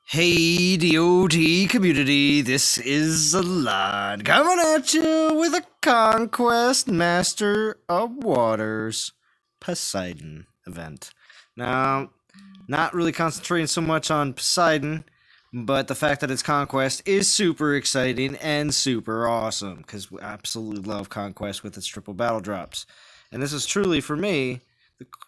Hey, DOT community, this is a lot coming at you with a Conquest Master of Waters Poseidon event. Now, not really concentrating so much on Poseidon, but the fact that it's Conquest is super exciting and super awesome, because we absolutely love Conquest with its triple battle drops. And this is truly, for me,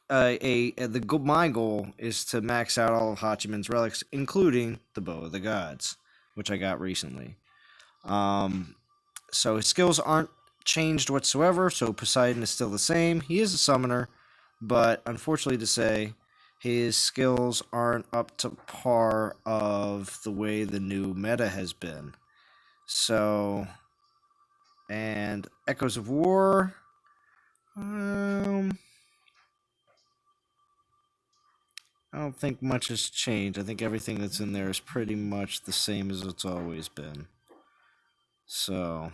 my goal is to max out all of Hachiman's relics, including the Bow of the Gods, which I got recently. So his skills aren't changed whatsoever. So Poseidon is still the same. He is a summoner, but unfortunately to say, his skills aren't up to par of the way the new meta has been. So, and Echoes of War. I don't think much has changed. I think everything that's in there is pretty much the same as it's always been. So,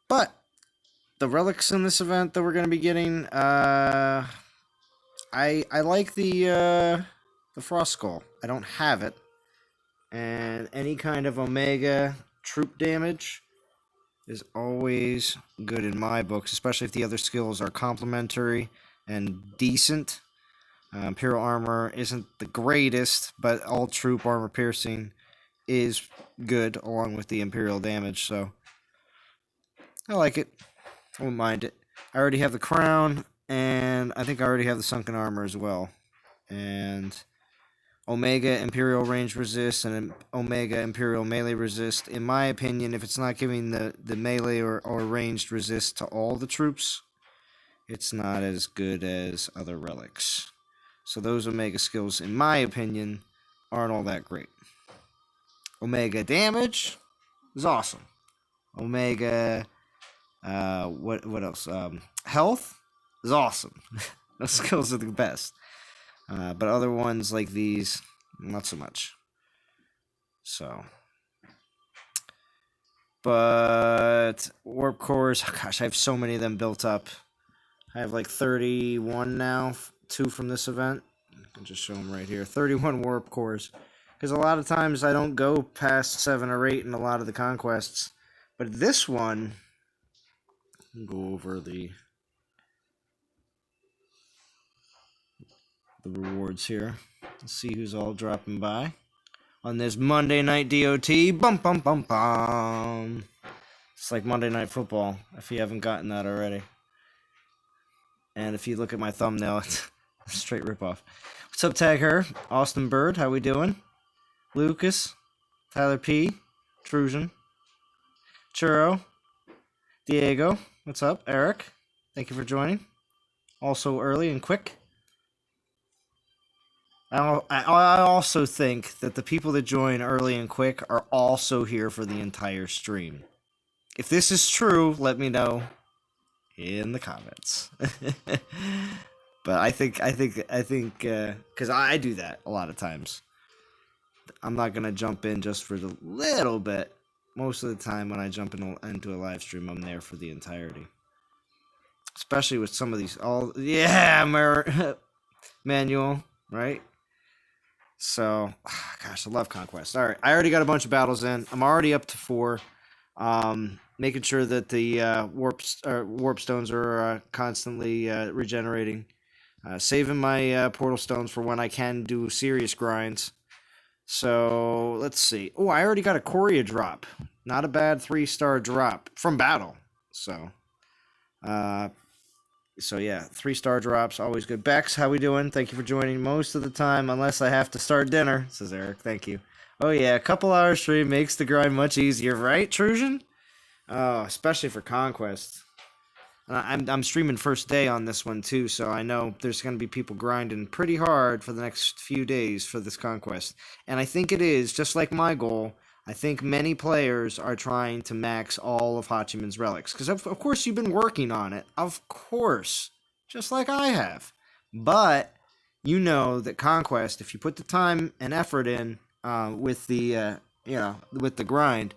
but the relics in this event that we're going to be getting, I like the Frost Skull. I don't have it, and any kind of Omega troop damage is always good in my books, especially if the other skills are complementary and decent. Imperial armor isn't the greatest, but all troop armor piercing is good along with the Imperial damage, so I like it. I won't mind it. I already have the crown, and I think I already have the sunken armor as well. And Omega Imperial range resist and Omega Imperial melee resist. In my opinion, if it's not giving the melee or ranged resist to all the troops, it's not as good as other relics. So those Omega skills, in my opinion, aren't all that great. Omega damage is awesome. Omega, what else? Health is awesome. Those skills are the best. But other ones like these, not so much. So, but warp cores, oh gosh, I have so many of them built up. I have like 31 now. 2 from this event. I can just show them right here. 31 warp cores. Because a lot of times I don't go past 7 or 8 in a lot of the conquests. But this one, I'll go over the rewards here. Let's see who's all dropping by on this Monday night DOT. Bum bum bum bum. It's like Monday Night Football, if you haven't gotten that already. And if you look at my thumbnail, it's straight ripoff. What's up, Tag Her? Austin Bird, how we doing? Lucas, Tyler P, Trujan, Churro, Diego, what's up? Eric, thank you for joining. Also early and quick. I also think that the people that join early and quick are also here for the entire stream. If this is true, let me know in the comments. But I think, because I do that a lot of times. I'm not gonna jump in just for the little bit. Most of the time, when I jump into a live stream, I'm there for the entirety. Especially with some of these, Manual, right? So, gosh, I love Conquest. All right, I already got a bunch of battles in. I'm already up to 4. Making sure that the warp stones are constantly regenerating. Saving my portal stones for when I can do serious grinds. So, let's see. Oh, I already got a Coria drop. Not a bad 3-star drop from battle. So yeah, 3-star drops, always good. Bex, how we doing? Thank you for joining most of the time, unless I have to start dinner, says Eric. Thank you. Oh yeah, a couple hours stream makes the grind much easier, right, Trujan? Oh, especially for Conquest. I'm streaming first day on this one too, so I know there's going to be people grinding pretty hard for the next few days for this Conquest. And I think it is, just like my goal, I think many players are trying to max all of Hachiman's relics. Because of course you've been working on it, of course, just like I have. But you know that Conquest, if you put the time and effort in with the with the grind,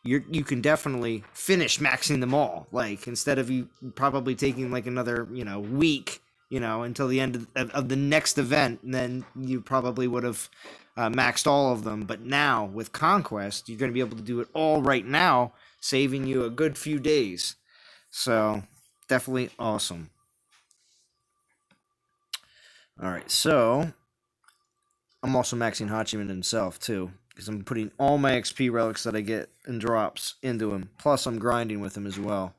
you can definitely finish maxing them all. Like, instead of you probably taking like another week, you know, until the end of the next event, and then you probably would have maxed all of them. But now with Conquest, you're going to be able to do it all right now, saving you a good few days. So definitely awesome. All right, so I'm also maxing Hachiman himself too, because I'm putting all my XP relics that I get in drops into him. Plus, I'm grinding with him as well.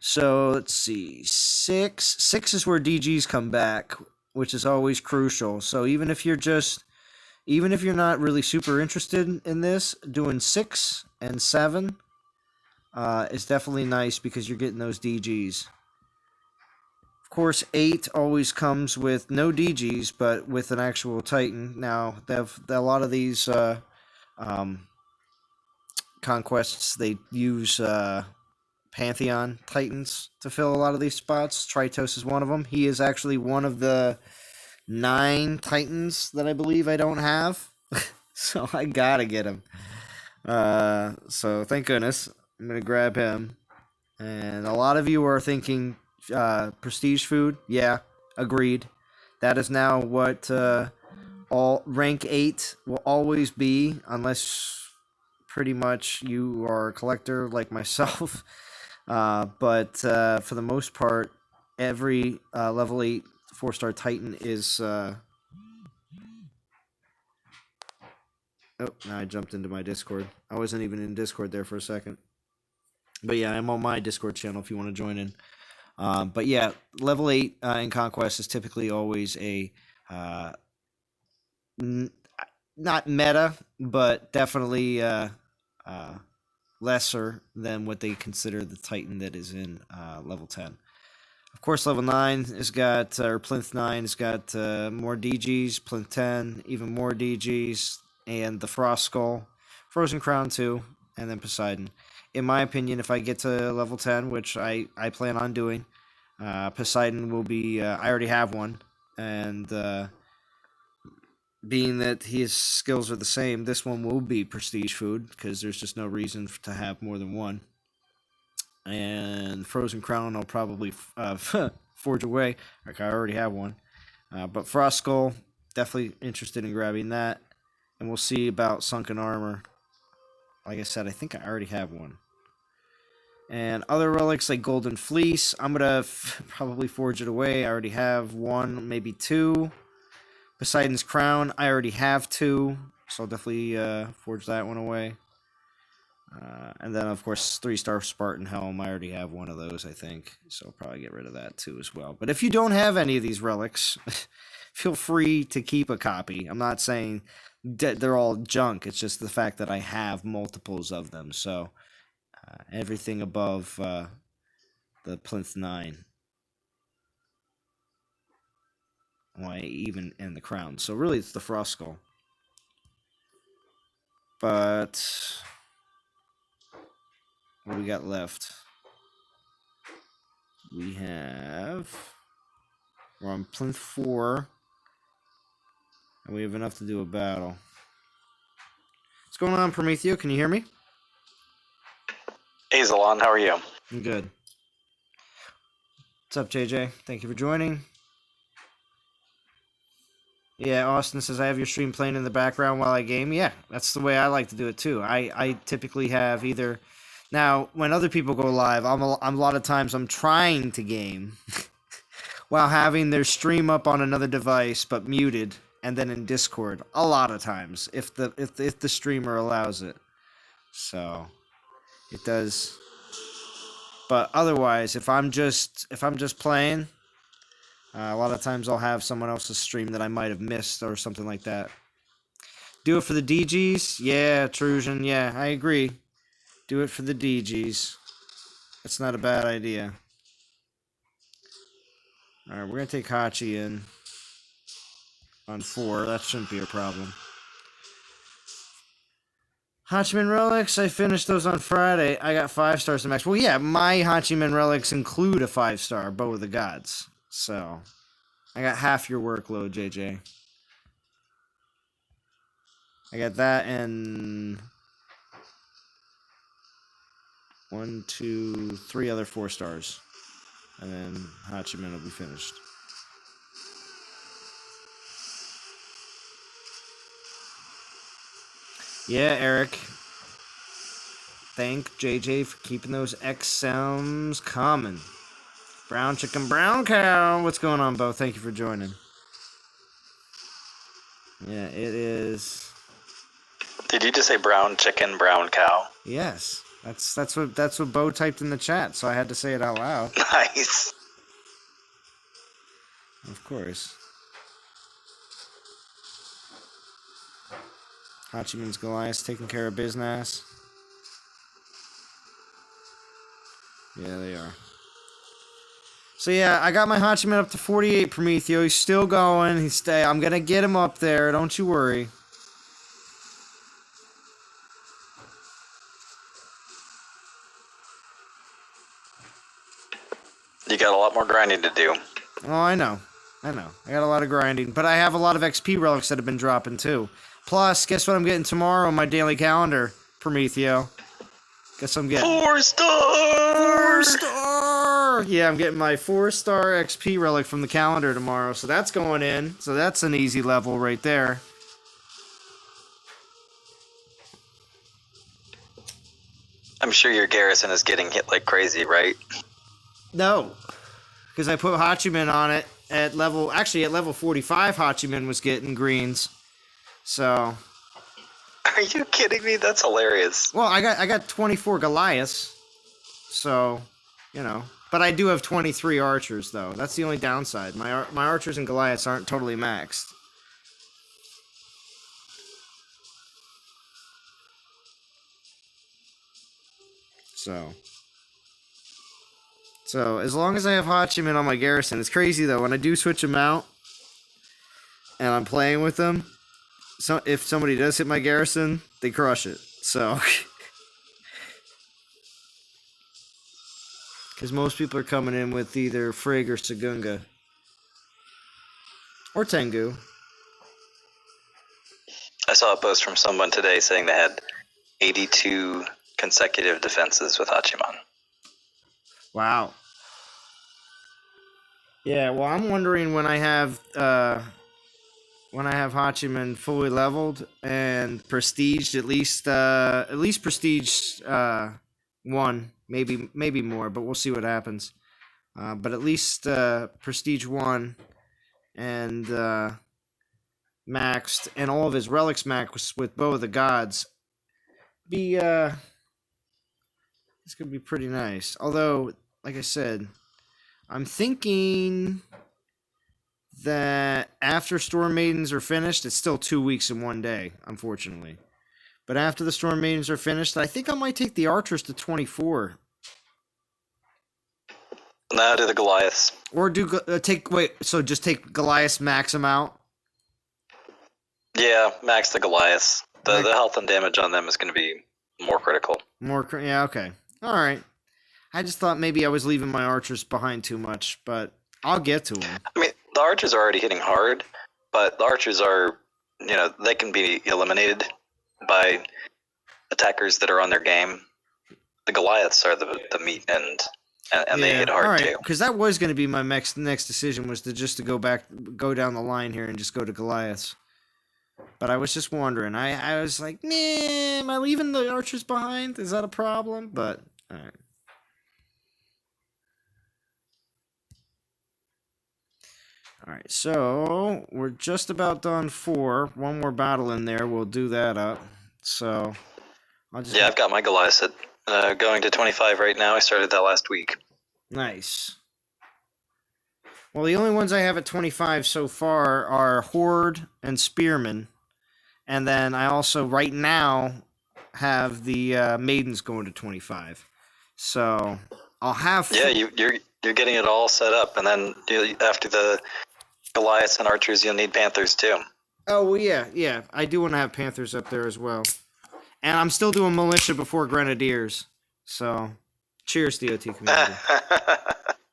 So let's see, 6. 6 is where DGs come back, which is always crucial. So even if you're not really super interested in this, doing 6 and 7 is definitely nice because you're getting those DGs. Of course, 8 always comes with no DGs, but with an actual Titan. Now, a lot of these conquests, they use Pantheon Titans to fill a lot of these spots. Tritos is one of them. He is actually one of the 9 Titans that I believe I don't have. So I gotta get him. So thank goodness. I'm going to grab him. And a lot of you are thinking prestige food. Yeah, agreed. That is now what all rank 8 will always be, unless pretty much you are a collector like myself. But for the most part, every level 8 4-star Titan is... Oh, now I jumped into my Discord. I wasn't even in Discord there for a second. But yeah, I'm on my Discord channel if you want to join in. But yeah, level 8 in Conquest is typically always a... not meta, but definitely lesser than what they consider the Titan that is in level 10. Of course, level 9 has got, or Plinth 9 has got more DGs, Plinth 10, even more DGs, and the Frost Skull, Frozen Crown 2, and then Poseidon. In my opinion, if I get to level 10, which I plan on doing, Poseidon will be, I already have one, and being that his skills are the same, this one will be prestige food, because there's just no reason to have more than one. And Frozen Crown I'll probably forge away, like I already have one. But Frost Skull, definitely interested in grabbing that. And we'll see about Sunken Armor. Like I said, I think I already have one. And other relics like Golden Fleece, I'm going to probably forge it away. I already have one, maybe 2. Poseidon's Crown, I already have 2. So I'll definitely forge that one away. And then, of course, 3-star Spartan Helm. I already have one of those, I think. So I'll probably get rid of that, too, as well. But if you don't have any of these relics, feel free to keep a copy. I'm not saying they're all junk. It's just the fact that I have multiples of them. So everything above the Plinth 9. Why even in the Crown. So really, it's the Frost Skull. But... what do we got left? We're on Plinth 4. And we have enough to do a battle. What's going on, Prometheo? Can you hear me? Hey, Zalon, how are you? I'm good. What's up, JJ? Thank you for joining. Yeah, Austin says, I have your stream playing in the background while I game. Yeah, that's the way I like to do it, too. I typically have either... Now, when other people go live, a lot of times I'm trying to game while having their stream up on another device but muted, and then in Discord. A lot of times, if the streamer allows it. So it does. But otherwise, if I'm just playing, a lot of times I'll have someone else's stream that I might have missed or something like that. Do it for the DGs? Yeah, Trujan. Yeah, I agree. Do it for the DGs. That's not a bad idea. Alright, we're going to take Hachi in on 4. That shouldn't be a problem. Hachiman Relics, I finished those on Friday. I got 5 stars to max. Well, yeah, my Hachiman Relics include a 5-star, Bow of the Gods. So, I got half your workload, JJ. I got that and... 1, 2, 3 other 4 stars. and then Hachiman will be finished. Yeah, Eric. Thank JJ for keeping those XMs coming. Brown chicken, brown cow. What's going on, Bo? Thank you for joining. Yeah, it is. Did you just say brown chicken, brown cow? Yes, that's what Bo typed in the chat, so I had to say it out loud. Nice. Of course. Hachiman's Goliath taking care of business. Yeah, they are. So yeah, I got my Hachiman up to 48 Prometheo. He's still going. I'm gonna get him up there. Don't you worry. You got a lot more grinding to do. Oh, I know. I got a lot of grinding, but I have a lot of XP relics that have been dropping too. Plus, guess what I'm getting tomorrow on my daily calendar, Prometheo? Guess I'm getting 4-star! 4-star! Yeah, I'm getting my 4-star XP relic from the calendar tomorrow, so that's going in. So that's an easy level right there. I'm sure your Garrison is getting hit like crazy, right? No, because I put Hachiman on it at level 45. Hachiman was getting greens, so. Are you kidding me? That's hilarious. Well, I got 24 Goliaths, so but I do have 23 archers though. That's the only downside. My archers and Goliaths aren't totally maxed. So as long as I have Hachiman on my Garrison, it's crazy though. When I do switch them out, and I'm playing with them, so if somebody does hit my Garrison, they crush it. So, because most people are coming in with either Frigg or Sagunga or Tengu. I saw a post from someone today saying they had 82 consecutive defenses with Hachiman. Wow. Yeah, well, I'm wondering when I have Hachiman fully leveled and prestiged, at least prestige 1, maybe more, but we'll see what happens. But at least prestige 1 and maxed, and all of his relics maxed with Bow of the Gods. It's gonna be pretty nice. Although, like I said, I'm thinking that after Storm Maidens are finished, it's still 2 weeks in one day, unfortunately. But after the Storm Maidens are finished, I think I might take the archers to 24. No, do the Goliaths. Or just take Goliaths, max them out? Yeah, max the Goliaths. The health and damage on them is going to be more critical. Yeah, okay. All right. I just thought maybe I was leaving my archers behind too much, but I'll get to them. I mean, the archers are already hitting hard, but the archers are, they can be eliminated by attackers that are on their game. The Goliaths are the meat and they hit hard too. Because that was going to be my next decision, was to go down the line here and just go to Goliaths. But I was just wondering. I was like, nah, am I leaving the archers behind? Is that a problem? But, all right. All right, so we're just about done 4. One more battle in there. We'll do that up. So, I've got my Goliaths at going to 25 right now. I started that last week. Nice. Well, the only ones I have at 25 so far are Horde and Spearman. And then I also, right now, have the Maidens going to 25. So, I'll have... Yeah, you're getting it all set up. And then after the Goliaths and Archers, you'll need Panthers too. Oh, well, yeah. I do want to have Panthers up there as well. And I'm still doing Militia before Grenadiers. So, cheers, DOT community.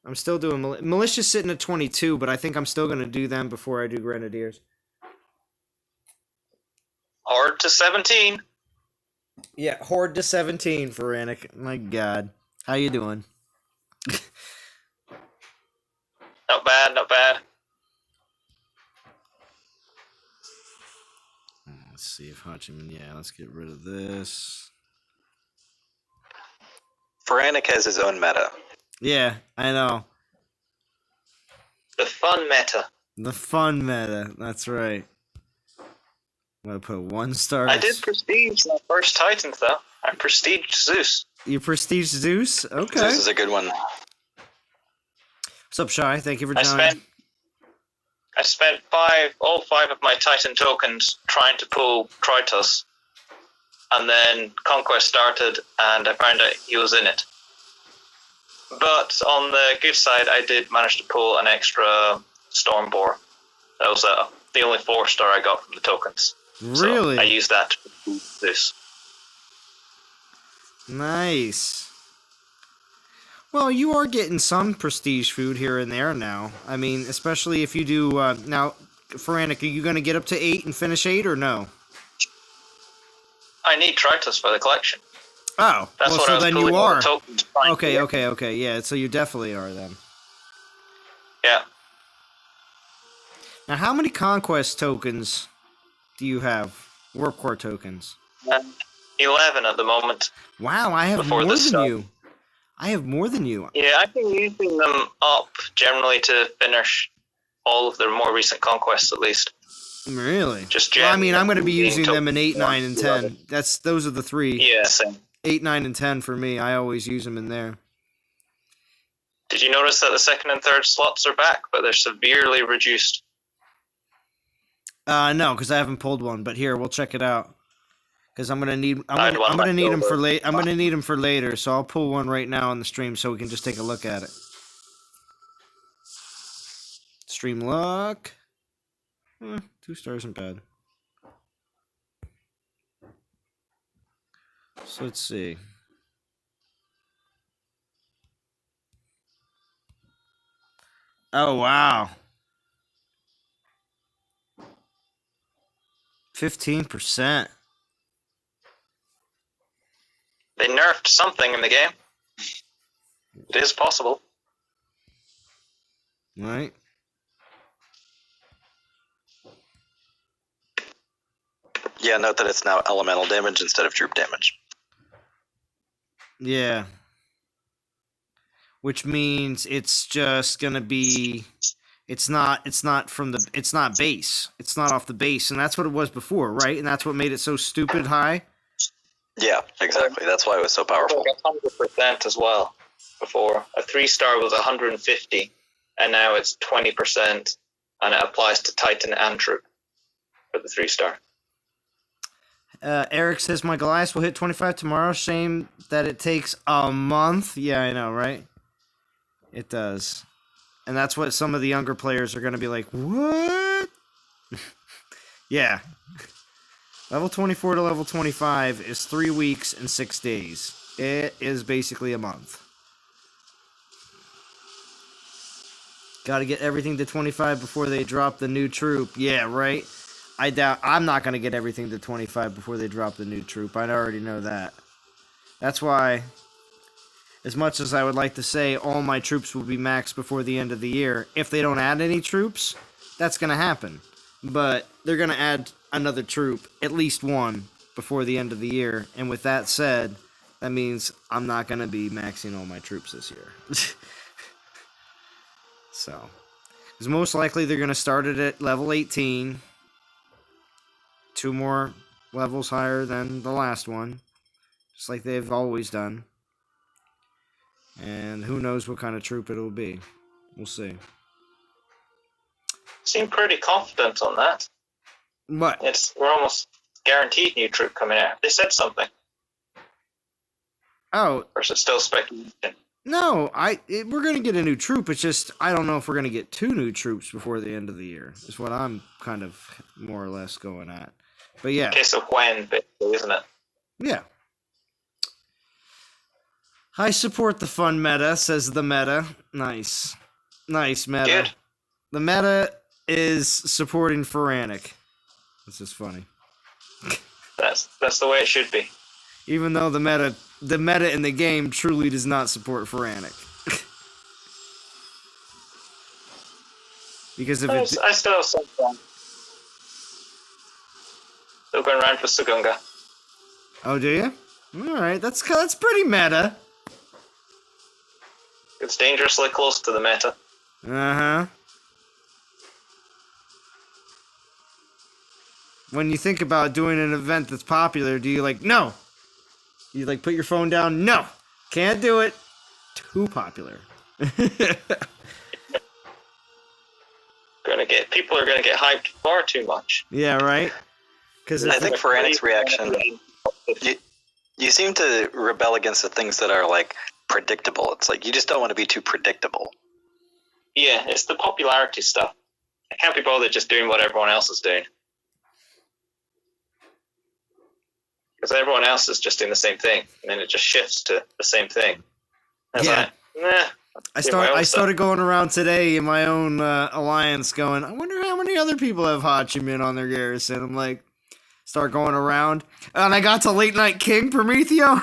I'm still doing Militia sitting at 22, but I think I'm still going to do them before I do Grenadiers. Horde to 17. Yeah, Horde to 17 for Anik. My God. How you doing? not bad. Let's see if Hachiman. Yeah, let's get rid of this. Feranic has his own meta. Yeah, I know. The fun meta. The fun meta. That's right. I'm gonna put 1 star. I did prestige my first Titans, though. I prestiged Zeus. You prestige Zeus? Okay. This is a good one. What's up, Shy? Thank you for joining. I spent all five of my Titan tokens trying to pull Tritos, and then Conquest started, and I found out he was in it. But on the good side, I did manage to pull an extra Stormboar. That was the only 4-star I got from the tokens. Really? So I used that to boost this. Nice. Well, you are getting some prestige food here and there now. I mean, especially if you do... now, Feranic, are you going to get up to 8 and finish 8 or no? I need Tritos for the collection. Oh, That's well, what I so was then pulling you all the are. tokens trying to get. Okay. Yeah, so you definitely are then. Yeah. Now, how many Conquest tokens do you have? Warp Core tokens? 11 at the moment. Wow, I have Before more this than stuff. you. I have more than you. Yeah, I've been using them up generally to finish all of their more recent conquests, at least. Really? Just Well, I mean, I'm going to be being using them in tokens 8, 9, and 10. Those are the 3. Yeah, same. 8, 9, and 10 for me. I always use them in there. Did you notice that the 2nd and 3rd slots are back, but they're severely reduced? No, because I haven't pulled one. But here, we'll check it out. Because I'm gonna need them for late. I'm gonna need them for later, so I'll pull one right now on the stream so we can just take a look at it. Stream luck. 2 stars isn't bad. So let's see. Oh wow. 15%. They nerfed something in the game. It is possible. Right. Yeah, note that it's now elemental damage instead of troop damage. Yeah. Which means it's just gonna be. It's not base. It's not off the base, and that's what it was before, right? And that's what made it so stupid high. Yeah, exactly. That's why it was so powerful. Like 100% as well. Before a 3-star was 150, and now it's 20%, and it applies to Titan and Troop for the 3-star. Eric says my Goliath will hit 25 tomorrow. Shame that it takes a month. Yeah, I know, right? It does. And that's what some of the younger players are going to be like, what? Yeah. Level 24 to level 25 is 3 weeks and 6 days. It is basically a month. Got to get everything to 25 before they drop the new troop. Yeah, right? I doubt I'm not going to get everything to 25 before they drop the new troop. I already know that. That's why, as much as I would like to say all my troops will be maxed before the end of the year, if they don't add any troops, that's going to happen. But they're going to add another troop, at least one, before the end of the year. And with that said, that means I'm not going to be maxing all my troops this year. So, because most likely they're going to start it at level 18. 2 more levels higher than the last one. Just like they've always done. And who knows what kind of troop it'll be. We'll see. Seem pretty confident on that. What? We're almost guaranteed new troop coming out. They said something. Oh. Or is it still speculation? No, we're going to get a new troop. It's just, I don't know if we're going to get 2 new troops before the end of the year. Is what I'm kind of more or less going at. But yeah. Case of when, basically, isn't it? Yeah. I support the fun meta, says the meta. Nice. Nice meta. Good. The meta is supporting Feranic. This is funny. That's the way it should be. Even though the meta in the game truly does not support Feranic. Because if I still have some fun. Still going around for Sagunga. Oh, do you? All right, that's pretty meta. It's dangerously close to the meta. Uh-huh. When you think about doing an event that's popular, do you like, no? You like put your phone down? No. Can't do it. Too popular. People are gonna get hyped far too much. Yeah, right? Because I think Ferranic's reaction, you seem to rebel against the things that are like predictable. It's like you just don't want to be too predictable. Yeah, it's the popularity stuff. I can't be bothered just doing what everyone else is doing. Because everyone else is just doing the same thing, and then it just shifts to the same thing. Yeah. I started going around today in my own alliance going, I wonder how many other people have Hachiman on their garrison. I'm like, start going around. And I got to Late Night King Prometheo.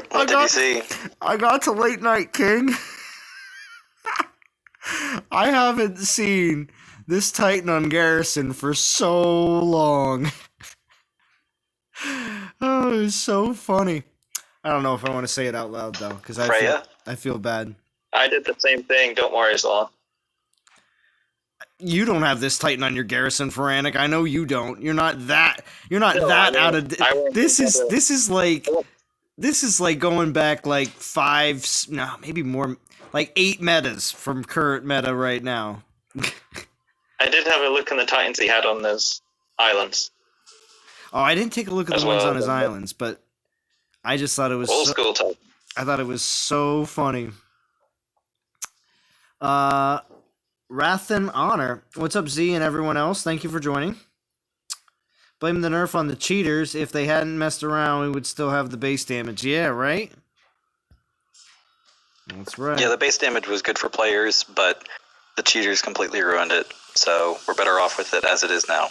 What did you see? I got to Late Night King. I haven't seen this Titan on Garrison for so long. Oh, it was so funny. I don't know if I want to say it out loud, though, because I feel bad. I did the same thing. Don't worry, Zon. You don't have this Titan on your Garrison, Ferranic. I know you don't. You're not that out of... This is like going back like 5... No, maybe more... Like 8 metas from current meta right now. I did have a look in the Titans he had on those islands. Oh, I didn't take a look at the ones on his islands, but I just thought it was old school Titan. I thought it was so funny. Wrath and Honor. What's up, Z and everyone else? Thank you for joining. Blame the nerf on the cheaters. If they hadn't messed around, we would still have the base damage. Yeah, right? That's right. Yeah, the base damage was good for players, but the cheaters completely ruined it. So we're better off with it as it is now.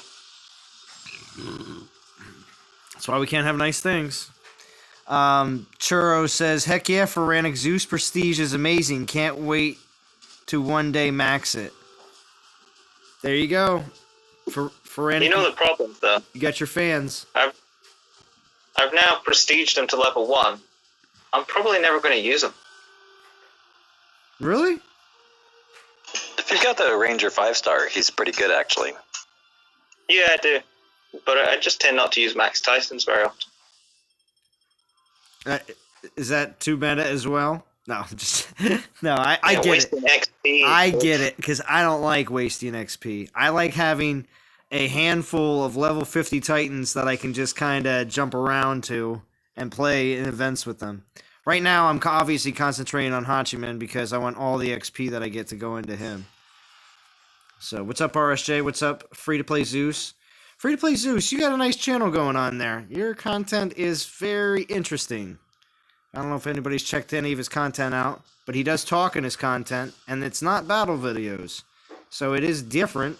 That's why we can't have nice things. Churro says, heck yeah, Ferranic Zeus Prestige is amazing. Can't wait to one day max it. There you go. Ferranic. You know the problem, though. You got your fans. I've now prestiged him to level 1. I'm probably never going to use him. Really? If you've got the Ranger 5-star, he's pretty good, actually. Yeah, I do. But I just tend not to use Max Titans very often. Is that too meta as well? No, just no. I get it. XP. I get it because I don't like wasting XP. I like having a handful of level 50 Titans that I can just kind of jump around to and play in events with them. Right now, I'm obviously concentrating on Hachiman because I want all the XP that I get to go into him. So, what's up, RSJ? What's up, Free to Play Zeus? Free to Play Zeus, you got a nice channel going on there. Your content is very interesting. I don't know if anybody's checked any of his content out, but he does talk in his content, and it's not battle videos. So it is different,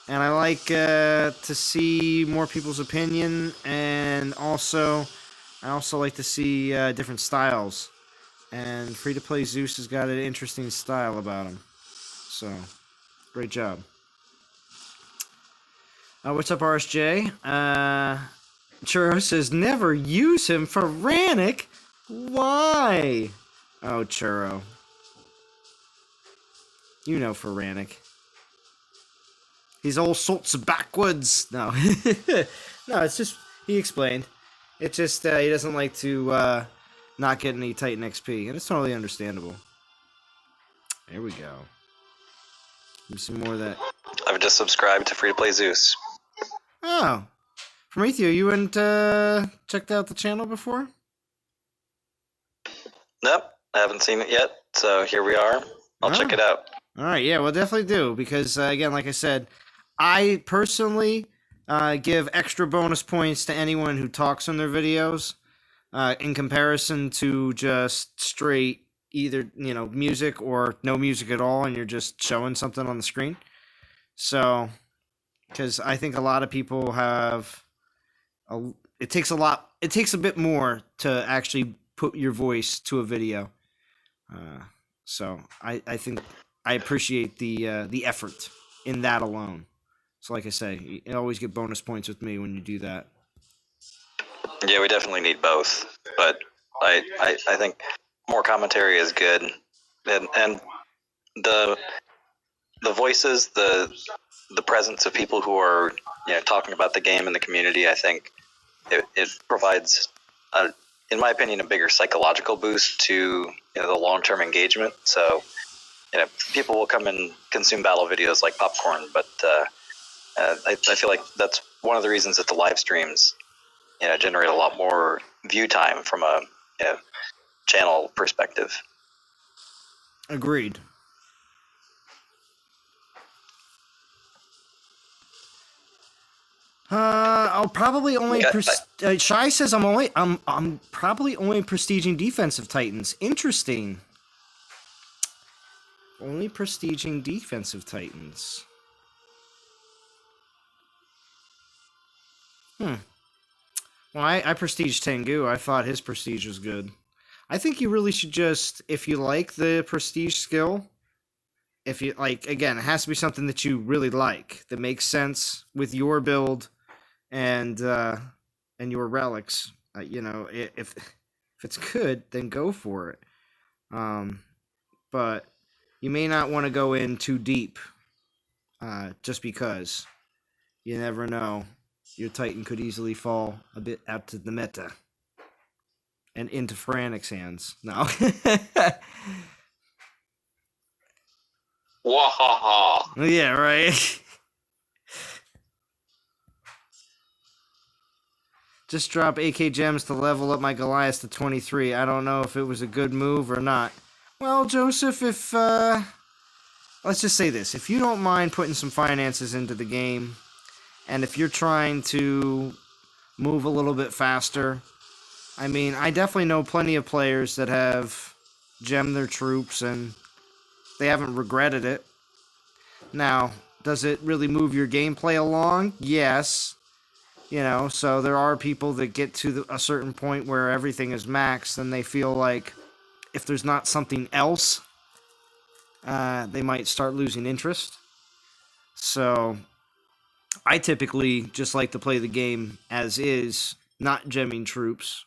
and I like to see more people's opinion, and I also like to see different styles. And Free to Play Zeus has got an interesting style about him. So, great job. What's up, RSJ? Churro says, never use him for Rannick. Why? Oh, Churro. You know Ferranic. He's all sorts of backwoods. No. No, it's just, he explained. It's just, he doesn't like to not get any Titan XP. And it's totally understandable. There we go. Give me some more of that. I've just subscribed to Free to Play Zeus. Oh. Prometheo, you hadn't checked out the channel before? Nope, I haven't seen it yet, so here we are. I'll check it out. All right, yeah, well, definitely do, because, again, like I said, I personally give extra bonus points to anyone who talks on their videos in comparison to just straight either, music or no music at all, and you're just showing something on the screen. So, because I think a lot of people have, it takes a bit more to actually put your voice to a video. So I think I appreciate the effort in that alone. So like I say, you always get bonus points with me when you do that. Yeah, we definitely need both, but I think more commentary is good, and the voices, the presence of people who are talking about the game in the community, I think it provides, in my opinion, a bigger psychological boost to the long-term engagement. So people will come and consume battle videos like popcorn, but I feel like that's one of the reasons that the live streams generate a lot more view time from a channel perspective. Agreed. I'll probably only. Shy says I'm probably only prestiging defensive Titans. Interesting. Only prestiging defensive Titans. Well, I prestige Tengu. I thought his prestige was good. I think you really should just, if you like the prestige skill, if you like, again, it has to be something that you really like, that makes sense with your build and your relics. If it's good, then go for it. But you may not want to go in too deep, just because you never know. Your Titan could easily fall a bit out to the meta and into Frantic's hands. No. Wahaha. Yeah, right. Just drop AK gems to level up my Goliath to 23. I don't know if it was a good move or not. Well, Joseph, if let's just say this. If you don't mind putting some finances into the game, and if you're trying to move a little bit faster, I mean, I definitely know plenty of players that have gemmed their troops and they haven't regretted it. Now, does it really move your gameplay along? Yes. So there are people that get to a certain point where everything is maxed and they feel like if there's not something else, they might start losing interest. So I typically just like to play the game as is, not gemming troops,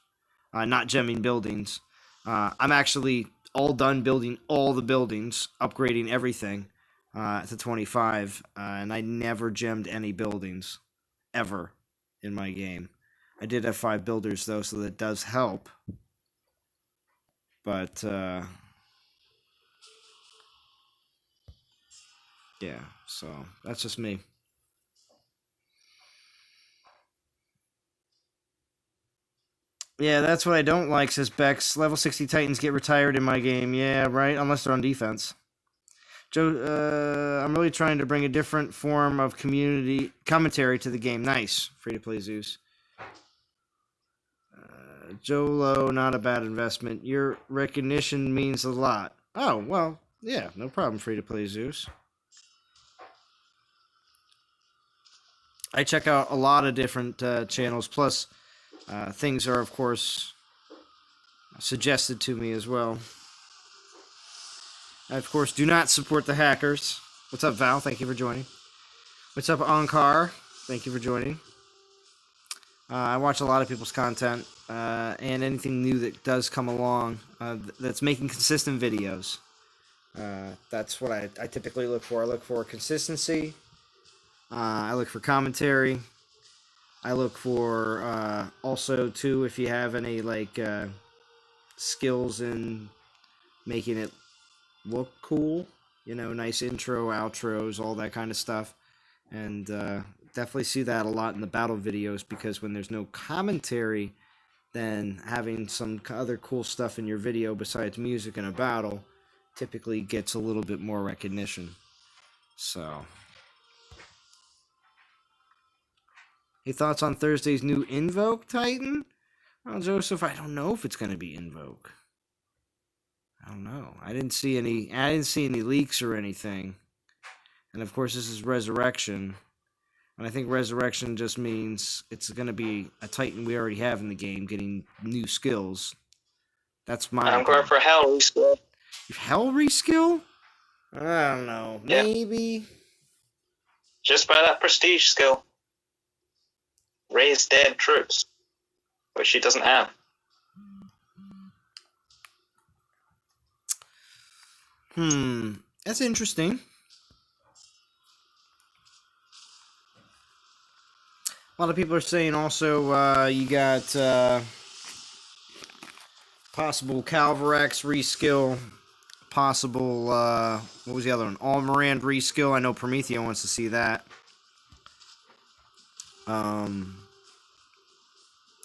not gemming buildings. I'm actually all done building all the buildings, upgrading everything to 25, and I never gemmed any buildings, ever, in my game. I did have 5 builders, though, so that does help. But, yeah, so that's just me. Yeah, that's what I don't like, says Bex. Level 60 Titans get retired in my game. Yeah, right? Unless they're on defense. Joe, I'm really trying to bring a different form of community commentary to the game. Nice. Free-to-play Zeus. Jolo, not a bad investment. Your recognition means a lot. Oh, well, yeah, no problem, Free-to-play Zeus. I check out a lot of different channels, plus things are, of course, suggested to me as well. I, of course, do not support the hackers. What's up, Val? Thank you for joining. What's up, Ankar? Thank you for joining. I watch a lot of people's content, and anything new that does come along that's making consistent videos. That's what I typically look for. I look for consistency. I look for commentary. I look for also too if you have any skills in making it look cool, nice intro, outros, all that kind of stuff. And definitely see that a lot in the battle videos, because when there's no commentary, then having some other cool stuff in your video besides music and a battle typically gets a little bit more recognition. So, any thoughts on Thursday's new Invoke Titan? Well, Joseph, I don't know if it's going to be Invoke. I don't know. I didn't see any leaks or anything. And of course, this is Resurrection. And I think Resurrection just means it's going to be a Titan we already have in the game getting new skills. That's my. I'm going for Hell reskill. Hell reskill? I don't know. Yeah. Maybe. Just by that prestige skill. Raise dead troops, which she doesn't have. That's interesting. A lot of people are saying also you got possible Calvarex reskill, possible, what was the other one? Almorand reskill. I know Prometheus wants to see that.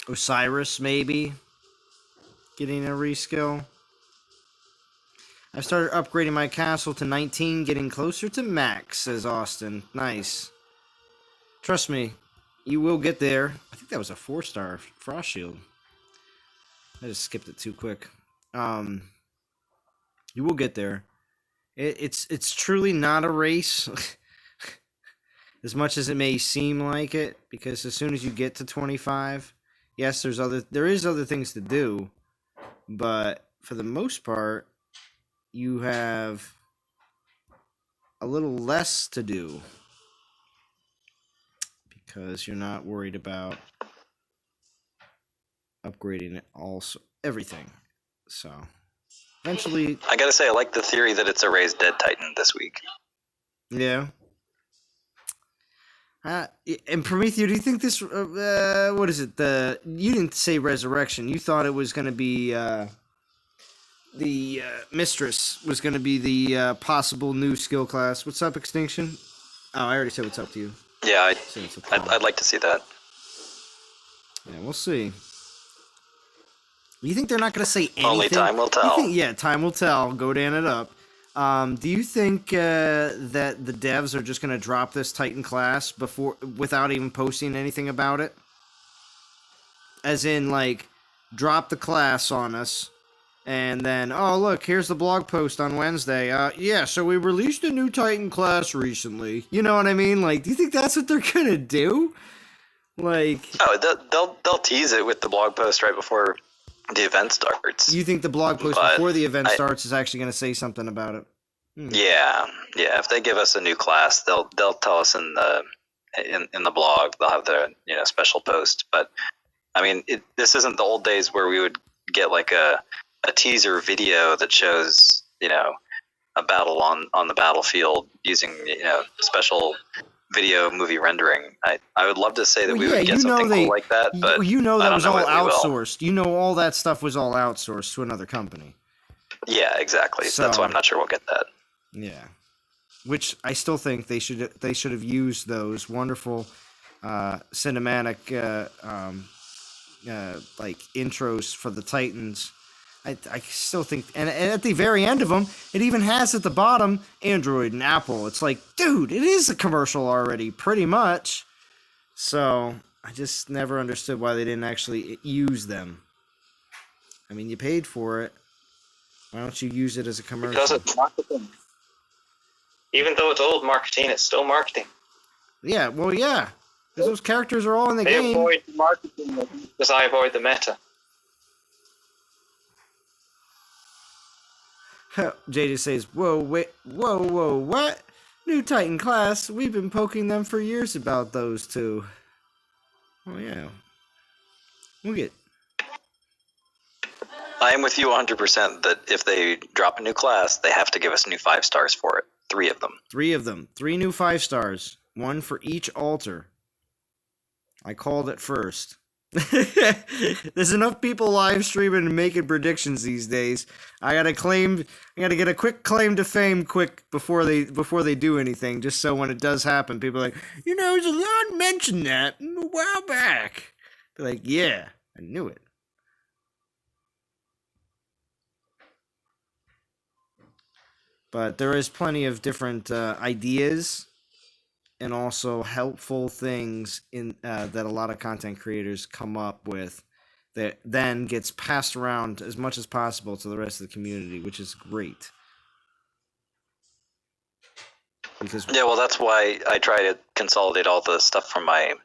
Osiris, maybe, getting a reskill. I've started upgrading my castle to 19, getting closer to max, says Austin. Nice. Trust me, you will get there. I think that was a 4-star Frost Shield. I just skipped it too quick. You will get there. It's truly not a race, as much as it may seem like it, because as soon as you get to 25, yes, there is other things to do, but for the most part, you have a little less to do because you're not worried about upgrading it also everything. So eventually, I gotta say, I like the theory that it's a raised dead Titan this week. yeah. And Prometheus, do you think this? What is it? You didn't say resurrection. You thought it was going to be the mistress was going to be the possible new skill class. What's up, Extinction? Oh, I already said what's up to you. Yeah, I'd like to see that. Yeah, we'll see. You think they're not going to say anything? Only time will tell. Yeah, time will tell. Go down it up. Do you think that the devs are just going to drop this Titan class without even posting anything about it? As in, like, drop the class on us, and then, oh, look, here's the blog post on Wednesday. Yeah, so we released a new Titan class recently. You know what I mean? Like, do you think that's what they're going to do? Like... Oh, they'll tease it with the blog post right before the event starts. You think the blog post before the event starts is actually going to say something about it? Yeah. If they give us a new class, they'll tell us in the blog. They'll have the special post. But I mean, this isn't the old days where we would get like a teaser video that shows a battle on the battlefield using special video movie rendering. I would love to say that we would get something cool like that, but that was all outsourced. All that stuff was all outsourced to another company. Yeah, exactly. So that's why I'm not sure we'll get that. Yeah, which I still think they should have used those wonderful cinematic like intros for the Titans. I still think, and at the very end of them, it even has at the bottom Android and Apple. It's like, dude, it is a commercial already, pretty much. So I just never understood why they didn't actually use them. I mean, you paid for it. Why don't you use it as a commercial? Because it's marketing. Even though it's old marketing, it's still marketing. Yeah, well, yeah. Because those characters are all in the they game. They avoid the marketing because I avoid the meta. JJ says, whoa, what? New Titan class? We've been poking them for years about those two. Oh, yeah. We'll get... I am with you 100% that if they drop a new class, they have to give us new 5 stars for it. 3 of them. 3 of them. 3 new 5 stars. 1 for each altar. I called it first. There's enough people live streaming and making predictions these days. I gotta get a quick claim to fame before they do anything, just so when it does happen, people are like, Zalon mentioned that a while back. They're like, yeah, I knew it. But there is plenty of different ideas and also helpful things in that a lot of content creators come up with that then gets passed around as much as possible to the rest of the community, which is great. Yeah, well, that's why I try to consolidate all the stuff from my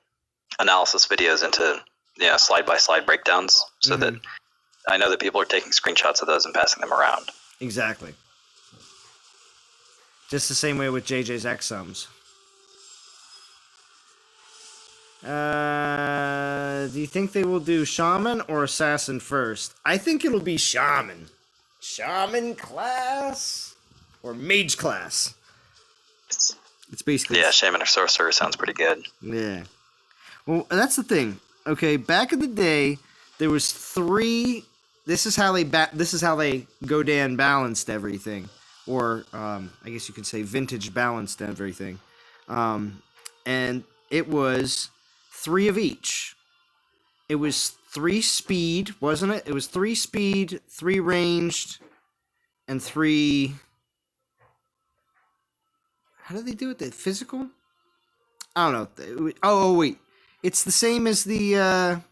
analysis videos into slide-by-slide breakdowns so that I know that people are taking screenshots of those and passing them around. Exactly. Just the same way with JJ's Exums. Do you think they will do Shaman or Assassin first? I think it'll be Shaman. Shaman class? Or Mage class. It's basically... Yeah, Shaman or Sorcerer sounds pretty good. Yeah. Well, that's the thing. Okay, back in the day, there was 3... This is how they Godan balanced everything. Or, I guess you could say vintage balanced everything. And it was 3 of each. It was 3 speed, wasn't it? It was 3 speed, 3 ranged, and 3... How did they do it? The physical? I don't know. Oh, wait. It's the same as the...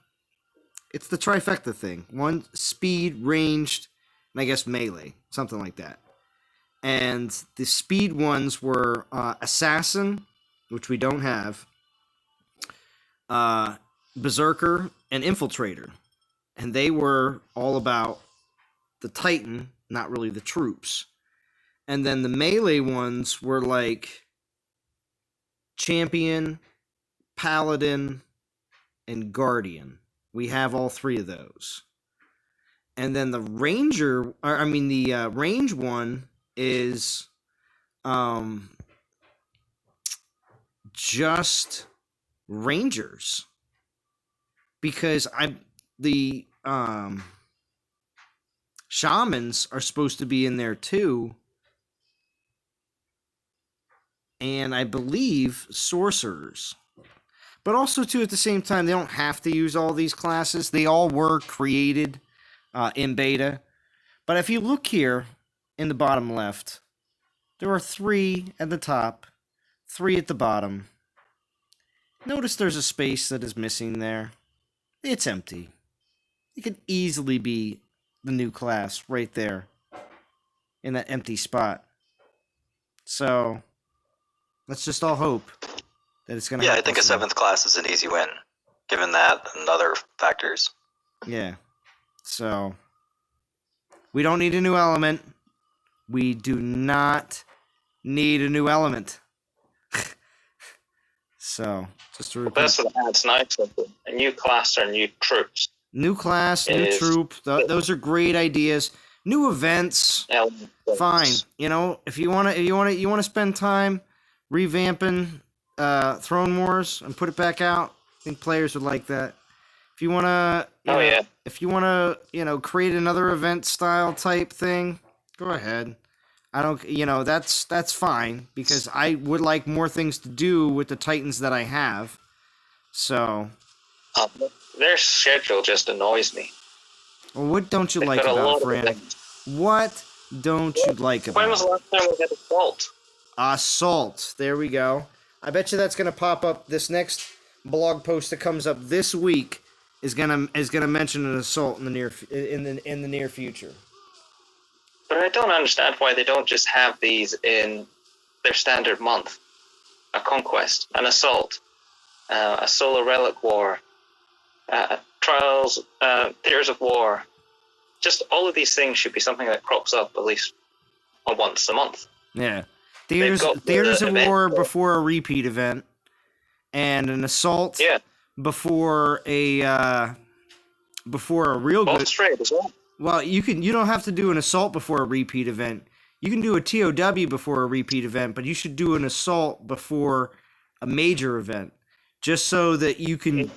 It's the trifecta thing. 1 speed, ranged, and I guess melee. Something like that. And the speed ones were Assassin, which we don't have, Berserker, and Infiltrator. And they were all about the Titan, not really the troops. And then the melee ones were like Champion, Paladin, and Guardian. We have all 3 of those. And then the range one is just Rangers. Because the Shamans are supposed to be in there too. And I believe Sorcerers. But also, too, at the same time, they don't have to use all these classes. They all were created in beta. But if you look here in the bottom left, there are 3 at the top, 3 at the bottom. Notice there's a space that is missing there. It's empty. It could easily be the new class right there in that empty spot. So, let's just all hope that it's going to happen. Yeah, I think a 7th class is an easy win, given that and other factors. Yeah. So, we don't need a new element. We do not need a new element. So, just to repeat. That's what adds nice. A new class or new troops. New class, new troop. Those are great ideas. New events. Fine. You know, if you want to spend time revamping Throne Wars and put it back out, I think players would like that. If you want to, if you want to, create another event style type thing, go ahead. I don't, that's fine because I would like more things to do with the Titans that I have. So, their schedule just annoys me. Well, what don't you like about it, Fran? What don't you like about it? When was the last time we had Assault? Assault. There we go. I bet you that's going to pop up. This next blog post that comes up this week is gonna mention an Assault in the near future. But I don't understand why they don't just have these in their standard month. A Conquest, an Assault, a Solar Relic War, Trials, Theaters of War. Just all of these things should be something that crops up at least once a month. Yeah. Theaters of War before a repeat event, and an Assault before a real good... Straight as well. Well, you don't have to do an Assault before a repeat event. You can do a TOW before a repeat event, but you should do an Assault before a major event. Just so that you can,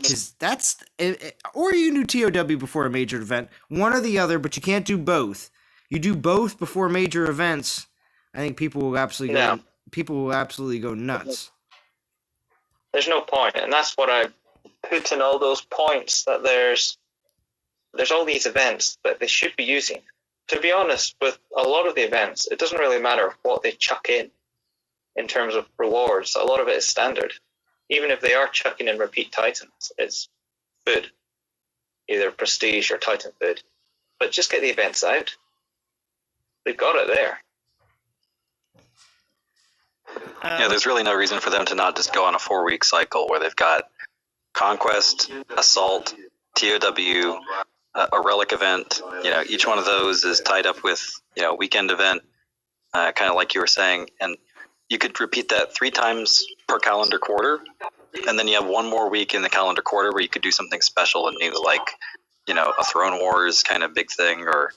or you can do TOW before a major event. One or the other, but you can't do both. You do both before major events, I think people will absolutely go nuts. There's no point, and that's what I put in all those points, that there's all these events that they should be using. To be honest, with a lot of the events, it doesn't really matter what they chuck in terms of rewards. A lot of it is standard. Even if they are chucking in repeat Titans, it's food. Either Prestige or Titan food. But just get the events out. They've got it there. Yeah, there's really no reason for them to not just go on a 4-week cycle where they've got Conquest, Assault, TOW, a relic event. Each one of those is tied up with a weekend event, kind of like you were saying. And you could repeat that 3 times per calendar quarter, and then you have one more week in the calendar quarter where you could do something special and new, like, you know, a Throne Wars kind of big thing or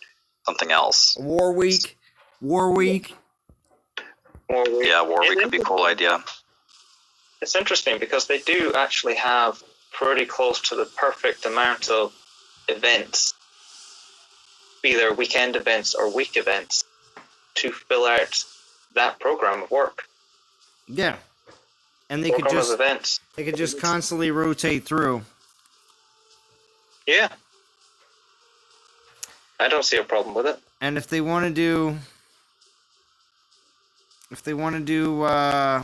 something else. War Week. Yeah, War Week would be a cool idea. It's interesting because they do actually have pretty close to the perfect amount of events, either weekend events or week events, to fill out that program of work. Yeah. And they Program could of just events. they could just constantly rotate through. Yeah. I don't see a problem with it. And if they want to do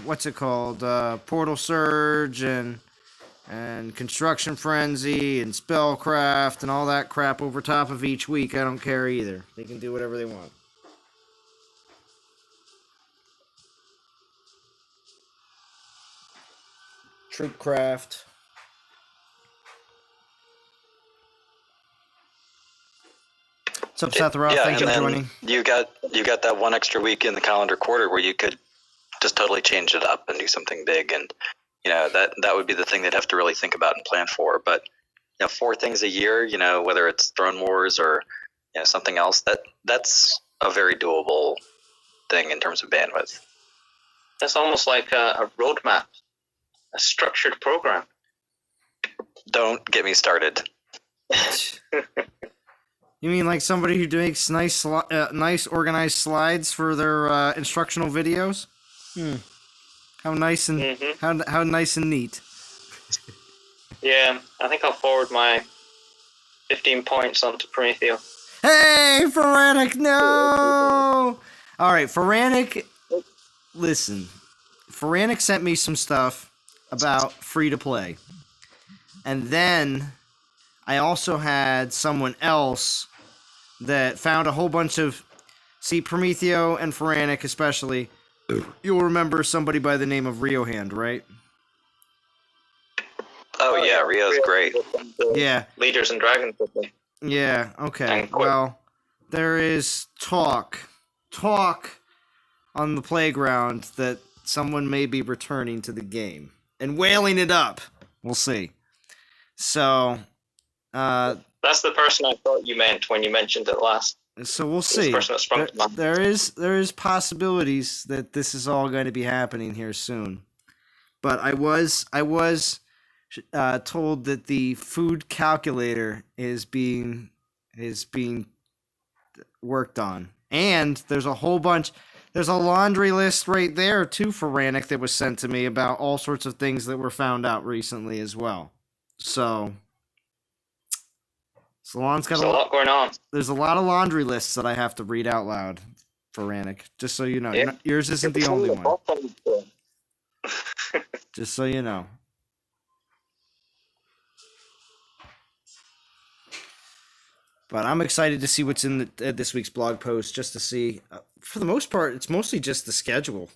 what's it called? Portal Surge and Construction Frenzy and Spellcraft and all that crap over top of each week, I don't care either. They can do whatever they want. Troopcraft. What's up, Seth Roth? Thanks for joining. You got that one extra week in the calendar quarter where you could just totally change it up and do something big, and you know that would be the thing they'd have to really think about and plan for. But you know, 4 things a year, you know, whether it's Throne Wars or you know something else, that's a very doable thing in terms of bandwidth. It's almost like a roadmap, a structured program. Don't get me started. You mean like somebody who makes nice organized slides for their instructional videos? How nice and how nice and neat. Yeah, I think I'll forward my 15 points onto Prometheus. Hey, Feranic, no! All right, Feranic, listen. Feranic sent me some stuff about free-to-play. And then I also had someone else that found a whole bunch of... See, Prometheo and Feranic especially, you'll remember somebody by the name of Riohand, right? Oh yeah, Rio's great. Yeah. Leaders and Dragons. Yeah, okay. Well, there is talk on the playground that someone may be returning to the game and whaling it up. We'll see. So, that's the person I thought you meant when you mentioned it last. So we'll see. There is possibilities that this is all going to be happening here soon. But I was told that the food calculator is being worked on, and there's a whole bunch. There's a laundry list right there too for Rannick that was sent to me about all sorts of things that were found out recently as well. So Salon's got a lot going on. There's a lot of laundry lists that I have to read out loud for Rannick, just so you know. Yeah. Yours isn't the only one. Just so you know. But I'm excited to see what's in this week's blog post, just to see. For the most part, it's mostly just the schedule.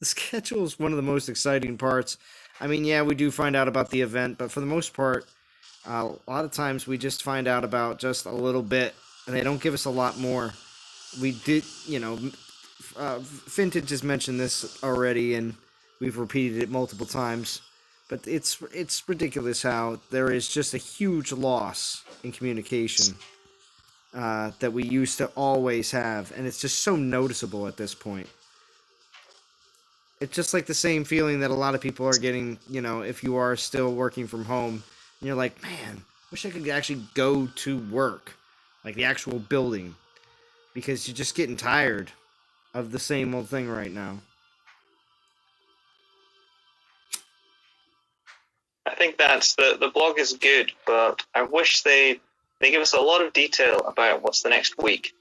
The schedule is one of the most exciting parts. I mean, yeah, we do find out about the event, but for the most part, a lot of times we just find out about just a little bit, and they don't give us a lot more. We did, Vintage has mentioned this already, and we've repeated it multiple times. But it's ridiculous how there is just a huge loss in communication that we used to always have, and it's just so noticeable at this point. It's just like the same feeling that a lot of people are getting, if you are still working from home, and you're like, man, wish I could actually go to work, like the actual building, because you're just getting tired of the same old thing right now. I think that's the blog is good, but I wish they give us a lot of detail about what's the next week,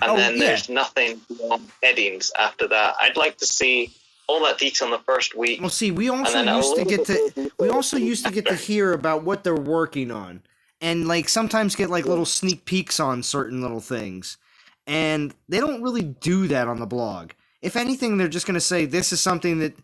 and there's nothing beyond headings after that. I'd like to see all that detail in the first week. Well, see, we also used to get to hear about what they're working on, and sometimes get little sneak peeks on certain little things, and they don't really do that on the blog. If anything, they're just going to say this is something that.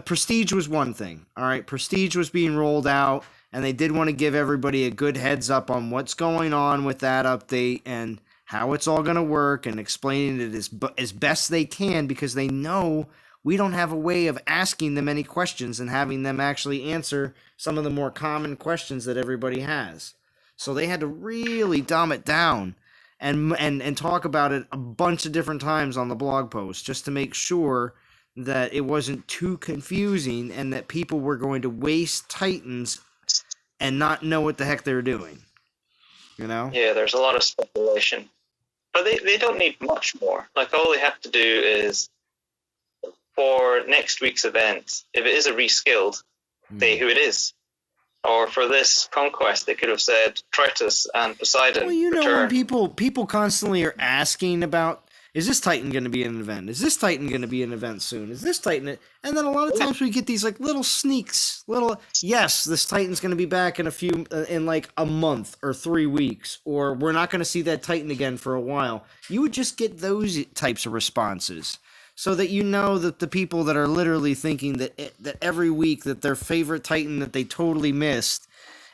Prestige was one thing, all right? Prestige was being rolled out, and they did want to give everybody a good heads up on what's going on with that update and how it's all going to work, and explaining it as best they can, because they know we don't have a way of asking them any questions and having them actually answer some of the more common questions that everybody has. So they had to really dumb it down and talk about it a bunch of different times on the blog post just to make sure that it wasn't too confusing and that people were going to waste Titans and not know what the heck they were doing. You know? Yeah, there's a lot of speculation. But they don't need much more. Like, all they have to do is, for next week's event, if it is a reskilled, say who it is. Or for this Conquest, they could have said Tritus and Poseidon. Well, you know, return. when people constantly are asking about, is this Titan going to be in an event? Is this Titan going to be in an event soon? Is this Titan? And then a lot of times we get these like little sneaks, yes, this Titan's going to be back in like a month or 3 weeks, or we're not going to see that Titan again for a while. You would just get those types of responses, so that you know that the people that are literally thinking that every week that their favorite Titan that they totally missed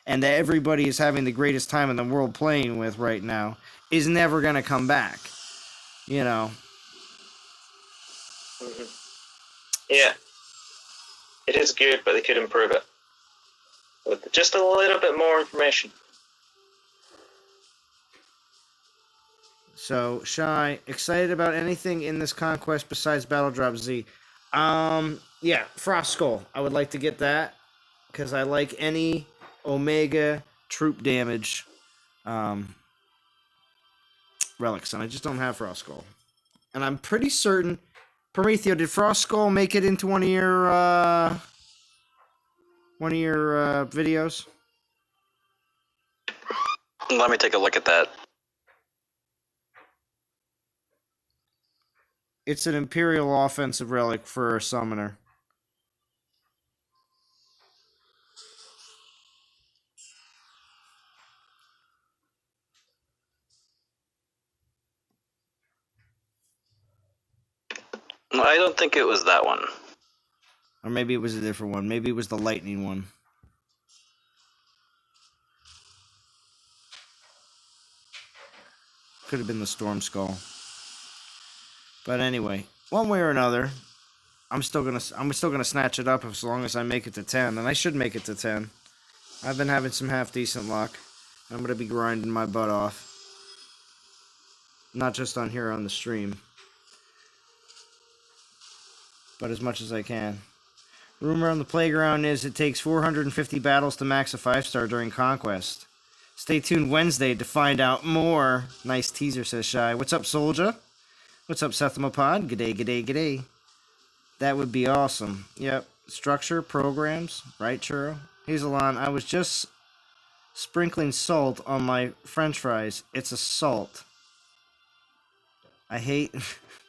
and that everybody is having the greatest time in the world playing with right now is never going to come back. You know. Mm-hmm. Yeah. It is good, but they could improve it with just a little bit more information. So, Shy, excited about anything in this Conquest besides Battle Drop Z? Yeah, Frost Skull. I would like to get that, because I like any Omega troop damage relics, and I just don't have Frost Skull. And I'm pretty certain, Prometheo, did Frost Skull make it into one of your videos? Let me take a look at that. It's an Imperial offensive relic for a summoner. I don't think it was that one. Or maybe it was a different one. Maybe it was the lightning one. Could have been the Storm Skull. But anyway, one way or another, I'm still gonna snatch it up as long as I make it to 10, and I should make it to 10. I've been having some half decent luck. I'm gonna be grinding my butt off. Not just on here on the stream, but as much as I can. Rumor on the playground is it takes 450 battles to max a 5-star during Conquest. Stay tuned Wednesday to find out more. Nice teaser, says Shy. What's up, Soldier? What's up, Sethamopod? G'day, g'day, g'day. That would be awesome. Yep. Structure, programs, right, Churro? Hazelon, I was just sprinkling salt on my french fries. It's a salt. I hate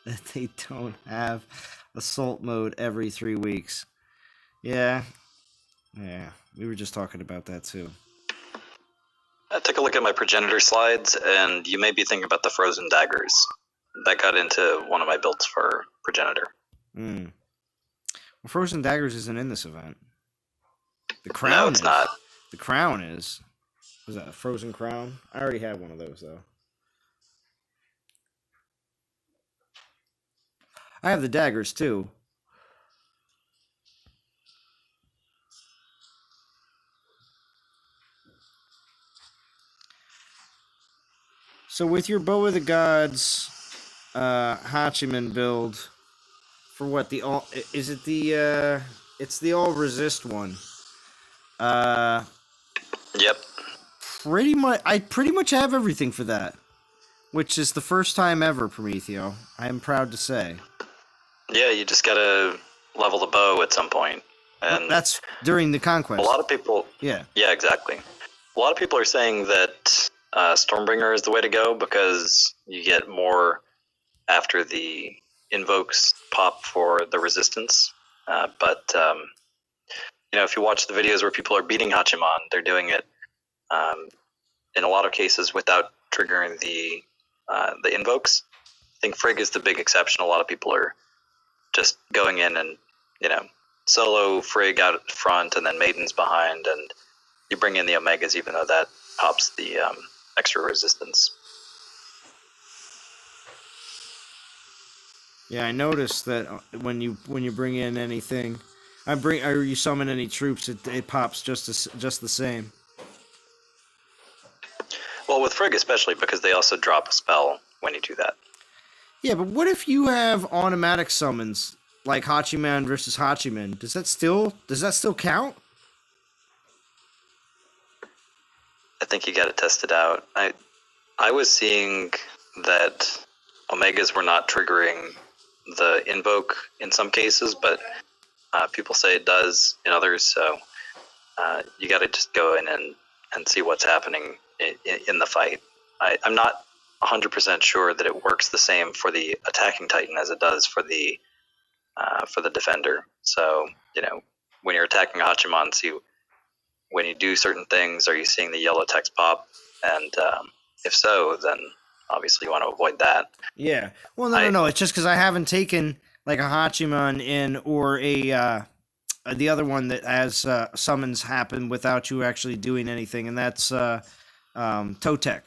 that they don't have a salt mode every 3 weeks. Yeah. Yeah. We were just talking about that, too. I took a look at my progenitor slides, and you may be thinking about the frozen daggers. That got into one of my builds for progenitor. Well, Frozen Daggers isn't in this event. The crown No, it's is. not. The crown is. Was that a Frozen Crown? I already had one of those, though. I have the daggers, too. So with your Bow of the Gods Hachiman build, for what, the all, is it the it's the all resist one. Yep. I pretty much have everything for that, which is the first time ever, Prometheo. I am proud to say. Yeah, you just gotta level the bow at some point. And that's during the Conquest. A lot of people... Yeah. Yeah, exactly. A lot of people are saying that Stormbringer is the way to go because you get more after the invokes pop for the resistance. But if you watch the videos where people are beating Hachiman, they're doing it in a lot of cases without triggering the invokes. I think Frigg is the big exception. A lot of people are just going in and, solo Frigg out front and then Maidens behind, and you bring in the Omegas even though that pops the extra resistance. Yeah, I noticed that when you bring in anything, or you summon any troops, it pops just the same. Well, with Frigg especially because they also drop a spell when you do that. Yeah, but what if you have automatic summons like Hachiman versus Hachiman? Does that still count? I think you got to test it out. I was seeing that Omegas were not triggering the invoke in some cases, but people say it does in others. So you got to just go in and see what's happening in the fight. I'm not 100% sure that it works the same for the attacking Titan as it does for the defender. So when you're attacking Hachiman, see when you do certain things, are you seeing the yellow text pop? And if so, then obviously you want to avoid that. Yeah. Well, no. It's just because I haven't taken like a Hachiman in or the other one that has summons happen without you actually doing anything, and that's Totek.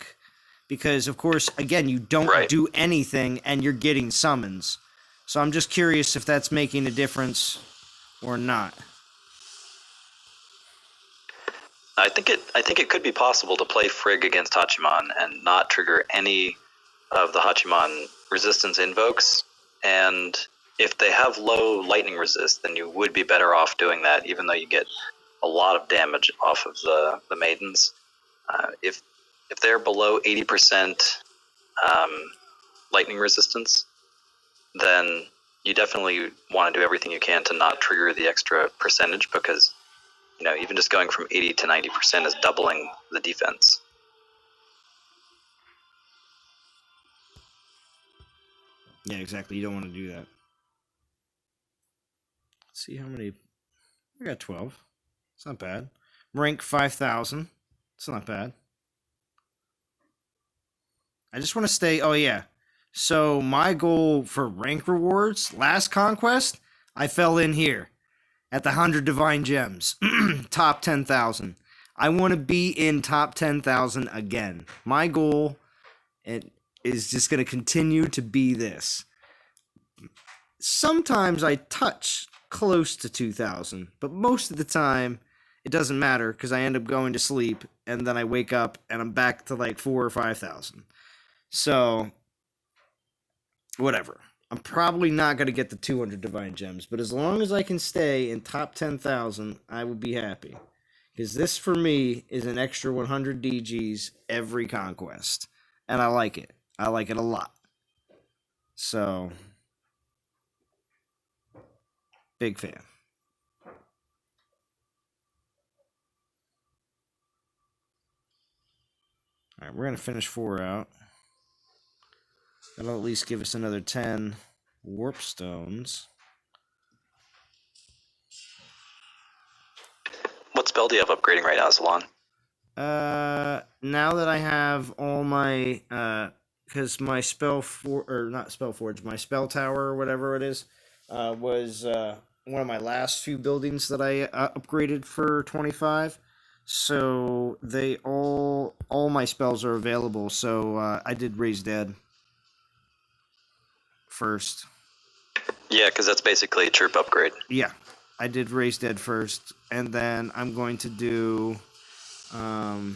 Because, of course, again, you don't do anything and you're getting summons. So I'm just curious if that's making a difference or not. I think it could be possible to play Frigg against Hachiman and not trigger any of the Hachiman resistance invokes. And if they have low lightning resist, then you would be better off doing that, even though you get a lot of damage off of the maidens. If they're below 80% lightning resistance, then you definitely want to do everything you can to not trigger the extra percentage, because even just going from 80 to 90% is doubling the defense. Yeah, exactly. You don't want to do that. Let's see how many. I got 12. It's not bad. Rank 5,000. It's not bad. I just want to stay. Oh, yeah. So, my goal for rank rewards, last Conquest, I fell in here at the 100 Divine Gems. Top 10,000. I want to be in top 10,000 again. My goal is just going to continue to be this. Sometimes I touch close to 2,000, but most of the time it doesn't matter because I end up going to sleep and then I wake up and I'm back to like 4,000 or 5,000. So, whatever. I'm probably not going to get the 200 Divine Gems, but as long as I can stay in top 10,000, I will be happy. Because this, for me, is an extra 100 DGs every Conquest. And I like it. I like it a lot. So, big fan. Alright, we're going to finish 4 out. That'll at least give us another 10 warp stones. What spell do you have upgrading right now, Salon? Now that I have all my, because my my spell tower or whatever it is, was one of my last few buildings that I upgraded for 25. So they all my spells are available. So I did Raise Dead first. Yeah, because that's basically a troop upgrade. Yeah, I did Raise Dead first, and then I'm going to do. I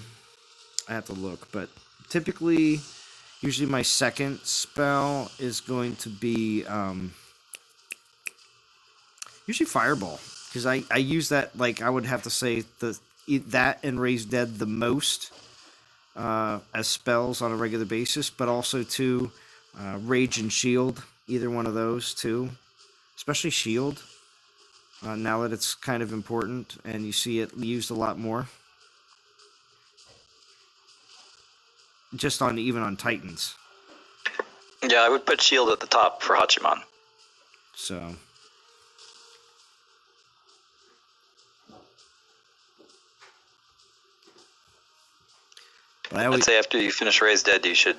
have to look, but typically, usually my second spell is going to be usually Fireball, because I use that, like, I would have to say that and Raise Dead the most as spells on a regular basis, but also too Rage and Shield, either one of those too, especially Shield. Now that it's kind of important and you see it used a lot more. Just even on Titans. Yeah, I would put Shield at the top for Hachiman. So. I'd say after you finish Raise Dead, you should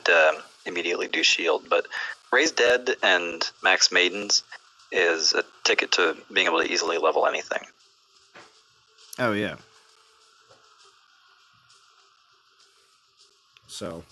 immediately do Shield. But Raise Dead and Max Maidens is a ticket to being able to easily level anything. Oh, yeah. So.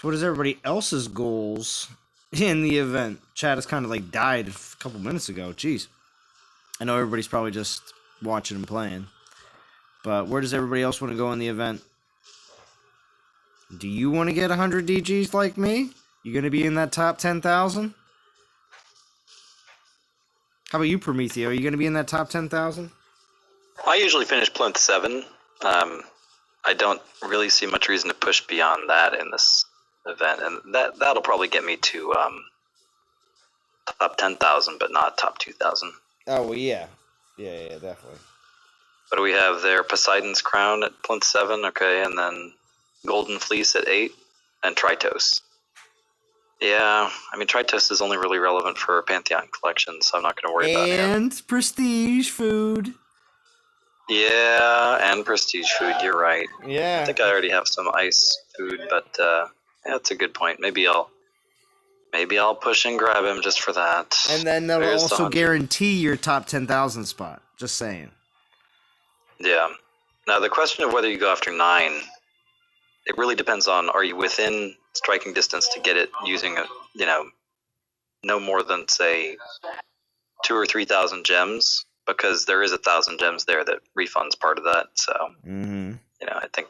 So what is everybody else's goals in the event? Chat has kind of like died a couple minutes ago. Jeez. I know everybody's probably just watching and playing. But where does everybody else want to go in the event? Do you want to get 100 DGs like me? You going to be in that top 10,000? How about you, Prometheo? Are you going to be in that top 10,000? I usually finish plinth 7. I don't really see much reason to push beyond that in this event, and that'll probably get me to top 10,000, but not top 2,000. Oh, well, yeah. Yeah, definitely. What do we have there? Poseidon's Crown at plinth 7, okay, and then Golden Fleece at 8, and Tritos. Yeah, I mean, Tritos is only really relevant for Pantheon collection, so I'm not going to worry about it. And prestige food. Yeah, and prestige food, you're right. Yeah. I think I already have some ice food, but yeah, that's a good point. Maybe I'll push and grab him just for that. And then they'll There's also the 100. guarantee your top 10,000 spot. Just saying. Yeah. Now, the question of whether you go after 9, it really depends on, are you within striking distance to get it using, no more than, say, 2,000 or 3,000 gems, because there is 1,000 gems there that refunds part of that. So, I think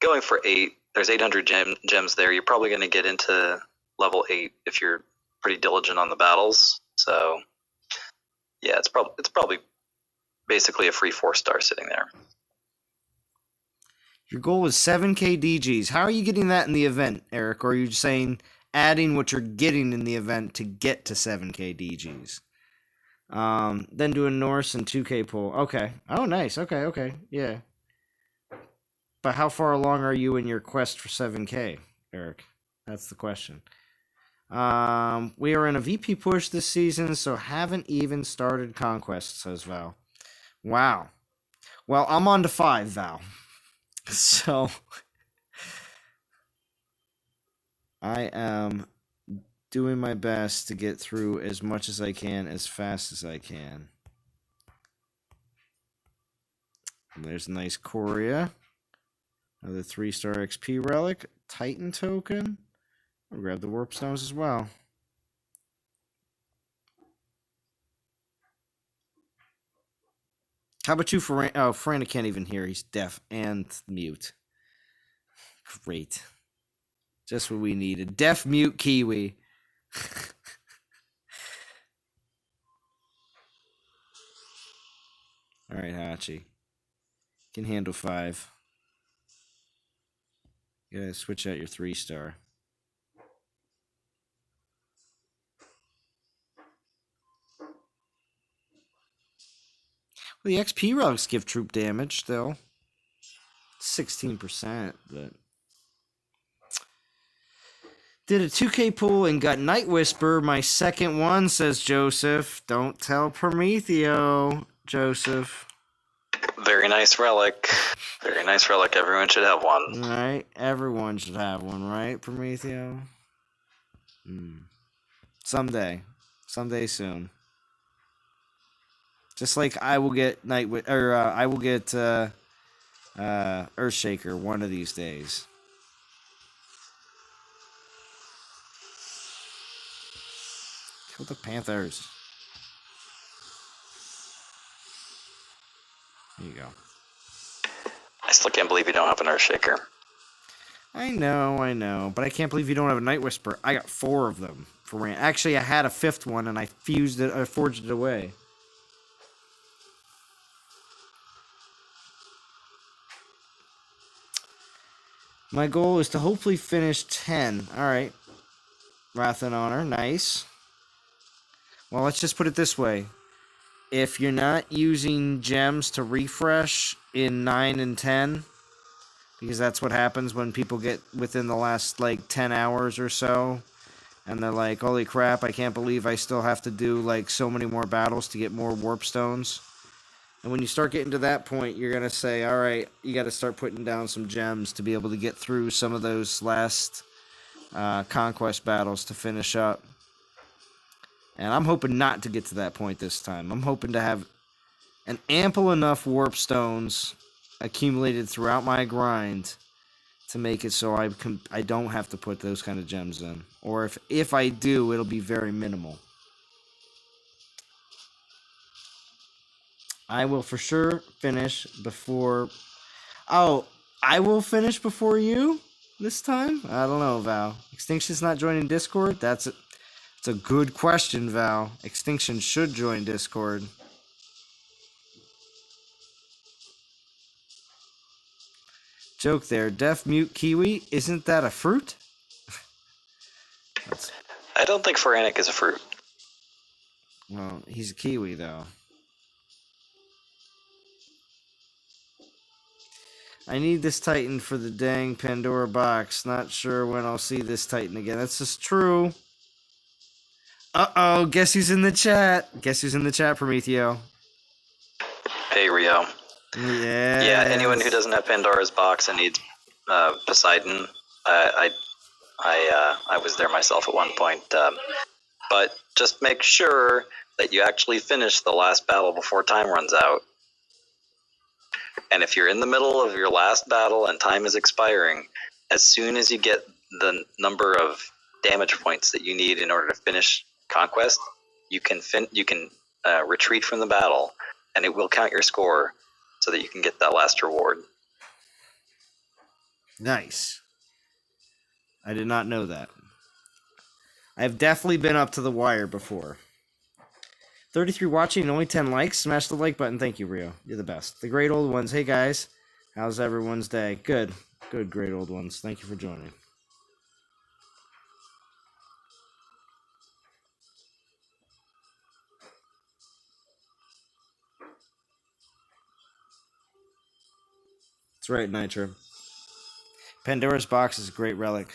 going for 8, there's 800 gems there. You're probably going to get into level 8 if you're pretty diligent on the battles. So, yeah, it's probably basically a free 4-star sitting there. Your goal is 7k DGs. How are you getting that in the event, Eric? Or are you saying adding what you're getting in the event to get to 7k DGs? Then do a Norse and 2k pull. Okay. Oh, nice. Okay. Yeah. But how far along are you in your quest for 7k, Eric? That's the question. We are in a VP push this season, so haven't even started Conquest, says Val. Wow. Well, I'm on to 5, Val. So I am doing my best to get through as much as I can, as fast as I can. And there's a nice Coria. Another 3-star XP relic. Titan token. I'll grab the warp stones as well. How about you, Fran? Oh, Fran can't even hear. He's deaf and mute. Great. Just what we needed. Deaf, mute, Kiwi. All right, Hachi. Can handle 5. You gotta switch out your 3-star. Well, the XP relics give troop damage still. 16%, but did a 2k pull and got Night Whisper, my second one, says Joseph. Don't tell Prometheo, Joseph. Very nice relic. Very nice relic. Everyone should have one. Right? Everyone should have one, right, Prometheo? Someday. Someday soon. Just like I will get I will get Earthshaker one of these days. Kill the Panthers. There you go. I still can't believe you don't have an Earthshaker. I know, but I can't believe you don't have a Night Whisper. I got 4 of them for Rand. Actually, I had a 5th one and I forged it away. My goal is to hopefully finish 10. Alright. Wrath and Honor. Nice. Well, let's just put it this way. If you're not using gems to refresh in 9 and 10, because that's what happens when people get within the last, 10 hours or so, and they're like, holy crap, I can't believe I still have to do, so many more battles to get more warp stones. And when you start getting to that point, you're going to say, all right, you got to start putting down some gems to be able to get through some of those last Conquest battles to finish up. And I'm hoping not to get to that point this time. I'm hoping to have an ample enough warp stones accumulated throughout my grind to make it so I don't have to put those kind of gems in. Or if I do, it'll be very minimal. I will for sure finish before... Oh, I will finish before you this time? I don't know, Val. Extinction's not joining Discord? That's a good question, Val. Extinction should join Discord. Joke there. Deaf mute kiwi. Isn't that a fruit? I don't think Pharanic is a fruit. Well, he's a kiwi, though. I need this Titan for the dang Pandora box. Not sure when I'll see this Titan again. That's just true. Uh-oh, guess who's in the chat? Guess who's in the chat, Prometheo? Hey, Rio. Yeah. Anyone who doesn't have Pandora's box and needs Poseidon, I was there myself at one point. But just make sure that you actually finish the last battle before time runs out. And if you're in the middle of your last battle and time is expiring, as soon as you get the number of damage points that you need in order to finish Conquest, you can retreat from the battle, and it will count your score so that you can get that last reward. Nice. I did not know that. I've definitely been up to the wire before. 33 watching and only 10 likes. Smash the like button. Thank you, Rio. You're the best. The great old ones. Hey, guys. How's everyone's day? Good. Good, great old ones. Thank you for joining. That's right, Nitro. Pandora's box is a great relic.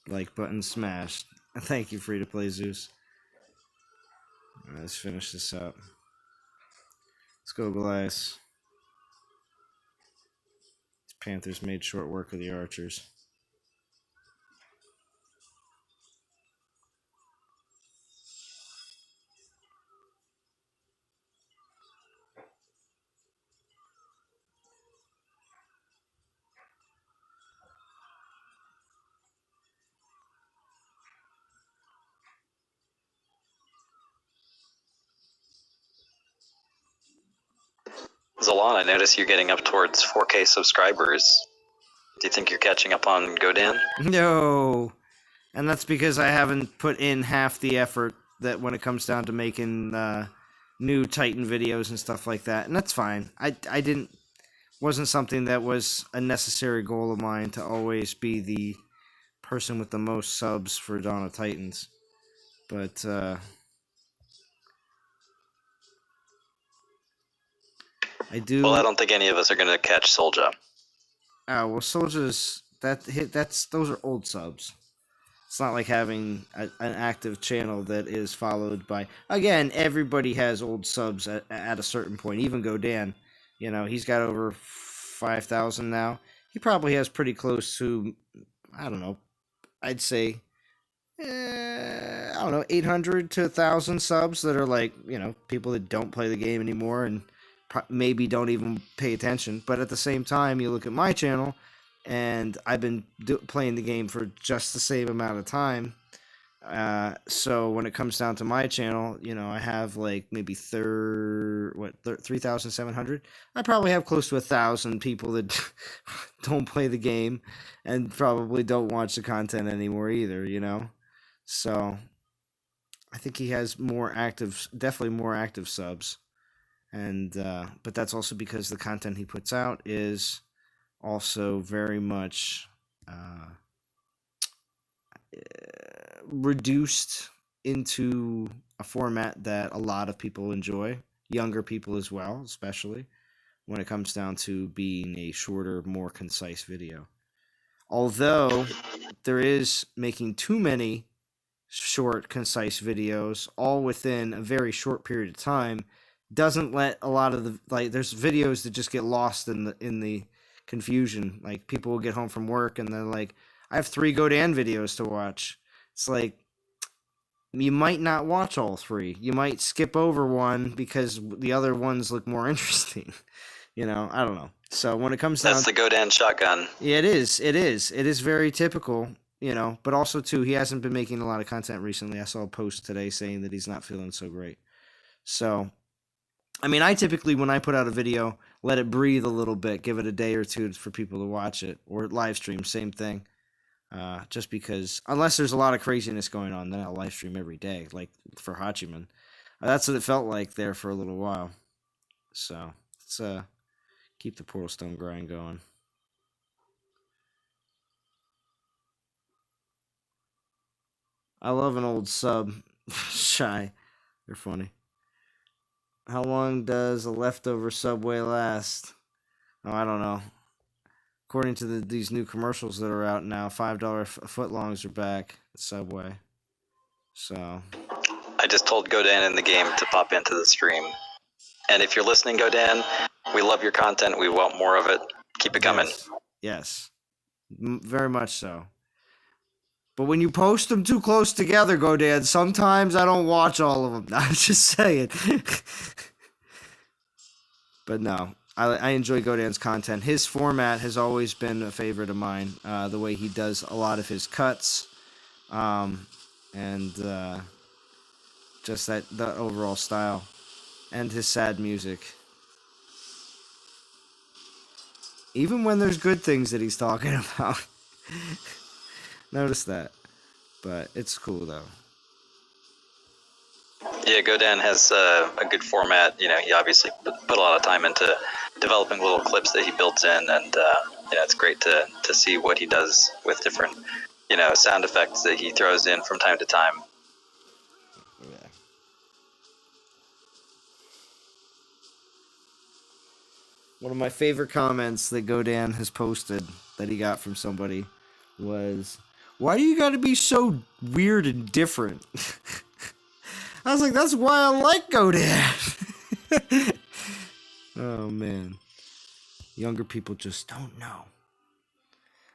Like button smashed. Thank you, Free to Play Zeus. All right, let's finish this up. Let's go, Goliath. Panthers made short work of the archers. Zalon, I notice you're getting up towards 4K subscribers. Do you think you're catching up on Godan? No. And that's because I haven't put in half the effort that when it comes down to making new Titan videos and stuff like that. And that's fine. I wasn't something that was a necessary goal of mine to always be the person with the most subs for Dawn of Titans. But I do. Well, I don't think any of us are going to catch Soldier. Oh, well, Soldiers, those are old subs. It's not like having an active channel that is followed by... Again, everybody has old subs at a certain point. Even Godan, you know, he's got over 5,000 now. He probably has pretty close to, I don't know, I'd say, 800 to 1,000 subs that are like, you know, people that don't play the game anymore and maybe don't even pay attention. But at the same time, you look at my channel, and I've been playing the game for just the same amount of time. So when it comes down to my channel, you know, I have like maybe 3,700. I probably have close to 1,000 people that don't play the game and probably don't watch the content anymore either, you know? So I think he has definitely more active subs. And but that's also because the content he puts out is also very much reduced into a format that a lot of people enjoy, younger people as well, especially when it comes down to being a shorter, more concise video. Although there is making too many short, concise videos all within a very short period of time doesn't let a lot of there's videos that just get lost in the confusion. Like, people will get home from work and they're like, I have 3 Godan videos to watch. It's like, you might not watch all 3. You might skip over one because the other ones look more interesting. I don't know. So when it comes down, That's the Godan shotgun. yeah, it is. It is very typical. But also too, he hasn't been making a lot of content recently. I saw a post today saying that he's not feeling so great. So, I mean, I typically, when I put out a video, let it breathe a little bit, give it a day or two for people to watch it, or live stream, same thing. Just because, unless there's a lot of craziness going on, then I'll live stream every day, like for Hachiman. That's what it felt like there for a little while. So, let's keep the Portal Stone grind going. I love an old sub. Shy. They're funny. How long does a leftover Subway last? Oh, I don't know. According to these new commercials that are out now, $5 footlongs are back at Subway. So, I just told Godan in the game to pop into the stream. And if you're listening, Godan, we love your content. We want more of it. Keep it coming. Yes. Very much so. But when you post them too close together, Godan, sometimes I don't watch all of them. I'm just saying. But no, I enjoy Godan's content. His format has always been a favorite of mine. The way he does a lot of his cuts, and just the overall style, and his sad music. Even when there's good things that he's talking about. Notice that. But it's cool, though. Yeah, Godan has a good format. He obviously put a lot of time into developing little clips that he builds in, and it's great to see what he does with different, sound effects that he throws in from time to time. Yeah. One of my favorite comments that Godan has posted that he got from somebody was, "Why do you got to be so weird and different?" I was like, that's why I like Godan. Oh, man. Younger people just don't know.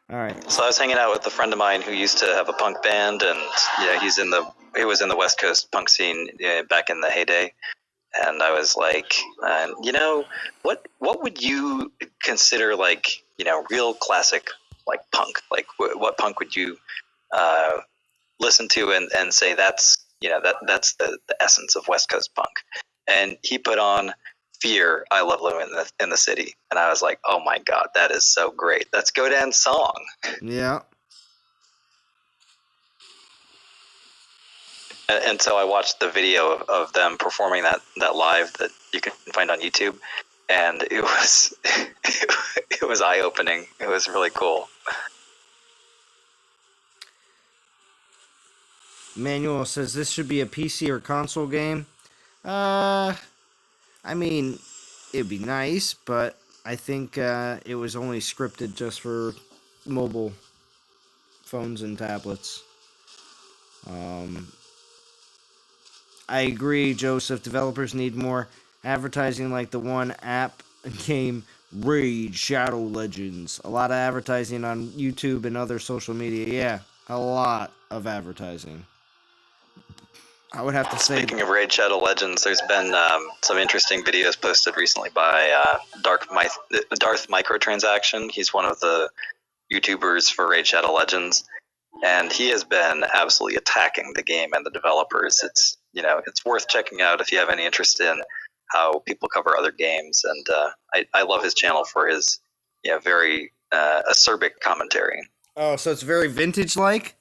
All right. So I was hanging out with a friend of mine who used to have a punk band, and he was in the West Coast punk scene back in the heyday. And I was like, what would you consider like, real classic like punk? Like what punk would you listen to and say that's that's the essence of West Coast punk? And he put on Fear, I Love Living in the City. And I was like, oh my God, that is so great. That's Godan's song. Yeah. And so I watched the video of them performing that live that you can find on YouTube. And it was, it was eye-opening. It was really cool. Manuel says this should be a PC or console game. I mean, it'd be nice, but I think it was only scripted just for mobile phones and tablets. I agree, Joseph. Developers need more advertising like the one app game Raid Shadow Legends. A lot of advertising on YouTube and other social media. Yeah, a lot of advertising. I would have to say... Speaking of Raid Shadow Legends, there's been some interesting videos posted recently by Darth Microtransaction. He's one of the YouTubers for Raid Shadow Legends, and he has been absolutely attacking the game and the developers. It's it's worth checking out if you have any interest in how people cover other games, and I love his channel for his very acerbic commentary. Oh, so it's very vintage-like?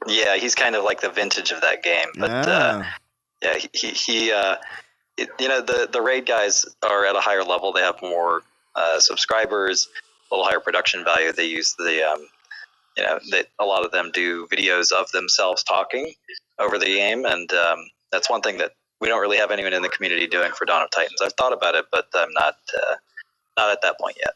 Yeah, he's kind of like the vintage of that game, but yeah, the raid guys are at a higher level. They have more subscribers, a little higher production value. They use the that a lot of them do videos of themselves talking over the game, and that's one thing that we don't really have anyone in the community doing for Dawn of Titans. I've thought about it, but I'm not at that point yet.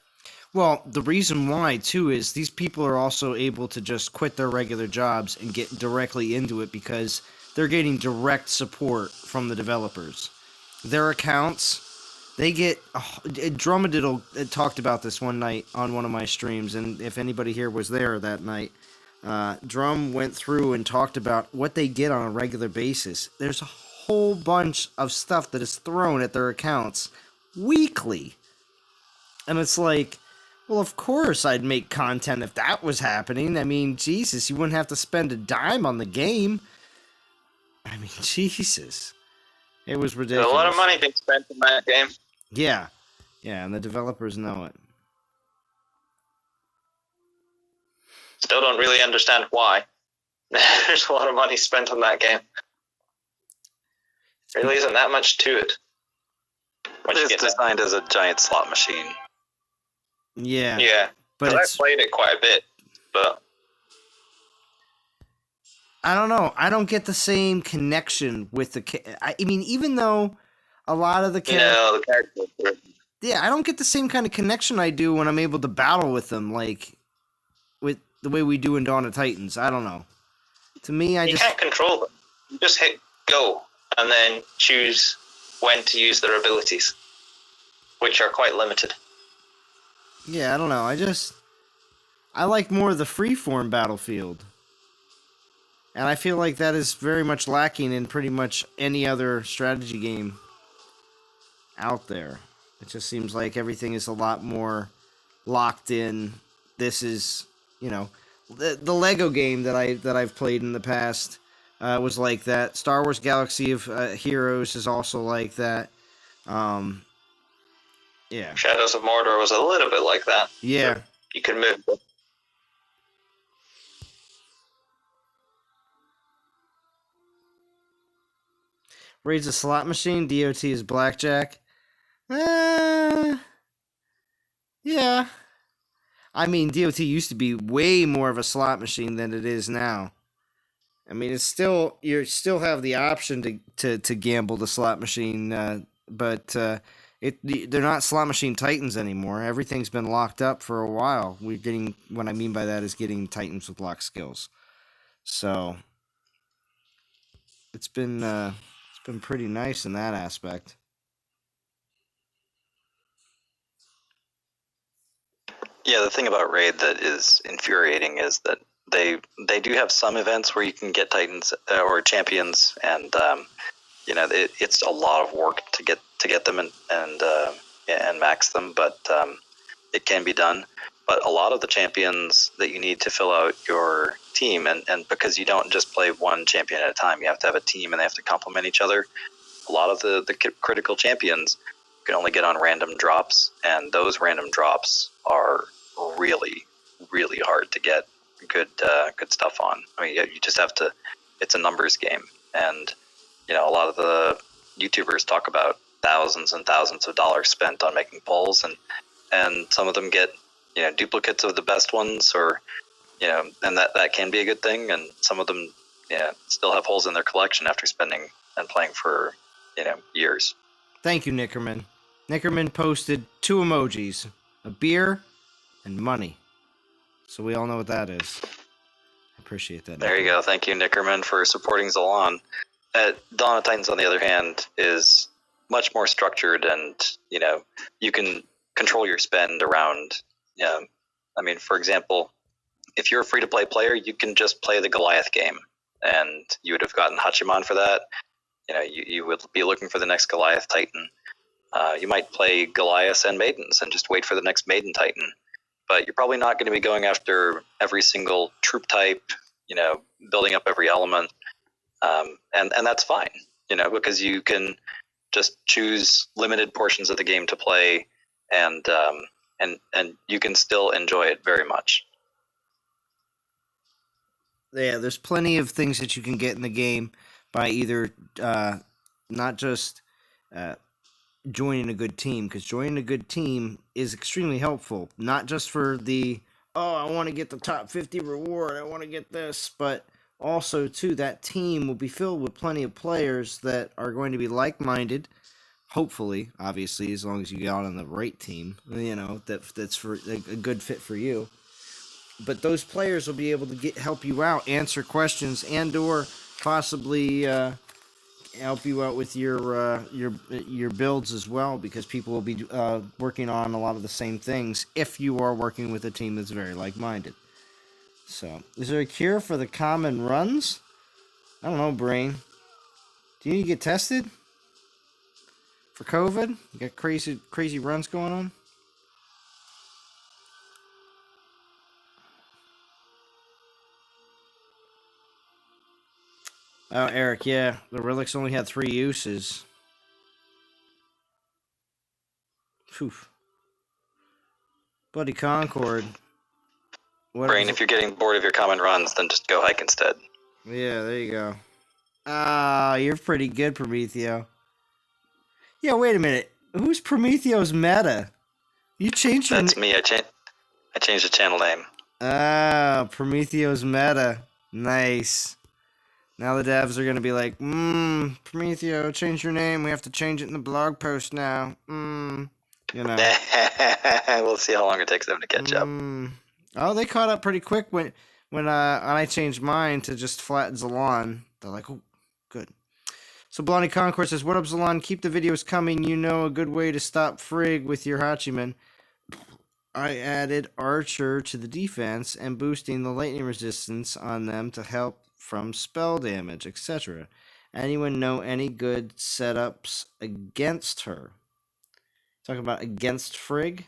Well, the reason why, too, is these people are also able to just quit their regular jobs and get directly into it because they're getting direct support from the developers. Their accounts, They get Drumadiddle talked about this one night on one of my streams, and if anybody here was there that night, Drum went through and talked about what they get on a regular basis. There's a whole bunch of stuff that is thrown at their accounts weekly, and it's like, well, of course I'd make content if that was happening. I mean, Jesus, you wouldn't have to spend a dime on the game. I mean, Jesus, it was ridiculous. There's a lot of money being spent in that game. Yeah, and the developers know it. Still don't really understand why. There's a lot of money spent on that game. Really isn't that much to it. It's designed as a giant slot machine. Yeah, but I've played it quite a bit, but I don't know. I don't get the same connection with I mean, even though a lot of the characters. Yeah, I don't get the same kind of connection I do when I'm able to battle with them, like with the way we do in Dawn of Titans. I don't know. To me, you can't control them. You just hit go and then choose when to use their abilities, which are quite limited. Yeah, I don't know. I like more of the freeform Battlefield. And I feel like that is very much lacking in pretty much any other strategy game out there. It just seems like everything is a lot more locked in. This is, the Lego game that I've played in the past was like that. Star Wars Galaxy of Heroes is also like that. Yeah. Shadows of Mordor was a little bit like that. Yeah. You could move. Raid's a slot machine. DOT is blackjack. Yeah. I mean, DOT used to be way more of a slot machine than it is now. I mean, you still have the option to gamble the slot machine, but they're not slot machine titans anymore. Everything's been locked up for a while. What I mean by that is getting titans with lock skills. So it's been pretty nice in that aspect. Yeah, the thing about Raid that is infuriating is that they do have some events where you can get titans or champions, and it's a lot of work to get them and max them, but it can be done. But a lot of the champions that you need to fill out your team, and because you don't just play one champion at a time, you have to have a team and they have to complement each other. A lot of the critical champions you can only get on random drops, and those random drops are really, really hard to get good stuff on. I mean, you just have to. It's a numbers game, and a lot of the YouTubers talk about thousands and thousands of dollars spent on making polls, and some of them get duplicates of the best ones, or and that can be a good thing, and some of them still have holes in their collection after spending and playing for years. Thank you, Nickerman. Nickerman posted 2 emojis, a beer and money, so we all know what that is. I appreciate that. There you go. Thank you, Nickerman, for supporting Zalon. Dawn of Titans, on the other hand, is much more structured, and you can control your spend around. I mean, for example, if you're a free-to-play player, you can just play the Goliath game, and you would have gotten Hachiman for that. You would be looking for the next Goliath Titan. You might play Goliaths and Maidens and just wait for the next Maiden Titan. But you're probably not going to be going after every single troop type, building up every element. And that's fine, because you can just choose limited portions of the game to play, and you can still enjoy it very much. Yeah, there's plenty of things that you can get in the game by either not just joining a good team, because joining a good team is extremely helpful, not just for I want to get the top 50 reward, I want to get this, but also, too, that team will be filled with plenty of players that are going to be like-minded, hopefully, obviously, as long as you get on the right team, that's for a good fit for you. But those players will be able to help you out, answer questions, and or possibly help you out with your builds as well, because people will be working on a lot of the same things if you are working with a team that's very like-minded. So, is there a cure for the common runs? I don't know, Brain. Do you need to get tested for COVID? You got crazy runs going on? Oh, Eric, yeah. The relics only had 3 uses. Phew. Bloody Concord. Brain, if you're getting bored of your common runs, then just go hike instead. Yeah, there you go. Ah, you're pretty good, Prometheo. Yeah, wait a minute. Who's Prometheo's meta? You changed your... That's me. I changed the channel name. Ah, Prometheo's meta. Nice. Now the devs are going to be like, Prometheo, change your name. We have to change it in the blog post now. You know. We'll see how long it takes them to catch up. Oh, they caught up pretty quick when I changed mine to just flat Zalon. They're like, oh, good. So Blondie Conquest says, what up, Zalon? Keep the videos coming. You know a good way to stop Frigg with your Hachiman. I added Archer to the defense and boosting the lightning resistance on them to help from spell damage, etc. Anyone know any good setups against her? Talking about against Frigg?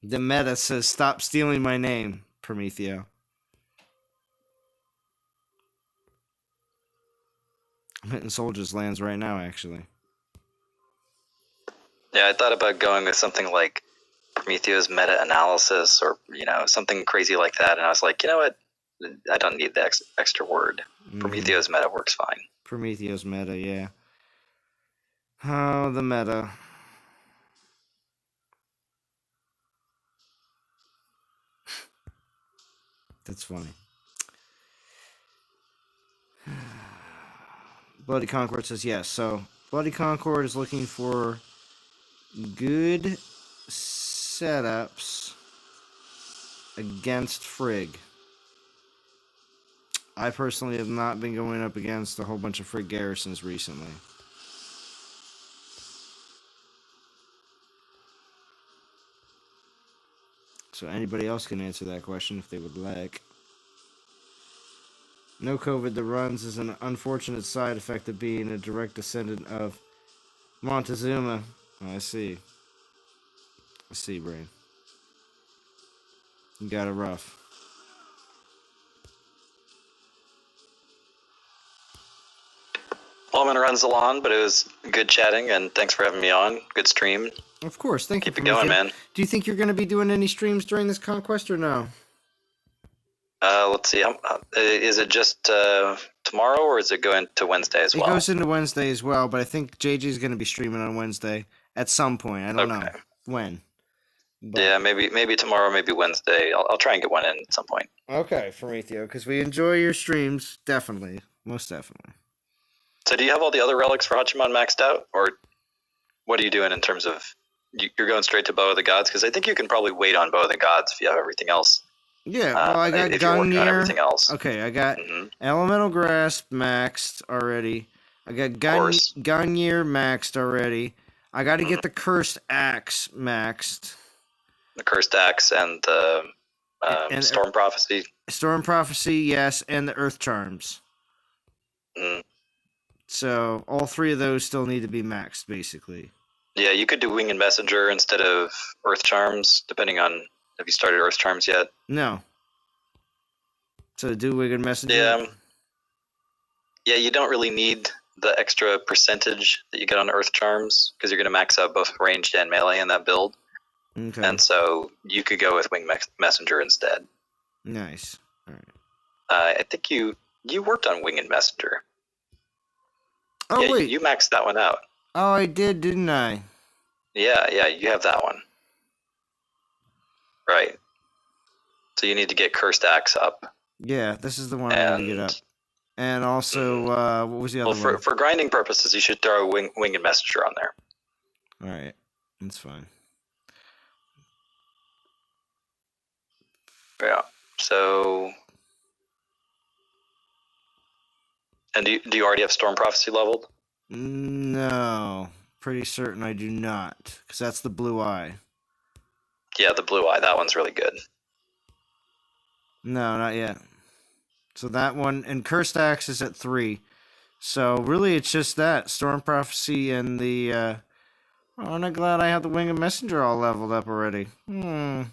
The meta says, stop stealing my name, Prometheo. I'm hitting Soldiers Lands right now, actually. Yeah, I thought about going with something like Prometheo's meta-analysis or, something crazy like that. And I was like, you know what? I don't need the extra word. Prometheo's meta works fine. Prometheo's meta, yeah. Oh, the meta. That's funny. Bloody Concord says yes. So, Bloody Concord is looking for good setups against Frigg. I personally have not been going up against a whole bunch of Frigg garrisons recently. So anybody else can answer that question if they would like. No COVID, the runs is an unfortunate side effect of being a direct descendant of Montezuma. Oh, I see. I see, Brain. You got it rough. Well, I'm going to run Zalon, but it was good chatting, and thanks for having me on. Good stream. Of course, thank you. Keep it going, man. Do you think you're going to be doing any streams during this Conquest or no? Let's see. Is it just tomorrow, or is it going to Wednesday as well? It goes into Wednesday as well, but I think JJ's going to be streaming on Wednesday at some point. I don't know when. But... yeah, maybe tomorrow, maybe Wednesday. I'll try and get one in at some point. Okay, Prometheo, because we enjoy your streams, definitely, most definitely. So do you have all the other relics for Hachiman maxed out, or what are you doing in terms of you're going straight to Bow of the Gods? Because I think you can probably wait on Bow of the Gods if you have everything else. Yeah, well, I got everything else. Okay, I got Elemental Grasp maxed already. I got Gunyear maxed already. I got to get the Cursed Axe maxed. The Cursed Axe and the Storm Prophecy. Storm Prophecy, yes, and the Earth Charms. So all 3 of those still need to be maxed, basically. Yeah, you could do Winged Messenger instead of Earth Charms, depending on have you started Earth Charms yet. No. So do Winged Messenger? Yeah. Yeah, you don't really need the extra percentage that you get on Earth Charms, because you're going to max out both ranged and melee in that build. Okay. And so you could go with Winged Messenger instead. Nice. All right. I think you worked on Winged Messenger. Oh, yeah, wait. You maxed that one out. Oh, I did, didn't I? Yeah, you have that one. Right. So you need to get Cursed Axe up. Yeah, this is the one I need to get up. And also, what was the other one? For grinding purposes, you should throw Winged Messenger on there. All right, that's fine. Yeah. So, and do you already have Storm Prophecy leveled? No, pretty certain I do not, because that's the blue eye. Yeah, the blue eye. That one's really good. No, not yet. So that one, and Cursed Axe is at 3. So really, it's just that Storm Prophecy and the. Aren't I glad I have the Winged Messenger all leveled up already? Anyway.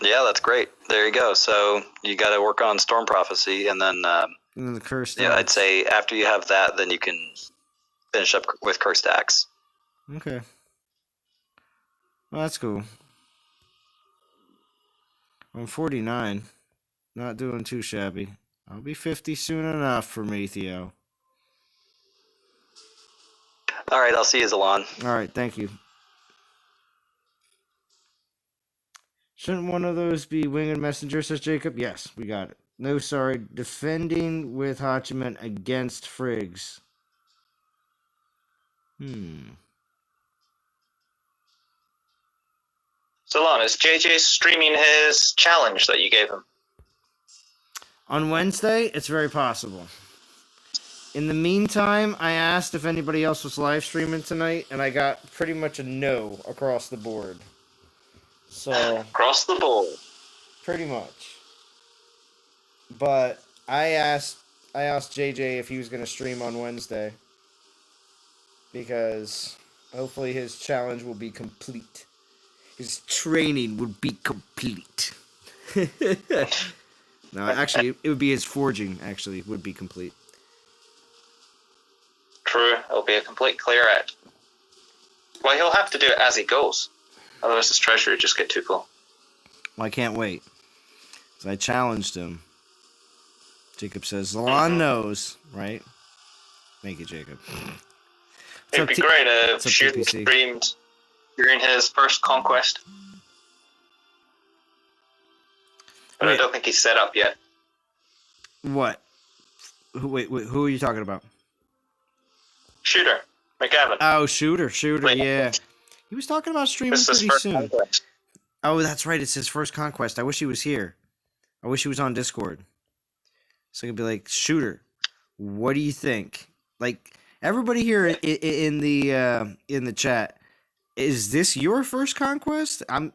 Yeah, that's great. There you go. So you got to work on Storm Prophecy, and then And then the Cursed Axe. yeah, I'd say after you have that, then you can finish up with Cursed Axe. Okay. Well, that's cool. I'm 49. Not doing too shabby. I'll be 50 soon enough for me, Theo. All right, I'll see you, Zalon. All right, thank you. Shouldn't one of those be Winged Messenger, says Jacob? Yes, we got it. No, sorry. Defending with Hachiman against Friggs. Salon, is JJ streaming his challenge that you gave him? On Wednesday, it's very possible. In the meantime, I asked if anybody else was live streaming tonight, and I got pretty much a no across the board. So Across the board. pretty much. But I asked JJ if he was going to stream on Wednesday, because hopefully his challenge will be complete. His training would be complete. No, actually, it would be his forging, actually, would be complete. True, it'll be a complete clear out. Well, he'll have to do it as he goes. Otherwise his treasury would just get too full. Well, I can't wait. So I challenged him. Jacob says, Zalon knows, right? Thank you, Jacob. It'd be great if Shooter TPC? streamed during his first Conquest. But I Wait. don't think he's set up yet. What? Wait, who are you talking about? Shooter, McGavin. Oh, Shooter, Wait. yeah. He was talking about streaming This is pretty first soon. Conquest. Oh, that's right. It's his first Conquest. I wish he was here. I wish he was on Discord. So I could be like, Shooter, what do you think? Like, everybody here in the chat, is this your first Conquest? I'm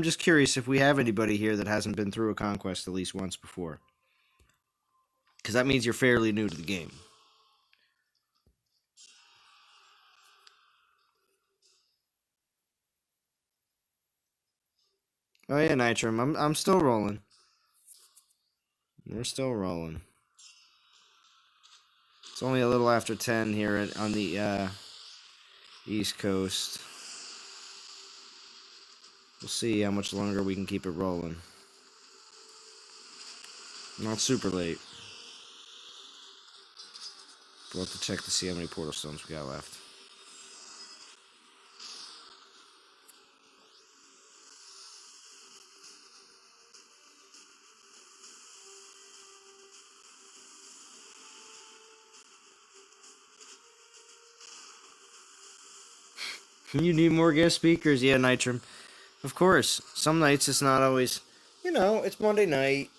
just curious if we have anybody here that hasn't been through a Conquest at least once before. Because that means you're fairly new to the game. Oh yeah, Nitrum. I'm still rolling. We're still rolling. It's only a little after 10 here on the East Coast. We'll see how much longer we can keep it rolling. Not super late. We'll have to check to see how many Portal Stones we got left. You need more guest speakers? Yeah, Nitrum. Of course. Some nights it's not always... You know, it's Monday night.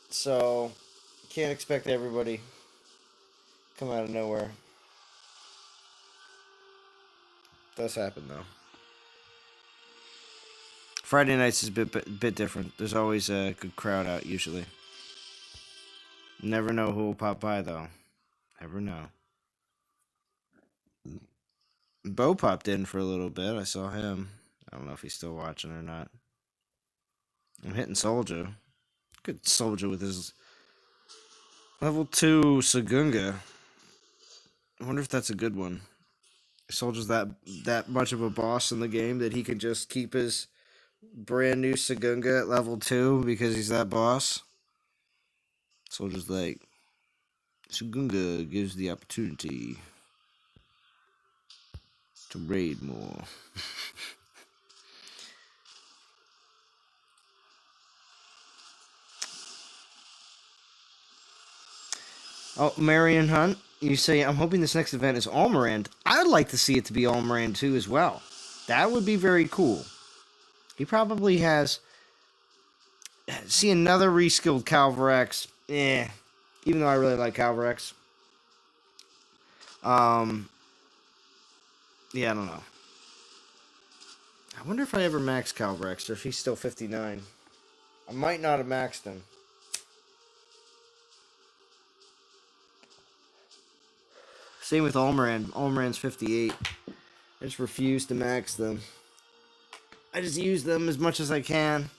So, can't expect everybody come out of nowhere. Does happen, though. Friday nights is a bit different. There's always a good crowd out, usually. Never know who will pop by, though. Never know. Bo popped in for a little bit. I saw him. I don't know if he's still watching or not. I'm hitting Soldier. Good Soldier with his level 2 Sagunga. I wonder if that's a good one. Soldier's that much of a boss in the game that he can just keep his brand new Sagunga at level 2 because he's that boss. Soldier's like, Sagunga gives the opportunity to raid more. Oh, Marion Hunt. You say, I'm hoping this next event is Almirand. I would like to see it to be Almirand too as well. That would be very cool. He probably has... See another reskilled Calvarex. Even though I really like Calvarex. Yeah, I don't know. I wonder if I ever maxed Calvarex or if he's still 59. I might not have maxed him. Same with Almirand. Almirand's 58. I just refuse to max them. I just use them as much as I can.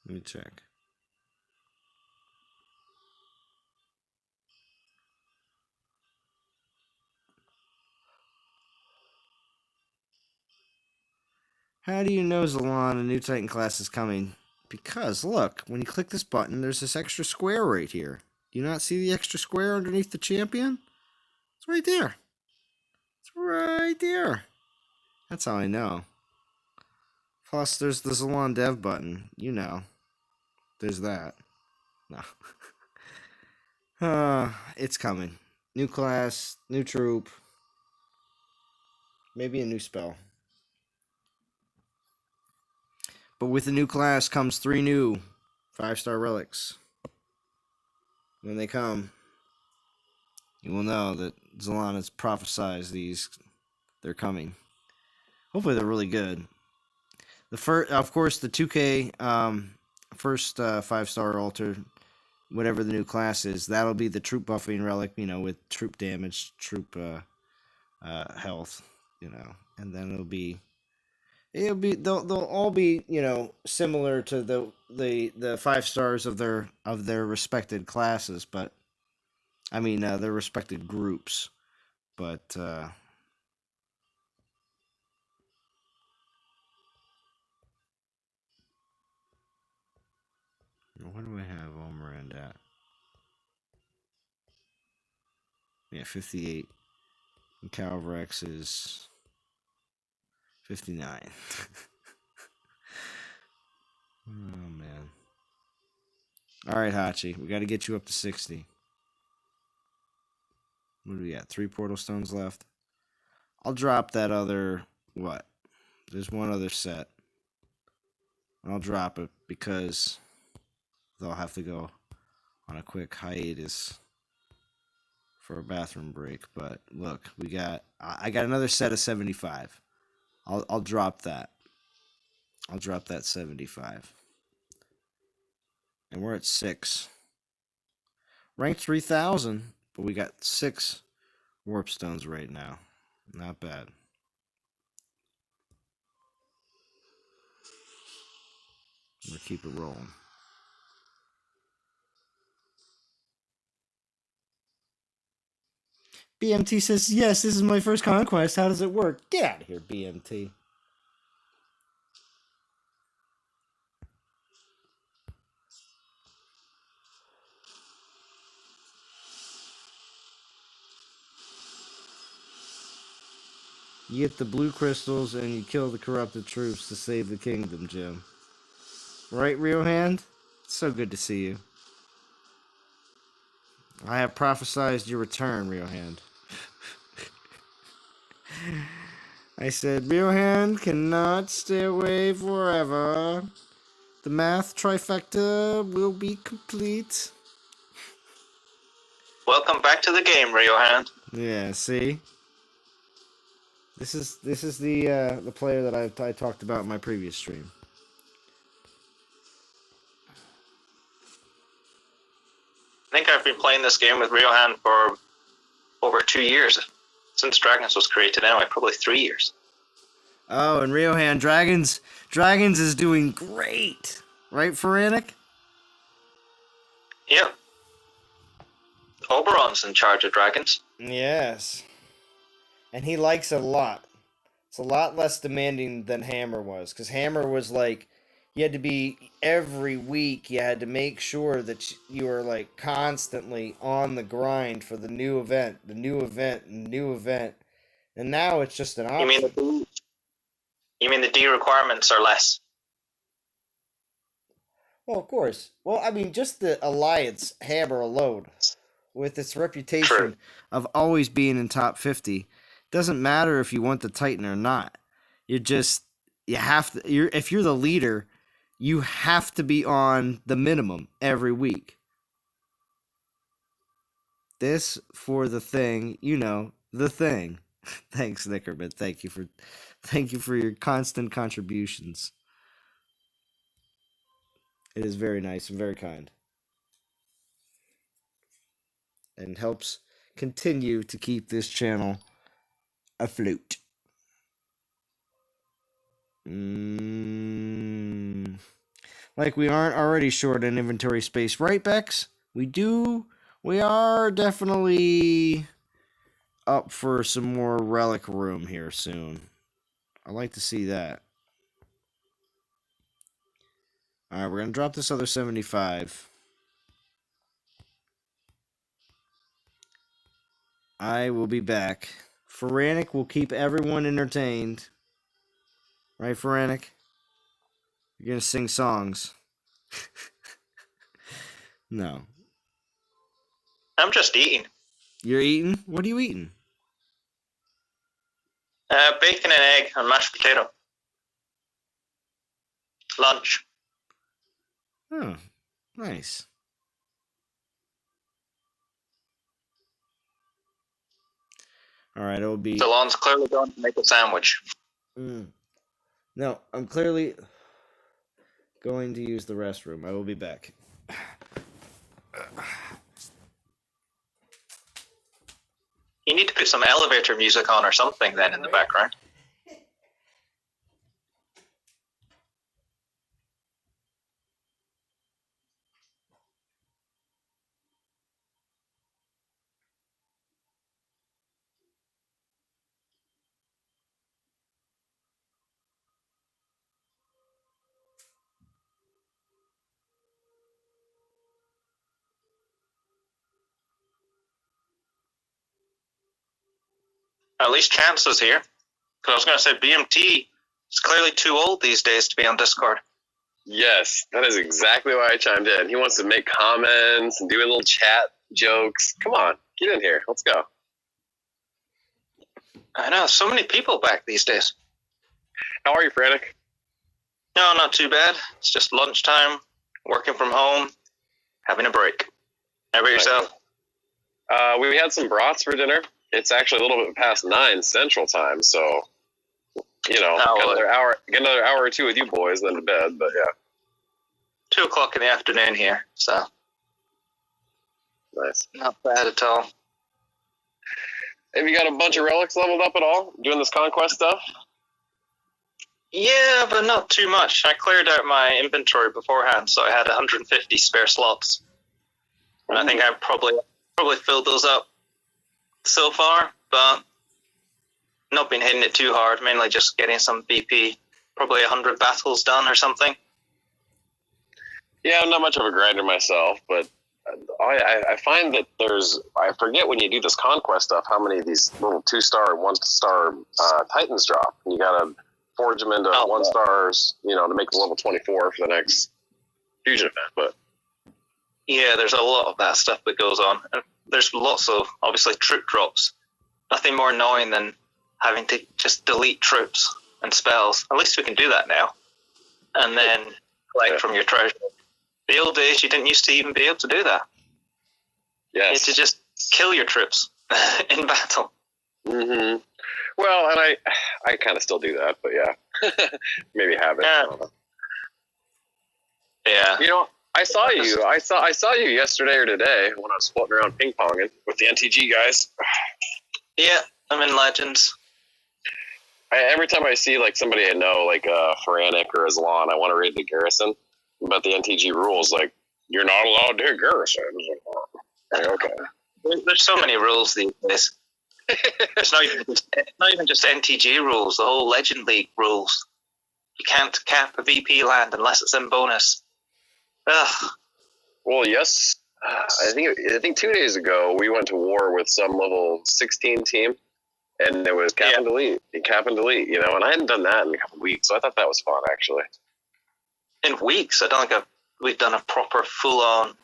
Let me check. How do you know, Zalon, a new Titan class is coming? Because, look, when you click this button, there's this extra square right here. Do you not see the extra square underneath the champion? It's right there. It's right there. That's how I know. Plus, there's the Zalon dev button. You know. There's that. No. It's coming. New class, new troop. Maybe a new spell. But with the new class comes 3 new 5-star relics. When they come, you will know that Zalon has prophesized these. They're coming. Hopefully they're really good. The first, of course, the 2K first 5-star altar, whatever the new class is, that'll be the troop buffing relic, with troop damage, troop health, and then they'll all be similar to the 5 stars of their respected classes, but I mean their respected groups, but what do I have Almirand at? Yeah, 58. And Calvarex is 59. Oh, man. Alright, Hachi. We got to get you up to 60. What do we got? 3 portal stones left. I'll drop that other... What? There's one other set. I'll drop it because they'll have to go on a quick hiatus for a bathroom break. But look, I got another set of 75. I'll drop that. I'll drop that 75. And we're at 6. Ranked 3,000, but we got 6 warp stones right now. Not bad. I'm gonna keep it rolling. BMT says, yes, this is my first conquest. How does it work? Get out of here, BMT. You get the blue crystals and you kill the corrupted troops to save the kingdom, Jim. Right, Rio Hand? So good to see you. I have prophesized your return, Rio Hand. I said, Rio Hand cannot stay away forever. The math trifecta will be complete. Welcome back to the game, Rio Hand. Yeah, see? This is the player that I talked about in my previous stream. I think I've been playing this game with Rio Hand for over 2 years. Since Dragons was created anyway, probably 3 years. Oh, and Rio Hand, Dragons is doing great. Right, Pharaonic? Yep. Oberon's in charge of Dragons. Yes. And he likes it a lot. It's a lot less demanding than Hammer was. Because Hammer was like, you had to be every week. You had to make sure that you were like constantly on the grind for the new event, and new event. And now it's just an option. You mean the D requirements are less? Well, of course. Well, I mean, just the Alliance hammer alone, with its reputation True. of always being in top 50, doesn't matter if you want the Titan or not. You have to. If you're the leader, you have to be on the minimum every week. This for the thing, the thing. Thanks, Nickerman. Thank you for your constant contributions. It is very nice and very kind. And helps continue to keep this channel afloat. Like we aren't already short on inventory space, right, Bex? We are definitely up for some more relic room here soon. I'd like to see that. Alright, we're going to drop this other 75. I will be back. Feranic will keep everyone entertained. Right, Feranic? You're going to sing songs. No. I'm just eating. You're eating? What are you eating? Bacon and egg and mashed potato. Lunch. Oh, nice. All right, it'll be... Delon's clearly going to make a sandwich. No, I'm clearly going to use the restroom. I will be back. You need to put some elevator music on or something then in the background. At least Chance is here. Because I was going to say BMT is clearly too old these days to be on Discord. Yes, that is exactly why I chimed in. He wants to make comments and do a little chat jokes. Come on, get in here. Let's go. I know, so many people back these days. How are you, Frantic? No, not too bad. It's just lunchtime, working from home, having a break. How about yourself? We had some brats for dinner. It's actually a little bit past 9 Central Time, so get another hour or two with you boys, then to bed. But yeah, 2 o'clock in the afternoon here, so nice. Not bad at all. Have you got a bunch of relics leveled up at all? Doing this conquest stuff? Yeah, but not too much. I cleared out my inventory beforehand, so I had 150 spare slots. And I think I've probably filled those up so far, but not been hitting it too hard, mainly just getting some BP, probably 100 battles done or something. Yeah, I'm not much of a grinder myself, but I find that I forget when you do this conquest stuff how many of these little 2-star, 1-star Titans drop. And you gotta forge them into 1-stars, to make them level 24 for the next fusion event. But yeah, there's a lot of that stuff that goes on. There's lots of, obviously, troop drops. Nothing more annoying than having to just delete troops and spells. At least we can do that now. And then collect from your treasure. The old days, you didn't used to even be able to do that. Yes. You had to just kill your troops in battle. Mm-hmm. Well, and I kind of still do that, but yeah. Maybe habit. Yeah. I don't know. Yeah. I saw you yesterday or today when I was floating around ping-ponging with the NTG guys. Yeah, I'm in Legends. Every time I see somebody I know, Feranic or Azlan, I want to read the Garrison. But the NTG rules, you're not allowed to hit Garrison. Okay. There's so many rules these days. It's not even just NTG rules, the whole Legend League rules. You can't cap a VP land unless it's in bonus. Ugh. Well, yes. I think 2 days ago we went to war with some level 16 team, and it was cap and delete, and I hadn't done that in a couple of weeks, so I thought that was fun actually. In weeks, I don't think we've done a proper full-on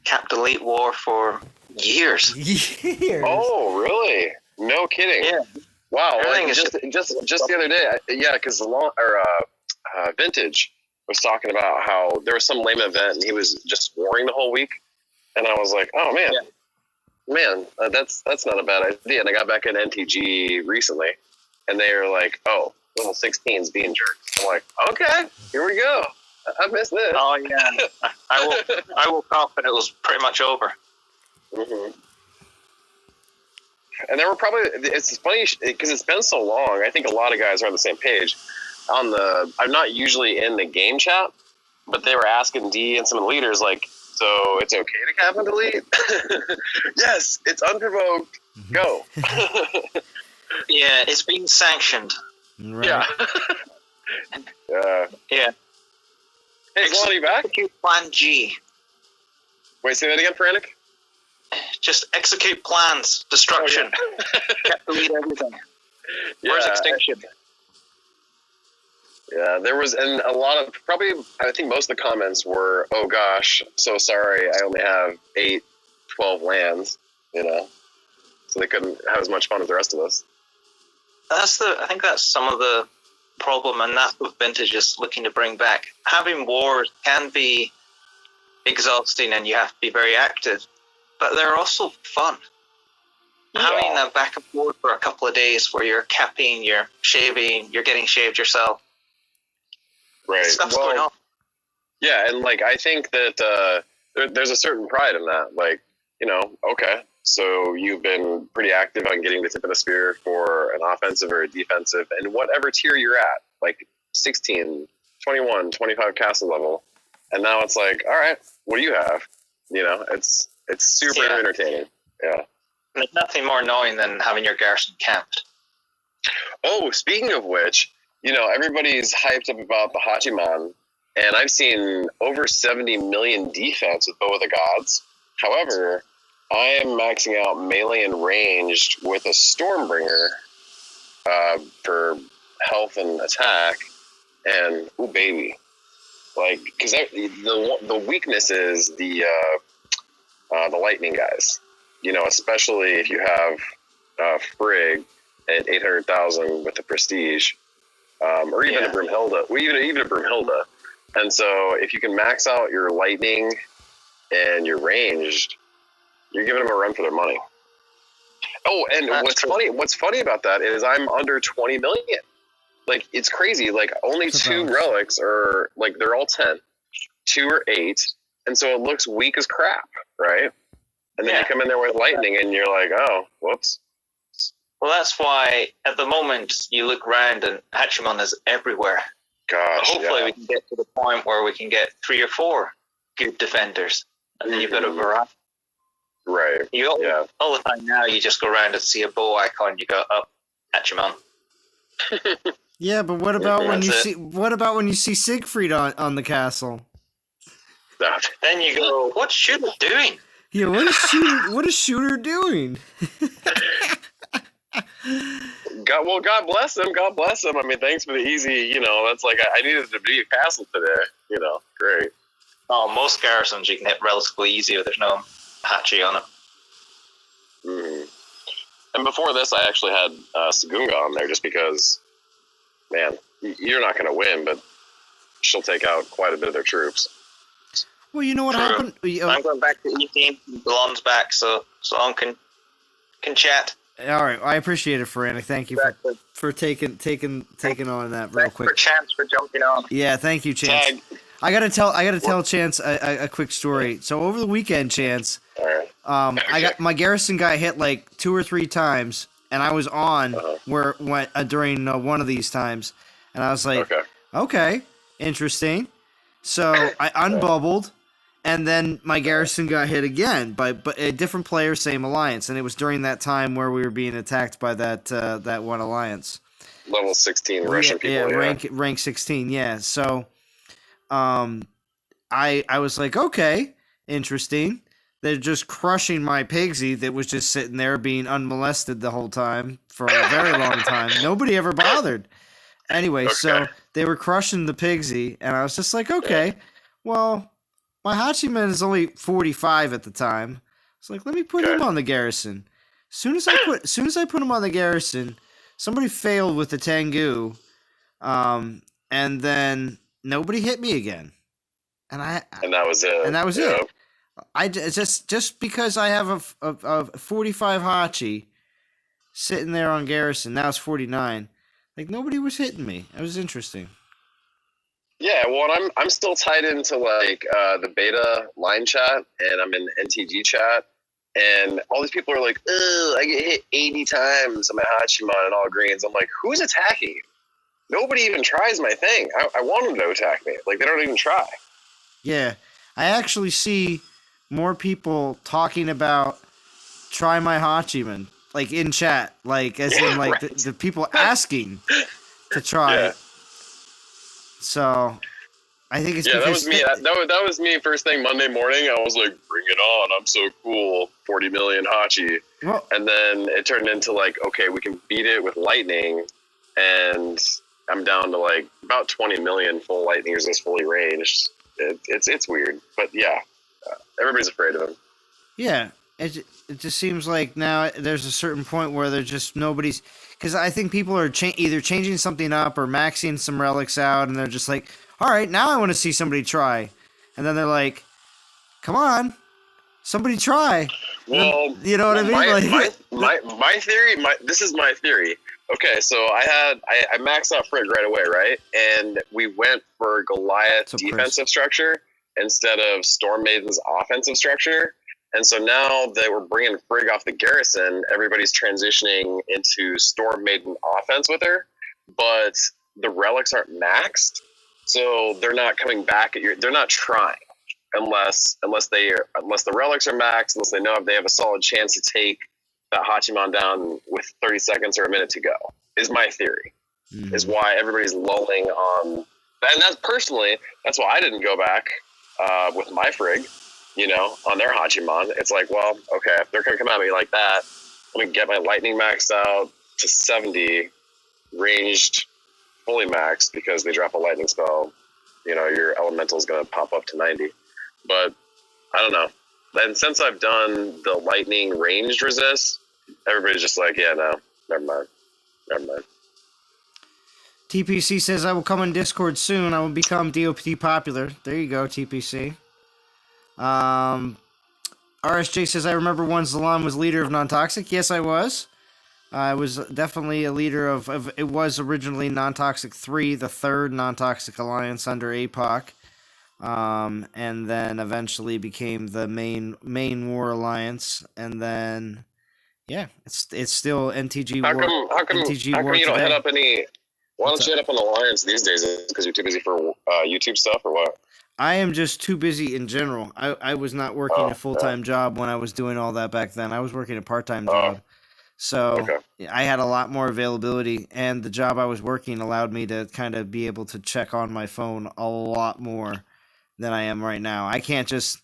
cap delete war for years. Years. Oh, really? No kidding. Yeah. Wow. Everything Like, just the other day, because Vintage was talking about how there was some lame event and he was just warring the whole week, and I was like, oh man, that's not a bad idea. And I got back in NTG recently, and they were like, oh, level 16's being jerked. I'm like, okay, here we go. I missed this. Oh yeah. I woke up and it was pretty much over. Mm-hmm. And there were it's funny because it's been so long. I think a lot of guys are on the same page. I'm not usually in the game chat, but they were asking D and some of the leaders, like, so it's okay to cap and delete? Yes, it's unprovoked. Go. Yeah, it's been sanctioned. Right. Yeah. Yeah. Hey, Glenn, are you back? Execute Plan G. Wait, say that again, Frantic? Just execute plans. Destruction. Cap delete everything. Where's extinction? Yeah, there was, and a lot of, probably, I think most of the comments were, oh gosh, so sorry, I only have 12 lands, so they couldn't have as much fun as the rest of us. I think that's some of the problem, and that's what Vintage is looking to bring back. Having wars can be exhausting and you have to be very active, but they're also fun. Yeah. Having a back and forth for a couple of days where you're capping, you're shaving, you're getting shaved yourself. Right. Stuff's going on. Yeah, and I think that there's a certain pride in that. Okay, so you've been pretty active on getting the tip of the spear for an offensive or a defensive, and whatever tier you're at, 16, 21, 25 castle level, and now it's all right, what do you have? It's super entertaining. Yeah. There's nothing more annoying than having your garrison camped. Oh, speaking of which, everybody's hyped up about the Hachiman, and I've seen over 70 million defense with Bow of the Gods. However, I am maxing out melee and ranged with a Stormbringer for health and attack, and ooh baby, because the weakness is the lightning guys. Especially if you have Frigg at 800,000 with the prestige. Or even a Brimhilda. Even a Brimhilda. And so if you can max out your lightning and your ranged, you're giving them a run for their money. Oh, and what's funny about that is I'm under 20 million. It's crazy. Only 2 relics are they're all 10. 2 are 8. And so it looks weak as crap, right? And then you come in there with lightning and you're like, oh, whoops. Well, that's why at the moment you look around and Hachiman is everywhere. Gosh, hopefully we can get to the point where we can get 3 or 4 good defenders, and then you've got a variety. Right. All the time now, you just go around and see a bow icon, you go up, Hachiman. Yeah, but what about when you see Siegfried on the castle? Then you go, what's Shooter doing? Yeah, what is Shooter doing? God bless him. God bless him. I mean, thanks for the easy, that's I needed to be a castle today, great. Oh, most garrisons you can hit relatively easy if there's no Hachi on it. Mm-hmm. And before this, I actually had Sagunga on there just because, man, you're not going to win, but she'll take out quite a bit of their troops. Well, you know what happened? I'm going back to 18. Belongs back, so on can chat. All right, I appreciate it, Frantic. Thank you for taking on that real quick. For Chance for jumping on. Yeah, thank you, Chance. I gotta tell Chance a quick story. So over the weekend, Chance, I got my Garrison guy hit 2 or 3 times, and I was on during one of these times, and I was like, okay, interesting. So I unbubbled. And then my Garrison got hit again by a different player, same alliance, and it was during that time where we were being attacked by that one alliance. level 16 Russian people. Yeah, rank 16. Yeah. So, I was like, okay, interesting. They're just crushing my Pigsy that was just sitting there being unmolested the whole time for a very long time. Nobody ever bothered. Anyway, so they were crushing the Pigsy, and I was just like, okay, well, my Hachiman is only 45 at the time. It's like, let me put him on the Garrison. Soon as I put him on the Garrison, somebody failed with the Tengu, and then nobody hit me again. And that was it. And that was it. I just because I have a 45 Hachi sitting there on Garrison, now it's 49. Like, nobody was hitting me. It was interesting. Yeah, well, I'm still tied into like the beta line chat, and I'm in NTG chat, and all these people are like, "Ugh, I get hit 80 times on my Hachiman and all greens." I'm like, who's attacking you? Nobody even tries my thing. I want them to attack me. Like, they don't even try. Yeah, I actually see more people talking about try my Hachiman, like in chat, like as in like the people asking to try it. So I think it's that was me. That was me first thing Monday morning. I was like, bring it on. I'm so cool. 40 million Hachi. Well, and then it turned into like, okay, we can beat it with lightning. And I'm down to like about 20 million full lightning resist fully ranged. It's weird. But yeah, everybody's afraid of him. Yeah. It just seems like now there's a certain point where there's just nobody's... Because I think people are either changing something up or maxing some relics out, and they're just like, all right, now I want to see somebody try. And then they're like, come on, somebody try. Well, then, you know what I mean? My theory, this is my theory. Okay, so I maxed out Frigg right away, right? And we went for Goliath defensive structure instead of Storm Maiden's offensive structure. And so now that we're bringing Frigg off the Garrison, everybody's transitioning into Storm Maiden offense with her, but the relics aren't maxed, so they're not coming back at they're not trying unless the relics are maxed, unless they know if they have a solid chance to take that Hachiman down with 30 seconds or a minute to go. Is my theory. Is why everybody's lulling on, and that's why I didn't go back with my Frigg. You know, on their Hachiman, it's like, well, okay, if they're going to come at me like that, let me get my lightning maxed out to 70, ranged, fully maxed, because they drop a lightning spell. You know, your elemental is going to pop up to 90. But, I don't know. And since I've done the lightning ranged resist, everybody's just like, yeah, no, never mind. TPC says, I will come on Discord soon. I will become DOP popular. There you go, TPC. RSJ says, I remember when Zalan was leader of Non-Toxic. Yes, I was. I was definitely a leader of it was originally Non-Toxic 3, the third Non-Toxic Alliance under APOC. And then eventually became the main War Alliance. And then, yeah, it's still NTG War. How come you don't head up any... Why don't you head up an Alliance these days? Because you're too busy for YouTube stuff, or what? I am just too busy in general. I was not working a full-time job when I was doing all that back then. I was working a part-time job. So I had a lot more availability, and the job I was working allowed me to kind of be able to check on my phone a lot more than I am right now. I can't just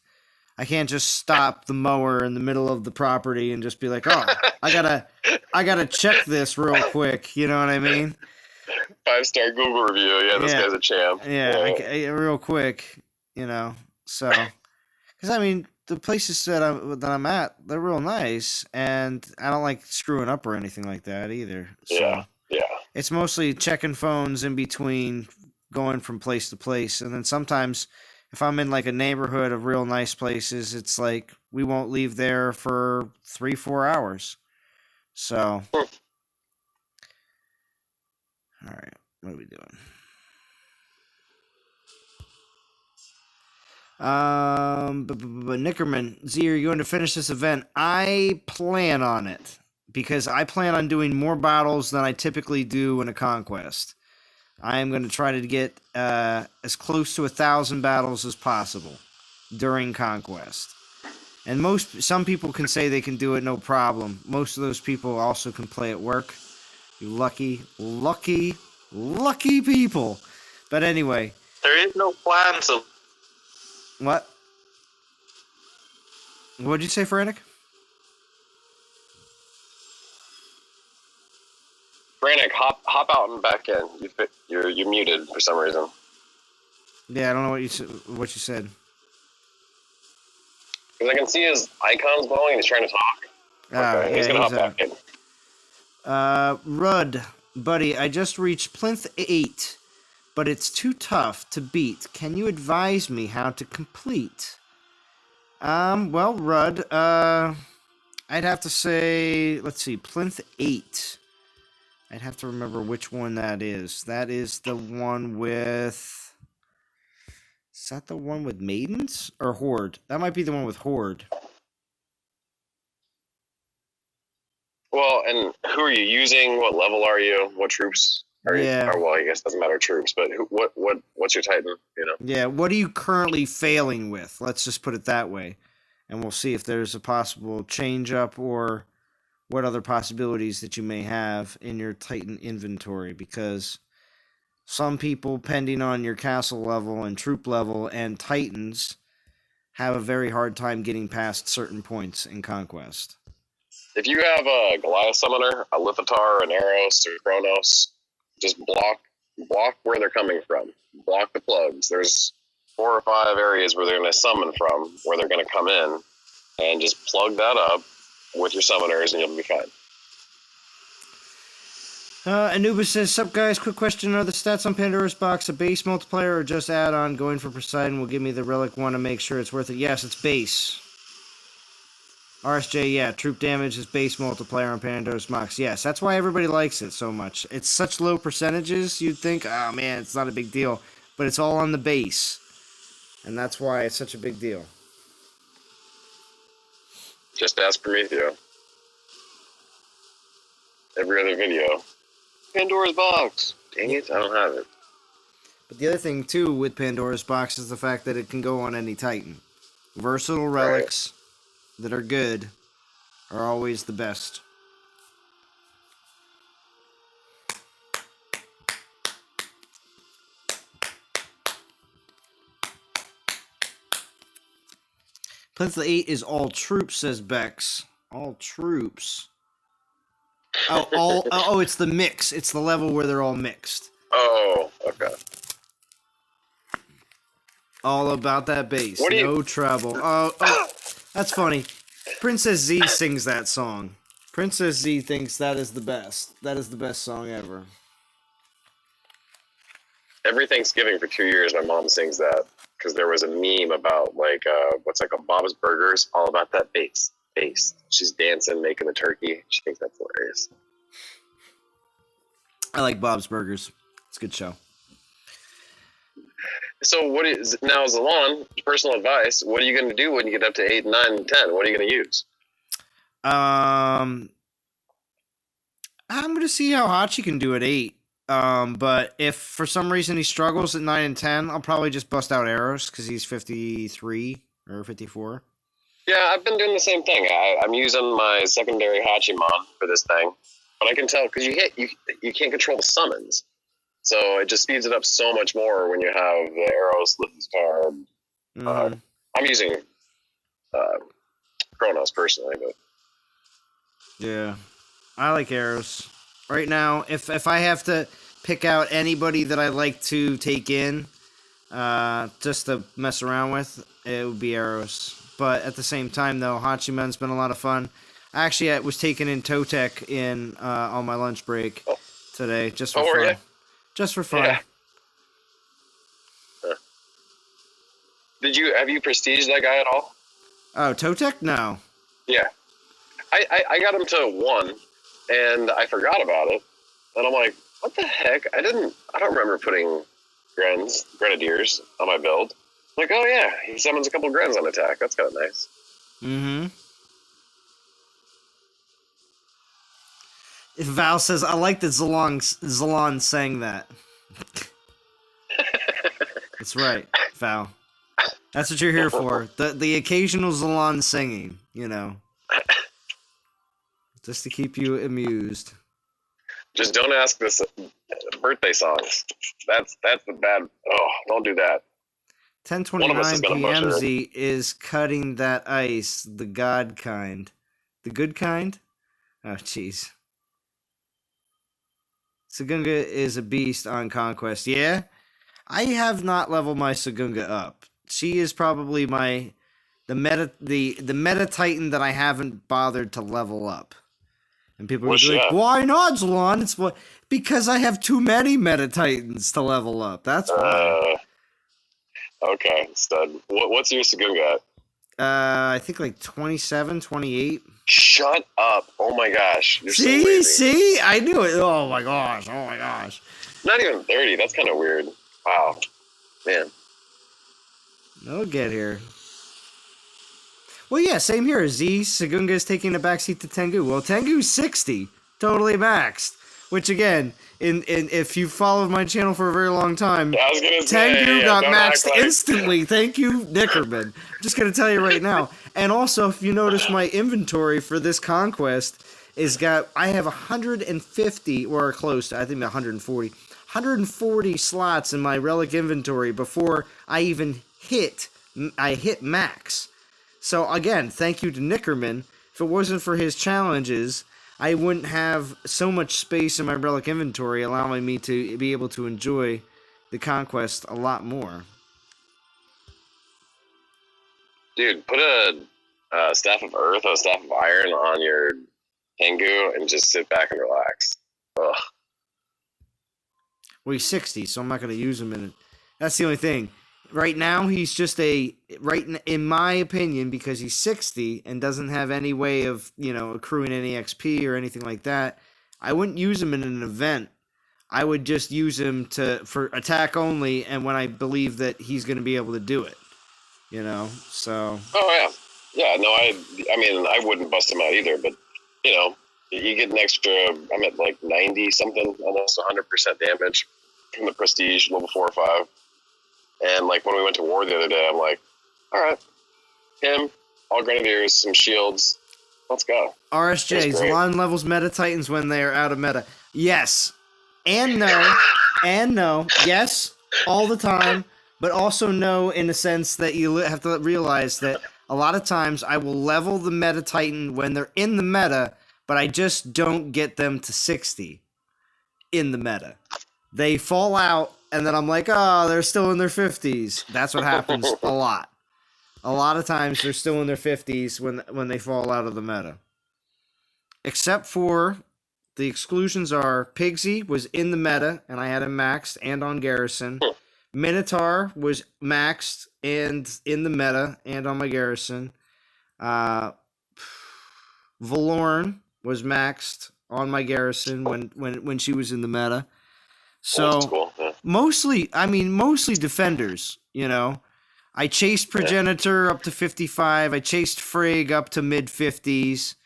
stop the mower in the middle of the property and just be like, oh, I gotta check this real quick. You know what I mean? 5-star Google review. Yeah, this guy's a champ. Yeah, real quick, you know. So, because I mean, the places that I'm at, they're real nice, and I don't like screwing up or anything like that either. So, yeah. It's mostly checking phones in between, going from place to place, and then sometimes if I'm in like a neighborhood of real nice places, it's like we won't leave there for 3-4 hours. So. All right, what are we doing? But Nickerman, Z, are you going to finish this event? I plan on it because I plan on doing more battles than I typically do in a Conquest. I am going to try to get as close to 1,000 battles as possible during Conquest. And some people can say they can do it no problem. Most of those people also can play at work. You lucky, lucky, lucky people. But anyway. There is no plan, so What? What'd you say, Frantic? Brannick, hop out and back in. You're muted for some reason. Yeah, I don't know what you said. Because I can see his icons glowing and he's trying to talk. Okay, he's going to hop back in. Rudd, buddy, I just reached Plinth 8, but it's too tough to beat. Can you advise me how to complete? Well, Rudd, I'd have to say, let's see, Plinth 8. I'd have to remember which one that is. That is the one with... Is that the one with Maidens? Or Horde? That might be the one with Horde. Well, and who are you using? What level are you? What troops are you? Or, well, I guess it doesn't matter troops, but what's your Titan? You know? Yeah, what are you currently failing with? Let's just put it that way. And we'll see if there's a possible change up or what other possibilities that you may have in your Titan inventory, because some people, depending on your castle level and troop level and Titans, have a very hard time getting past certain points in Conquest. If you have a Goliath summoner, a Lithatar, an Eros, or Kronos, just block where they're coming from. Block the plugs. There's 4 or 5 areas where they're going to summon from, where they're going to come in, and just plug that up with your summoners and you'll be fine. Anubis says, sup guys, quick question, are the stats on Pandora's Box a base multiplier or just add-on? Going for Poseidon will give me the relic one to make sure it's worth it. Yes, it's base. RSJ, yeah, troop damage is base multiplier on Pandora's Box. Yes, that's why everybody likes it so much. It's such low percentages, you'd think, oh man, it's not a big deal. But it's all on the base. And that's why it's such a big deal. Just ask Prometheo. Every other video. Pandora's Box. Dang it, I don't have it. But the other thing, too, with Pandora's Box is the fact that it can go on any Titan. Versatile relics that are good are always the best. Plinth 8 is all troops, says Bex. All troops. Oh, it's the mix. It's the level where they're all mixed. Oh, okay. All about that bass. No trouble. Oh, that's funny. Princess Z sings that song. Princess Z thinks that is the best. That is the best song ever. Every Thanksgiving for 2 years, my mom sings that. Because there was a meme about, like, what's like a Bob's Burgers, all about that bass. She's dancing, making the turkey. She thinks that's hilarious. I like Bob's Burgers. It's a good show. So what is now, Zalon, personal advice, what are you going to do when you get up to 8, 9, and 10? What are you going to use? I'm going to see how Hachi can do at 8. But if for some reason he struggles at 9 and 10, I'll probably just bust out arrows because he's 53 or 54. Yeah, I've been doing the same thing. I'm using my secondary Hachimon for this thing, but I can tell because you can't control the summons, so it just speeds it up so much more when you have the arrows, Lithatar. I'm using Kronos personally, but yeah, I like arrows. Right now, if I have to pick out anybody that I like to take in, just to mess around with, it would be arrows. But at the same time, though, Hachiman's been a lot of fun. Actually, I was taking in Totek on my lunch break today, just for fun. Just for fun. Yeah. Have you prestiged that guy at all? Oh, Totek? No. Yeah. I got him to 1, and I forgot about it. And I'm like, what the heck? I don't remember putting Grenadiers on my build. I'm like, oh yeah, he summons a couple of Grens on attack. That's kind of nice. Mm-hmm. If Val says, I like that Zalon sang that. That's right, Val. That's what you're here for. The occasional Zalon singing, you know. Just to keep you amused. Just don't ask this birthday songs. That's the bad. Oh, don't do that. 10:29 gonna p.m. butcher it. Z is cutting that ice, the god kind. The good kind? Oh, jeez. Sagunga is a beast on Conquest. Yeah? I have not leveled my Sagunga up. She is probably the meta titan that I haven't bothered to level up. And people are What's like, that? why not, Zalon? It's because I have too many meta titans to level up. That's why. Okay, stud. What's your Sagunga at? I think like 27, 28. Shut up! Oh my gosh, you're so See, lazy. I knew it. Oh my gosh, Not even 30. That's kind of weird. Wow, man. I'll get here. Well, yeah, same here. Z, Sagunga is taking a backseat to Tengu. Well, Tengu's 60, totally maxed. Which again, if you followed my channel for a very long time, I was gonna say, Tengu got don't maxed act like- instantly. Thank you, Nickerman. I'm just gonna tell you right now. And also, if you notice, my inventory for this conquest I have 150 or close. I think 140 slots in my relic inventory before I even hit max. So again, thank you to Nickerman. If it wasn't for his challenges, I wouldn't have so much space in my relic inventory, allowing me to be able to enjoy the conquest a lot more. Dude, put a staff of earth, a staff of iron on your Tengu, and just sit back and relax. Ugh. Well, he's 60, so I'm not going to use him in it. That's the only thing. Right now, he's just in my opinion, because he's 60 and doesn't have any way of, accruing any XP or anything like that, I wouldn't use him in an event. I would just use him for attack only, and when I believe that he's going to be able to do it. So. Oh, yeah. Yeah, no, I mean, I wouldn't bust him out either, but, you get an extra, I'm at like 90-something, almost 100% damage from the prestige, level 4 or 5. And, like, when we went to war the other day, I'm like, all right, him, all grenadiers, some shields, let's go. RSJ, Zalon levels meta titans when they are out of meta. Yes. And no. And no. Yes, all the time. But also no in the sense that you have to realize that a lot of times I will level the meta titan when they're in the meta, but I just don't get them to 60 in the meta. They fall out, and then I'm like, oh, they're still in their 50s. That's what happens a lot. A lot of times they're still in their 50s when they fall out of the meta. Except for the exclusions are Pigsy was in the meta, and I had him maxed and on Garrison. Minotaur was maxed and in the meta and on my Garrison. Valorn was maxed on my Garrison when she was in the meta. So Cool. Yeah. mostly defenders, I chased Progenitor up to 55. I chased Frigg up to mid 50s.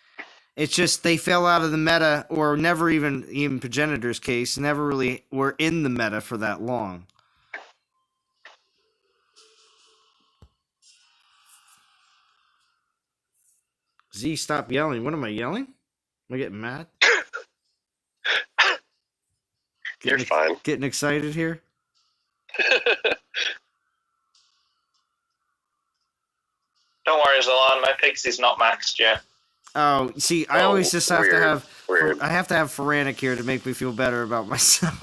It's just they fell out of the meta, or never even Progenitor's case, never really were in the meta for that long. Z, stop yelling. What am I yelling? Am I getting mad? You're fine. Getting excited here? Don't worry, Zalon, my Pixie's not maxed yet. Oh, see, I always just have to have... Weird. I have to have Pharaonic here to make me feel better about myself.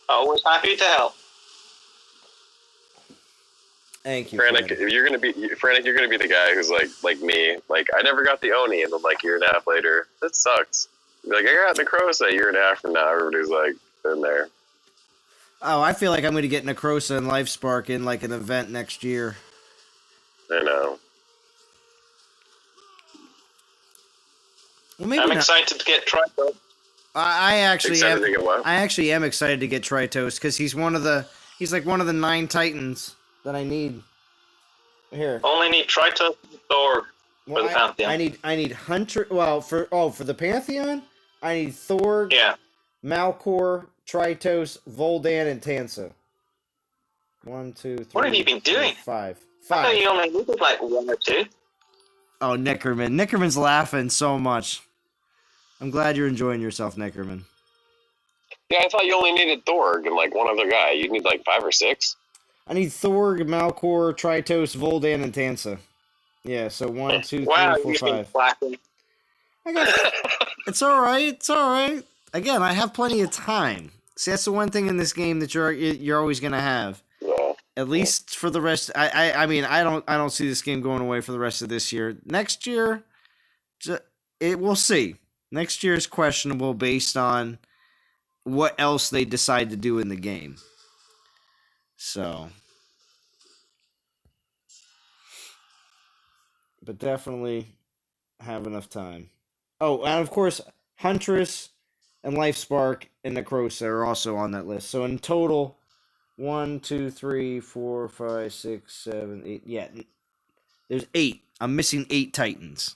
Always happy to help. Thank you. Frantic, you're gonna be the guy who's like me. Like, I never got the Oni, and then like a year and a half later, that sucks. You're like, I got Necrosa a year and a half from now. Everybody's like, in there. Oh, I feel like I'm going to get Necrosa and Lifespark in like an event next year. I know. Well, maybe I'm not. excited to get Trico. I actually Excited am. to get what? I actually am excited to get Tritos because he's like one of the 9 Titans that I need. Here. Only need Triton or for the Pantheon. I need Hunter. Well, for the Pantheon, I need Thor, Yeah. Malkor, Tritos, Voldan, and Tansa. 1, 2, 3. What have you been doing? 5. I thought you only needed like 1 or 2. Oh, Nickerman. Nickerman's laughing so much. I'm glad you're enjoying yourself, Nickerman. Yeah, I thought you only needed Thorg and like one other guy. You need like 5 or 6. I need Thorg, Malkor, Tritos, Voldan, and Tansa. Yeah, so 1, 2, 3, Wow, 4, you've been 5. slacking. I got. It's all right. It's all right. Again, I have plenty of time. See, that's the one thing in this game that you're always gonna have. Yeah. At least for the rest. I mean, I don't see this game going away for the rest of this year. Next year, we'll see. Next year is questionable based on what else they decide to do in the game. So, but definitely have enough time. Oh, and of course, Huntress and Lifespark and Necrosa are also on that list. So in total, 1, 2, 3, 4, 5, 6, 7, 8. Yeah, there's 8. I'm missing 8 Titans.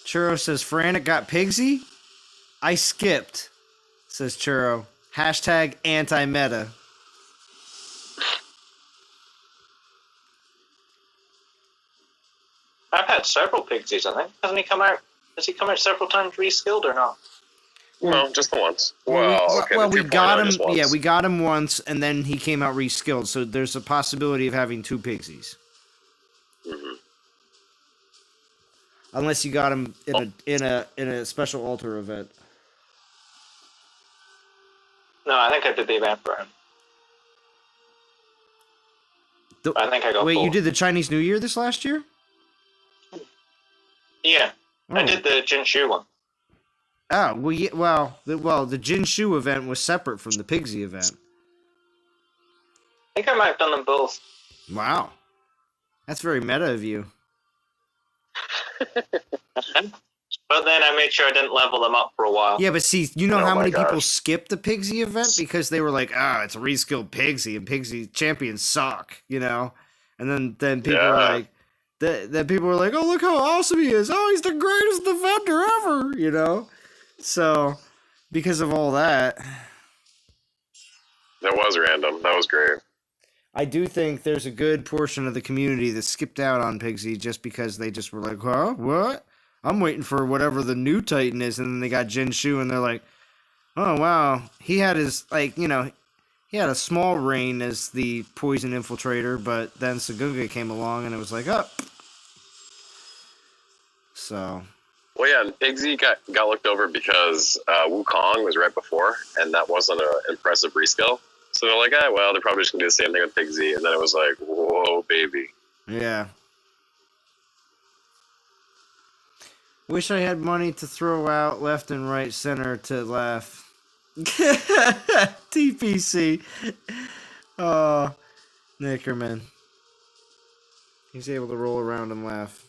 Churro says, Frantic got Pigsy? I skipped, says Churro. Hashtag anti-meta. I've had several Pixies, I think. Hasn't he come out? Has he come out several times reskilled or not? No, just the once. We got him. just once. Yeah, we got him once, and then he came out reskilled. So there's a possibility of having 2 Pixies, unless you got him in a special altar event. No, I think I did the event for him. I think I got Wait, both. you did the Chinese New Year this last year? Yeah, I Oh. did the Jinshu one. Oh, well, yeah, the Jinshu event was separate from the Pigsy event. I think I might have done them both. Wow, that's very meta of you. But then I made sure I didn't level them up for a while. Yeah, but see, you know Oh how my many people gosh. skipped the Pigsy event because they were like, it's a reskilled Pigsy, and Pigsy champions suck, you know? And then people were Yeah. like, then people were like, oh, look how awesome he is. Oh, he's the greatest defender ever, you know? So, because of all that, That was random. That was great. I do think there's a good portion of the community that skipped out on Pigsy just because they just were like, huh, what? I'm waiting for whatever the new Titan is, and then they got Jinshu, and they're like, oh, wow. He had his, he had a small reign as the poison infiltrator, but then Sagunga came along, and it was like, oh. So, Well, yeah, and Pigsy got looked over because Wukong was right before, and that wasn't an impressive reskill. So they're like, well, they're probably just going to do the same thing with Pigsy. And then it was like, whoa, baby. yeah. Wish I had money to throw out left and right center to laugh. TPC. Oh, Nickerman. He's able to roll around and laugh.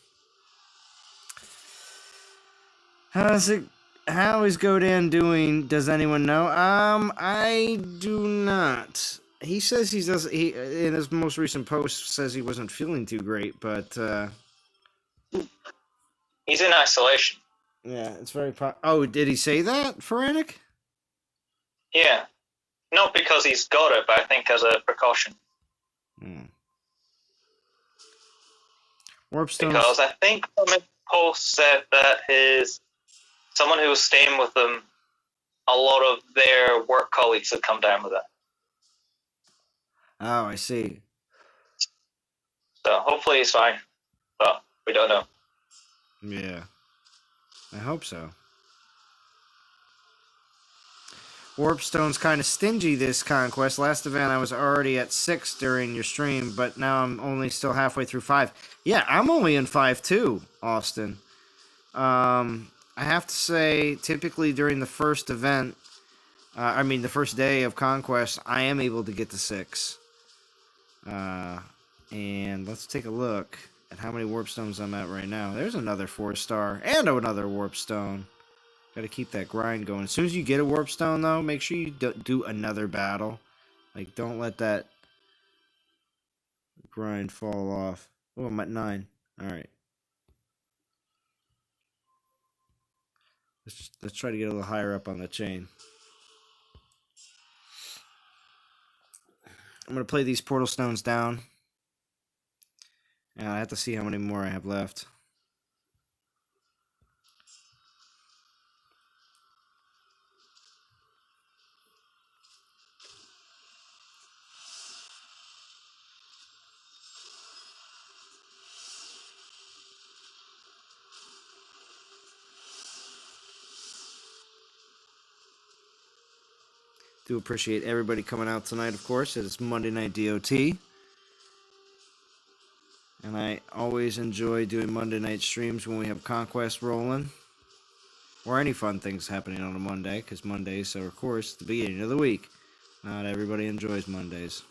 How is Godan doing? Does anyone know? I do not. He says he in his most recent post says he wasn't feeling too great, but He's in isolation. yeah, it's very oh, did he say that, Feranic? Yeah. Not because he's got it, but I think as a precaution. Warpstone. Because I think some of his post said that someone who was staying with them, a lot of their work colleagues had come down with it. Oh, I see. So hopefully he's fine. But we don't know. Yeah. I hope so. Warpstone's kind of stingy this Conquest. Last event I was already at 6 during your stream, but now I'm only still halfway through 5. Yeah, I'm only in 5 too, Austin. I have to say, typically during the first event, the first day of Conquest, I am able to get to 6. And let's take a look at how many Warpstones I'm at right now. There's another 4-star and another Warpstone. Got to keep that grind going. As soon as you get a Warpstone, though, make sure you do another battle. Like, don't let that grind fall off. Oh, I'm at 9. All right. Let's try to get a little higher up on the chain. I'm going to play these portal stones down. And I have to see how many more I have left. Do appreciate everybody coming out tonight, of course. It is Monday Night DOT. And I always enjoy doing Monday night streams when we have Conquest rolling. Or any fun things happening on a Monday, because Mondays are, of course, the beginning of the week. Not everybody enjoys Mondays.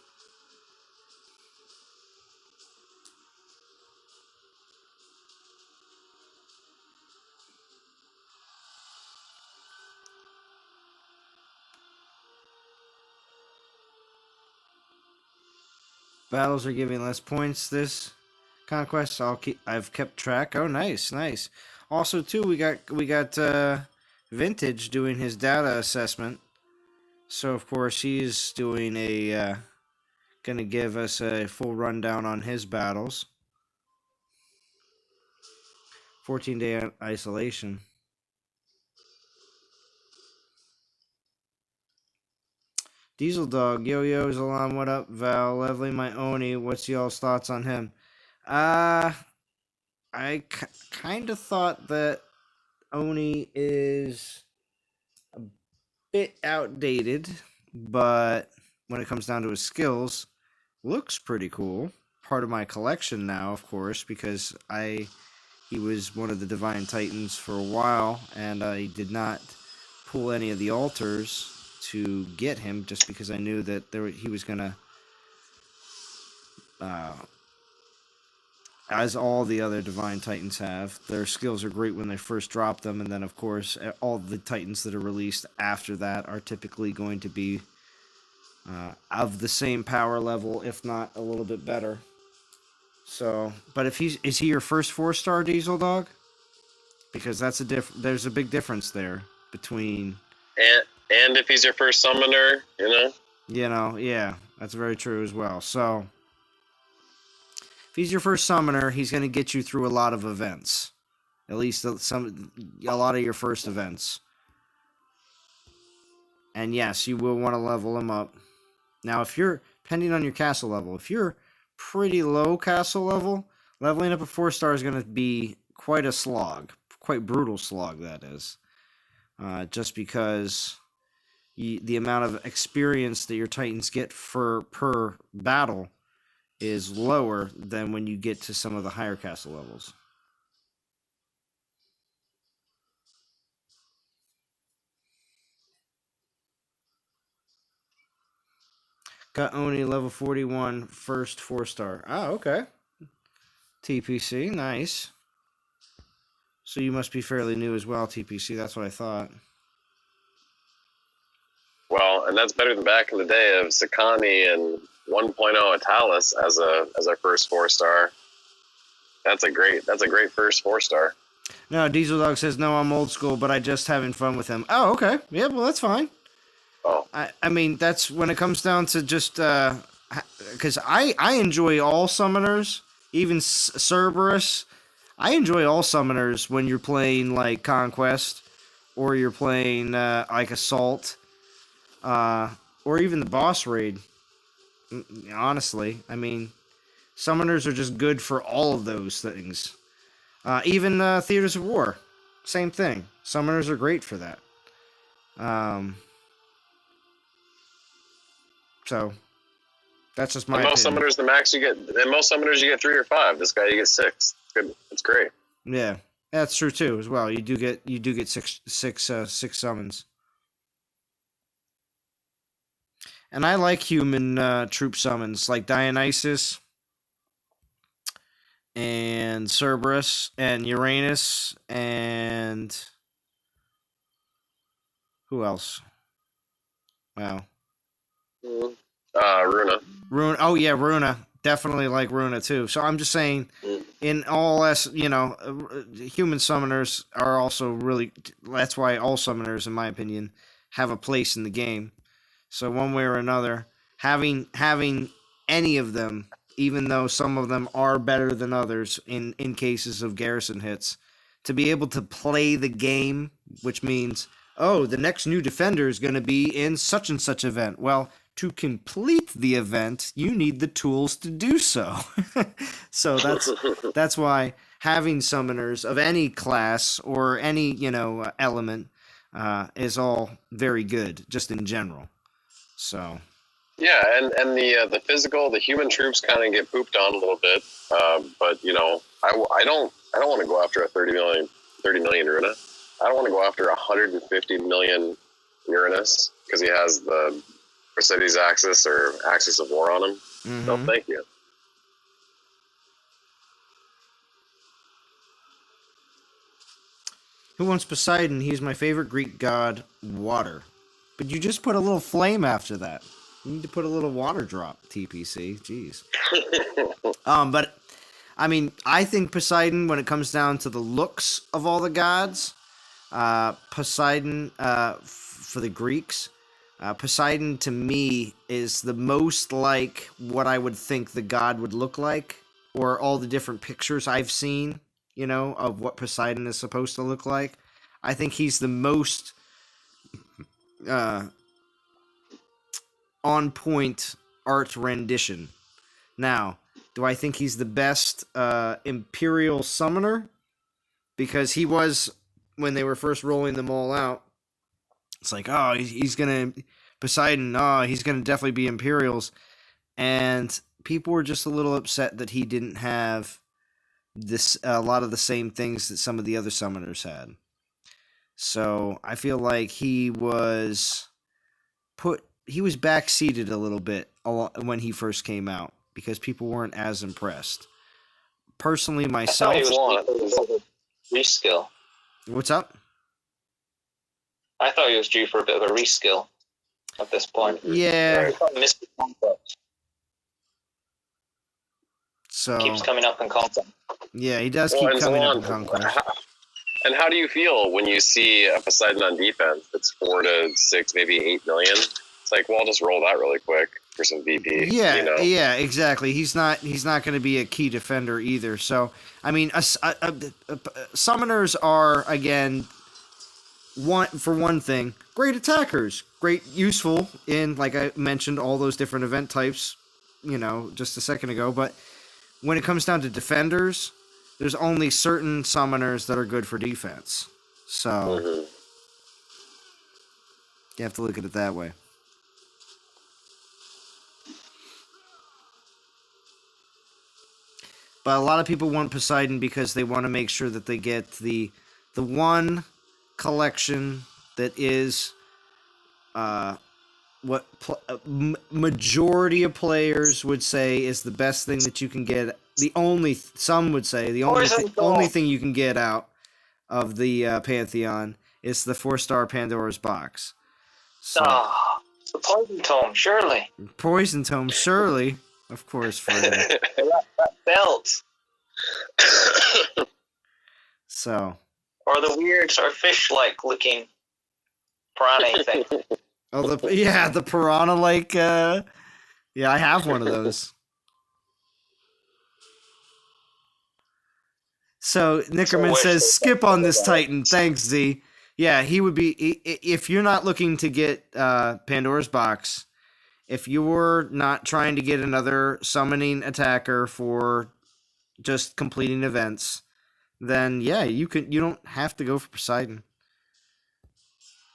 Battles are giving less points this Conquest. I've kept track. Oh, nice, nice. Also, too, we got Vintage doing his data assessment. So, of course, he's doing gonna give us a full rundown on his battles. 14-day isolation. Diesel Dog, Yo-Yo, Zalam, what up? Val, Lovely, my Oni, what's y'all's thoughts on him? I kind of thought that Oni is a bit outdated, but when it comes down to his skills, looks pretty cool. Part of my collection now, of course, because he was one of the Divine Titans for a while, and I did not pull any of the altars to get him, just because I knew that he was gonna, as all the other Divine Titans have, their skills are great when they first drop them, and then of course all the Titans that are released after that are typically going to be of the same power level, if not a little bit better. So, but is he your first 4-star Diesel Dog? Because there's a big difference there between. And if he's your first summoner, yeah, that's very true as well. So, if he's your first summoner, he's going to get you through a lot of events. At least a lot of your first events. And yes, you will want to level him up. Now, depending on your castle level, if you're pretty low castle level, leveling up a 4-star is going to be quite a slog. Quite brutal slog, that is. Just because the amount of experience that your Titans get per battle is lower than when you get to some of the higher castle levels. Got Oni level 41, first 4-star. Oh, okay. TPC, nice. So you must be fairly new as well, TPC. That's what I thought. Well, and that's better than back in the day of Sakani and 1.0 Atalis as our first 4-star. That's a great first 4-star. No, Diesel Dog says, no, I'm old school, but I just having fun with him. Oh, okay. Yeah, well, that's fine. Oh. I mean, that's when it comes down to just, because I enjoy all summoners, even Cerberus. I enjoy all summoners when you're playing, like, Conquest, or you're playing, like, Assault, or even the boss raid. Honestly, I mean, summoners are just good for all of those things. Even Theaters of War, same thing. Summoners are great for that. So that's just my most opinion. Summoners, the max you get. In most summoners, you get 3 or 5. This guy, you get 6. Good. It's great. Yeah, that's true too. As well, you do get six summons. And I like human troop summons, like Dionysus and Cerberus and Uranus and who else? Wow. Runa. Runa. Oh yeah, Runa. Definitely like Runa too. So I'm just saying, in all human summoners are also really. That's why all summoners, in my opinion, have a place in the game. So one way or another, having any of them, even though some of them are better than others in cases of Garrison hits, to be able to play the game, which means, oh, the next new defender is going to be in such and such event. Well, to complete the event, you need the tools to do so. So that's why having summoners of any class or any, element is all very good, just in general. So. Yeah, and the physical, the human troops kind of get pooped on a little bit, but I don't want to go after a 30 million Runa. I don't want to go after 150 million Uranus because he has the Mercedes Axis or Axis of War on him. Mm-hmm. No, thank you. Who wants Poseidon? He's my favorite Greek god, water. But you just put a little flame after that. You need to put a little water drop, TPC. Jeez. But, I mean, I think Poseidon, when it comes down to the looks of all the gods, Poseidon, for the Greeks, Poseidon to me is the most like what I would think the god would look like, or all the different pictures I've seen, of what Poseidon is supposed to look like. I think he's the most on point art rendition. Now, do I think he's the best Imperial summoner? Because he was, when they were first rolling them all out, it's like, oh, he's going to, Poseidon, oh, he's going to definitely be Imperials. And people were just a little upset that he didn't have a lot of the same things that some of the other summoners had. So I feel like he was backseated a little bit when he first came out because people weren't as impressed. Personally, myself, I thought he was reskill. What's up? I thought he was due for a bit of a reskill at this point. Yeah. Missed the concept. So keeps coming up in Conquest. Yeah, he does keep coming up in Conquest. And how do you feel when you see a Poseidon on defense that's 4 to 6, maybe 8 million? It's like, well, I'll just roll that really quick for some VP. Yeah, yeah, exactly. He's not going to be a key defender either. So, I mean, summoners are, again, for one thing, great attackers, great useful in, like I mentioned, all those different event types, just a second ago. But when it comes down to defenders, there's only certain summoners that are good for defense. So you have to look at it that way. But a lot of people want Poseidon because they want to make sure that they get the one collection that is what majority of players would say is the best thing that you can get. Some would say the only thing you can get out of the Pantheon is the 4-star Pandora's box. So, the Poison Tome, surely. Poison Tome, surely. Of course, for that belt. So. Or the weird sort of fish-like looking piranha thing. Oh, the piranha-like. Yeah, I have one of those. So Nickerman says, skip on this Titan. Thanks, Z. Yeah, he would be, if you're not looking to get Pandora's Box, if you're not trying to get another summoning attacker for just completing events, then yeah, you don't have to go for Poseidon.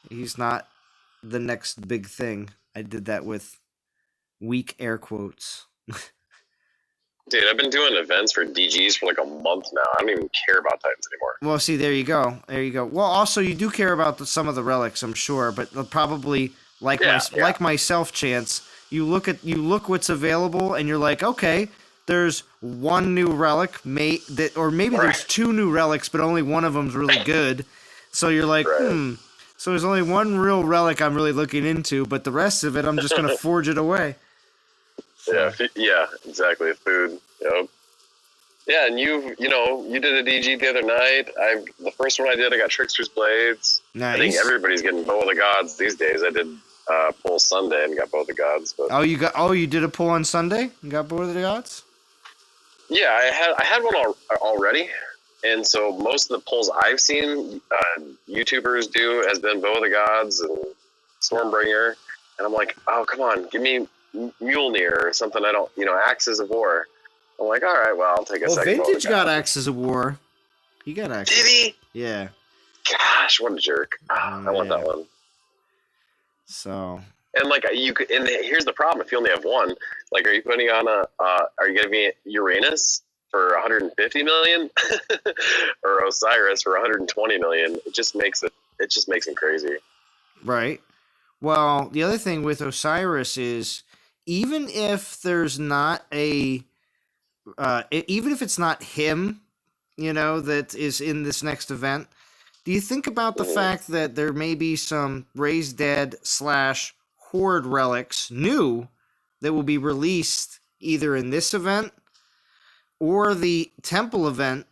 He's not the next big thing. I did that with weak air quotes. Dude, I've been doing events for DGs for like a month now. I don't even care about Titans anymore. Well, see, there you go. Well, also, you do care about some of the relics, I'm sure, but probably like myself, Chance, you look what's available, and you're like, okay, there's one new relic, or maybe there's 2 new relics, but only one of them's really good. So you're like, So there's only one real relic I'm really looking into, but the rest of it, I'm just gonna forge it away. Yeah, exactly. Food. Yep. Yeah, and you did a DG the other night. The first one I did, I got Trickster's Blades. Nice. I think everybody's getting Bow of the Gods these days. I did pull Sunday and got both the gods. But you did a pull on Sunday and got both of the gods? yeah, I had one already, and so most of the pulls I've seen YouTubers do has been Bow of the Gods and Stormbringer, and I'm like, oh come on, give me Mjolnir or something. I don't, Axes of War. I'm like, all right, well, I'll take a second. Well, Vintage got Axes of War. He got Axes. Did he? Yeah. Gosh, what a jerk! I want that one. So. And like you could, and here's the problem: if you only have one, like, are you putting on are you gonna be Uranus for 150 million, or Osiris for 120 million? It just makes him crazy. Right. Well, the other thing with Osiris is, even if there's not even if it's not him, that is in this next event, do you think about the fact that there may be some Raised Dead / Horde relics new that will be released either in this event or the Temple event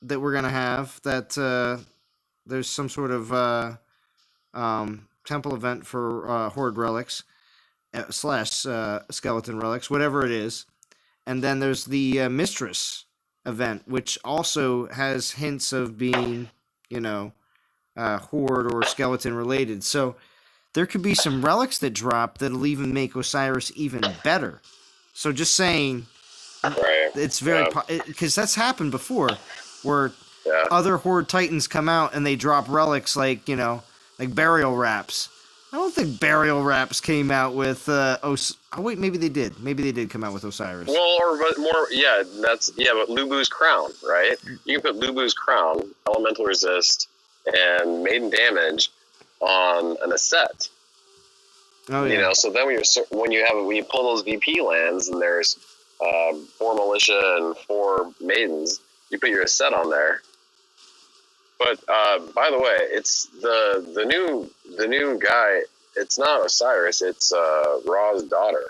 that we're going to have, that there's some sort of Temple event for Horde relics / skeleton relics, whatever it is. And then there's the Mistress event, which also has hints of being, Horde or skeleton related. So there could be some relics that drop that'll even make Osiris even better. So just saying, right. It's very because that's happened before, where other Horde Titans come out and they drop relics like Burial Wraps. I don't think Burial Wraps came out with wait, maybe they did. Maybe they did come out with Osiris. Well, but Lubu's Crown, right? You can put Lubu's Crown, Elemental Resist, and Maiden Damage on an Asset. Oh yeah. So then when you pull those VP lands and there's 4 Militia and 4 Maidens, you put your Asset on there. But by the way, it's the new guy. It's not Osiris. It's Ra's daughter,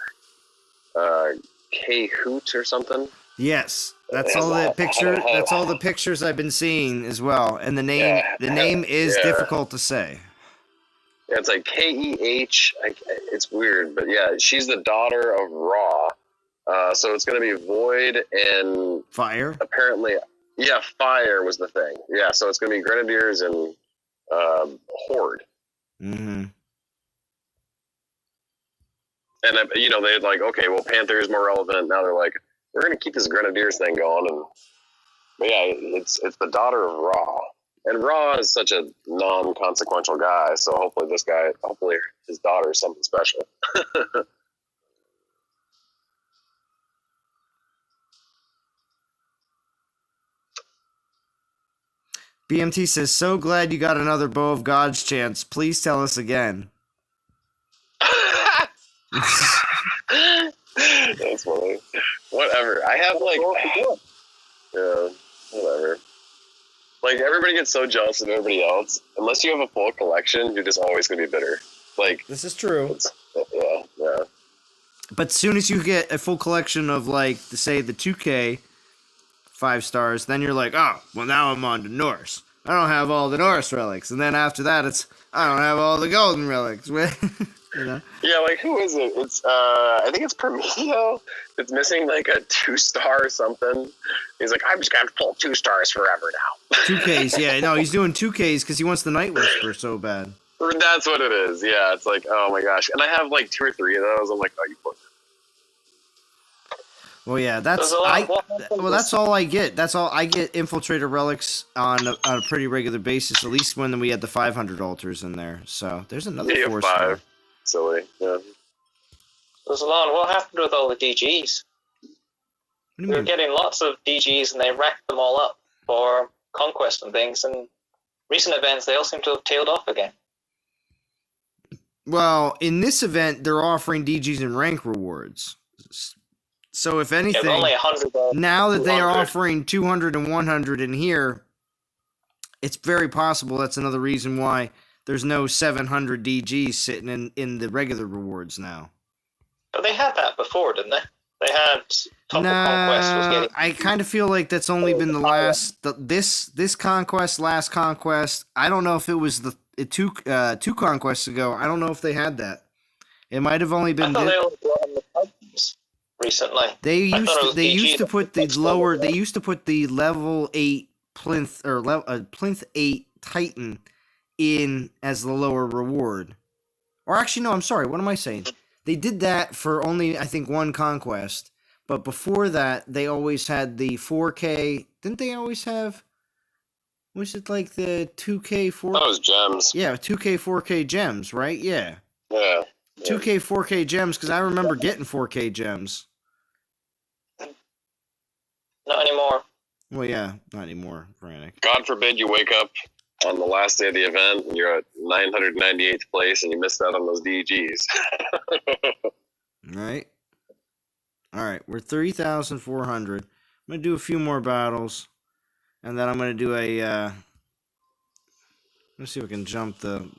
K-Hoot or something. Yes, that's all the picture. That's all the pictures I've been seeing as well. And the name is difficult to say. Yeah, it's like Keh. It's weird, but yeah, she's the daughter of Ra. So it's going to be Void and Fire. Apparently, yeah, Fire was the thing. Yeah, so it's going to be Grenadiers and Horde. Mm-hmm. And they're like, okay, well, Panther is more relevant. Now they're like, we're going to keep this Grenadiers thing going. But yeah, it's the daughter of Ra. And Ra is such a non-consequential guy, so hopefully his daughter is something special. BMT says, so glad you got another Bow of Gods chance. Please tell us again. That's funny. Whatever. I have yeah, whatever. Like, everybody gets so jealous of everybody else. Unless you have a full collection, you're just always going to be bitter. Like, this is true. Yeah. But as soon as you get a full collection of, say, the 2K 5 stars, then you're like, oh, well, now I'm on to Norse. I don't have all the Norse relics. And then after that, I don't have all the golden relics. Yeah, like, who is it? It's, I think it's Prometeo. It's missing, like, a 2-star or something. He's like, I'm just going to pull 2 stars forever now. 2Ks, yeah. No, he's doing 2Ks because he wants the Night Whisper so bad. That's what it is. Yeah, it's like, oh my gosh. And I have, 2 or 3 of those. I'm like, oh, you poor. Well, yeah, that's all I get. That's all I get. Infiltrator relics on a pretty regular basis. At least when we had the 500 altars in there. So there's another 4-star. Silly, yeah. Zalon, what happened with all the DGs? We were getting lots of DGs, and they racked them all up for Conquest and things. And recent events, they all seem to have tailed off again. Well, in this event, they're offering DGs and rank rewards. So if anything, only 100, now that they are offering 200 and 100 in here, it's very possible that's another reason why there's no 700 DGs sitting in the regular rewards now. But they had that before, didn't they? They had Conquest was getting. I kind of feel like that's only been the last this Conquest, last Conquest. I don't know if it was the two Conquests ago. I don't know if they had that. It might have only I been. thought they only brought in the Titans recently. They I thought it used to. was They PG used to that put the extended lower. it. They used to put the level 8 plinth or plinth 8 Titan in as the lower reward. Or actually, no. I'm sorry. What am I saying? They did that for only I think one conquest. But before that, they always had the 4K. Didn't they always have? Was it like the 2K 4? That was gems. Yeah, 2K 4K gems, right? Yeah. Yeah. 2K 4K gems because I remember getting 4K gems. Not anymore. Well, yeah, not anymore, Frantic. God forbid you wake up on the last day of the event and you're at 998th place and you missed out on those DGs. Right? All right, we're 3,400. I'm going to do a few more battles, and then I'm going to do a... let's see if we can jump the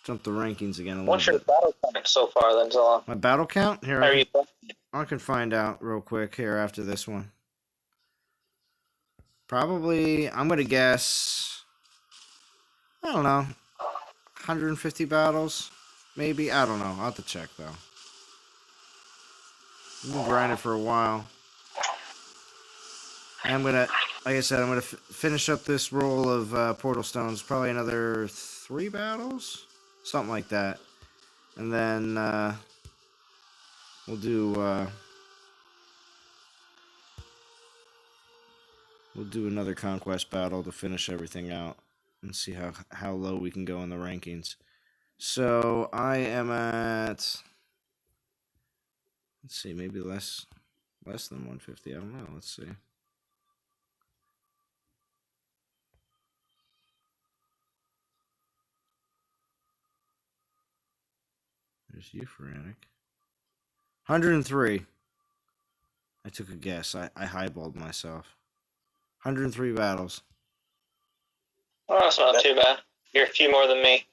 rankings again a little What's your bit. battle count so far, then, Zola? My battle count? Here, How are you? I can find out real quick here after this one. Probably, I'm going to guess, I don't know, 150 battles, maybe? I don't know. I'll have to check, though. We've been grinding for a while. And I'm going to, like I said, I'm going to finish up this roll of Portal Stones, probably another 3 battles? Something like that. And then we'll do another Conquest battle to finish everything out and see how low we can go in the rankings. So I am at, let's see, maybe less than 150. I don't know. Let's see. There's you, Frantic. 103. I took a guess. I highballed myself. 103 battles. Oh, that's not too bad. You're a few more than me.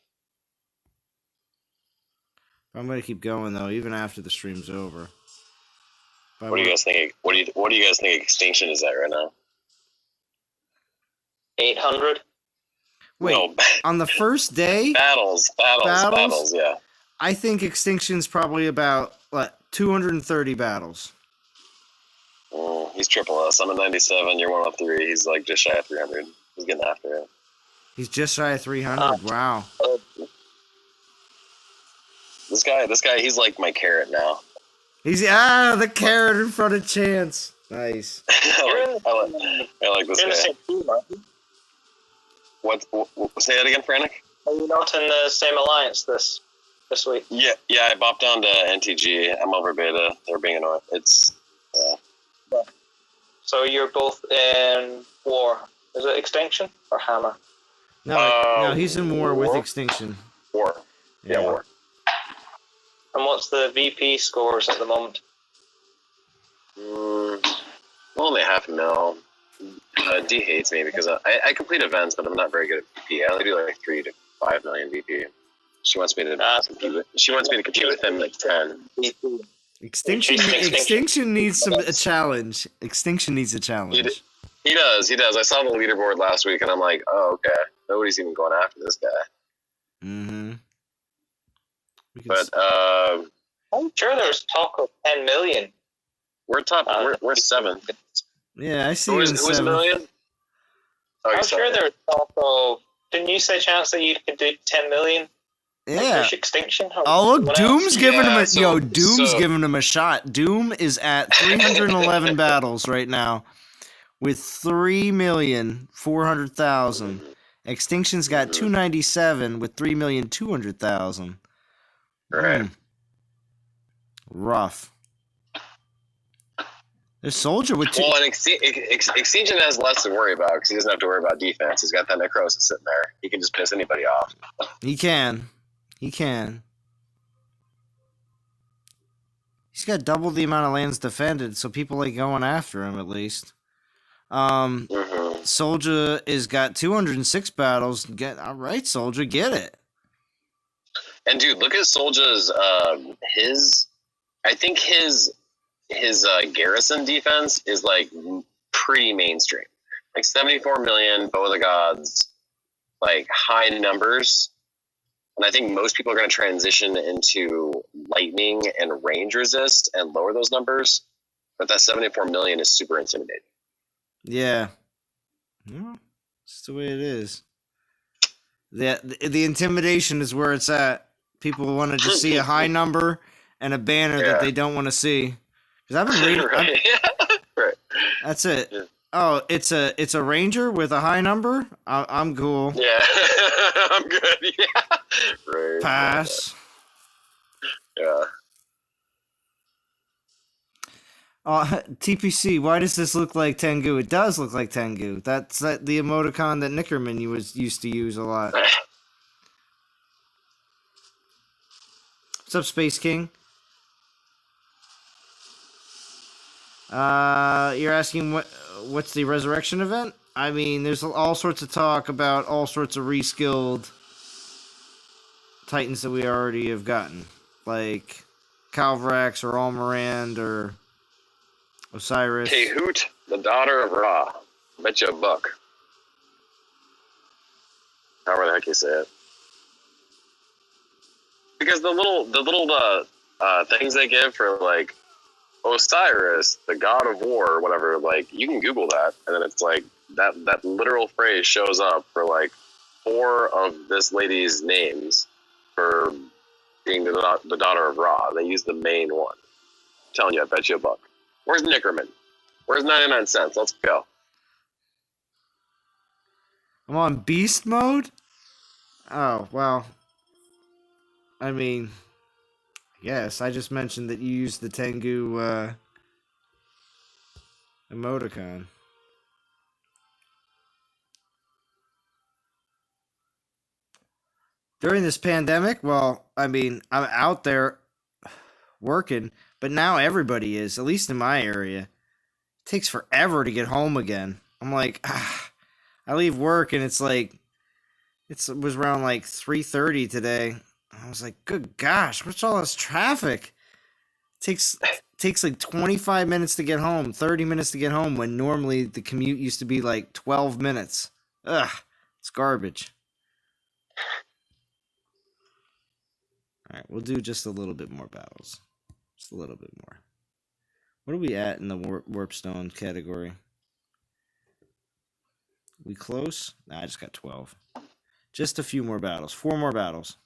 I'm gonna keep going though, even after the stream's over. What do you guys think? What do you guys think Extinction is at right now? 800. Wait, No. on the first day, battles. Yeah. I think Extinction's probably about 230 battles. He's triple us. I'm at 97. You're 103. He's like just shy of 300. He's getting after it. He's just shy of 300. Wow. This guy, he's like my carrot now. He's the carrot in front of Chance. Nice. I like this You're in the guy. same team, aren't you? What? Say that again, Frantic? Are you not in the same alliance this week? Yeah. I bopped down to NTG. I'm over beta. They're being annoying. Yeah. So you're both in war. Is it Extinction or Hammer? No, he's in war with War? Extinction. War. Yeah, war. And what's the VP scores at the moment? Only 500,000. D hates me because I complete events, but I'm not very good at VP. I only do like 3 to 5 million VP. She wants me to compete with. She wants me to compete with him like 10. Extinction needs a challenge. Extinction needs a challenge. He does. I saw the leaderboard last week, and I'm like, oh, okay. Nobody's even going after this guy. Mm-hmm. But I'm sure there's talk of 10 million. we're top. We're 7th. Yeah, I see. Who you is in 1 7th. million? Oh, I'm you're sure 7th. there's talk of. Didn't you say, Chance, that you could do 10 million? Yeah. Push Extinction? Oh look, Doom's giving him a so- Doom's giving him a shot. Doom is at 311 battles right now with 3,400,000. Extinction's got 297 with 3,200,000. Right. Rough. There's Soldier with 2. Well, and Extinction has less to worry about because he doesn't have to worry about defense. He's got that necrosis sitting there. He can just piss anybody off. He can. He's got double the amount of lands defended, so people like going after him at least. Soldier is got 206 battles. All right, Soldier, get it. And dude, look at Soldier's I think his Garrison defense is like pretty mainstream. Like 74 million, Bow of the Gods, like high numbers. And I think most people are going to transition into lightning and range resist and lower those numbers. But that 74 million is super intimidating. Yeah. Well, that's the way it is. The intimidation is where it's at. People want to just see a high number and a banner that they don't want to see. Because I've been reading. Right. Right. That's it. Yeah. Oh, it's a ranger with a high number. I'm cool. Yeah. I'm good. Yeah. Right. Pass. Yeah. TPC, why does this look like Tengu? It does look like Tengu. That's the emoticon that Nickerman used to use a lot. What's up, Space King? You're asking what's the resurrection event? I mean, there's all sorts of talk about all sorts of reskilled Titans that we already have gotten, like Calvarax or Almorand or Osiris. Hoot, the daughter of Ra. Bet you a buck. However the heck you say it. Because the little things they give for like Osiris, the god of war, or whatever, like you can Google that, and then it's like that literal phrase shows up for like 4 of this lady's names for being the daughter of Ra. They use the main one. I'm telling you, I bet you a buck. Where's Nickerman? Where's 99 cents? Let's go. I'm on beast mode? Oh, well. I mean, yes, I just mentioned that you used the Tengu emoticon. During this pandemic, well, I mean, I'm out there working, but now everybody is, at least in my area. It takes forever to get home again. I'm like, I leave work and it's like, it was around like 3:30 today. I was like, good gosh, what's all this traffic? It takes like 25 minutes to get home, 30 minutes to get home, when normally the commute used to be like 12 minutes. Ugh, it's garbage. All right, we'll do just a little bit more battles. Just a little bit more. What are we at in the Warpstone category? We close? Nah, I just got 12. Just a few more battles. 4 more battles.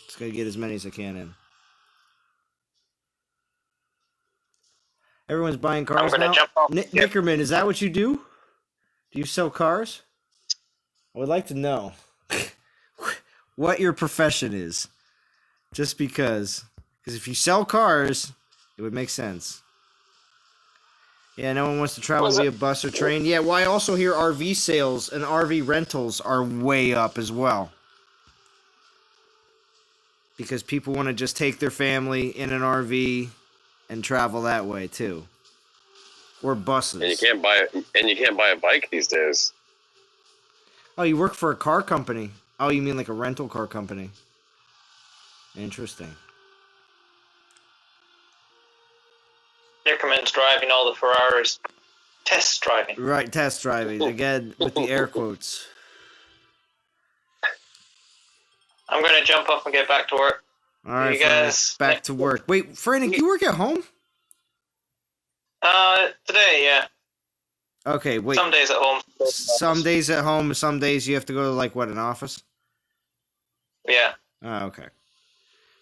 Just gotta get as many as I can in. Everyone's buying cars now? Jump off. Nickerman, is that what you do? Do you sell cars? I would like to know what your profession is. Just because. Because if you sell cars, it would make sense. Yeah, no one wants to travel via bus or train. Yeah, well, I also hear RV sales and RV rentals are way up as well. Because people want to just take their family in an RV and travel that way too. Or buses. And you can't buy a bike these days. Oh, you work for a car company. Oh, you mean like a rental car company. Interesting. Nickerman's driving all the Ferraris. Test driving. Right, test driving. Again, with the air quotes. I'm going to jump off and get back to work. All right, you guys back to work. Wait, Frank, you work at home? Today, yeah. Okay, wait. Some days at home. Some days at home, some days you have to go to, like, what, an office? Yeah. Oh, okay. I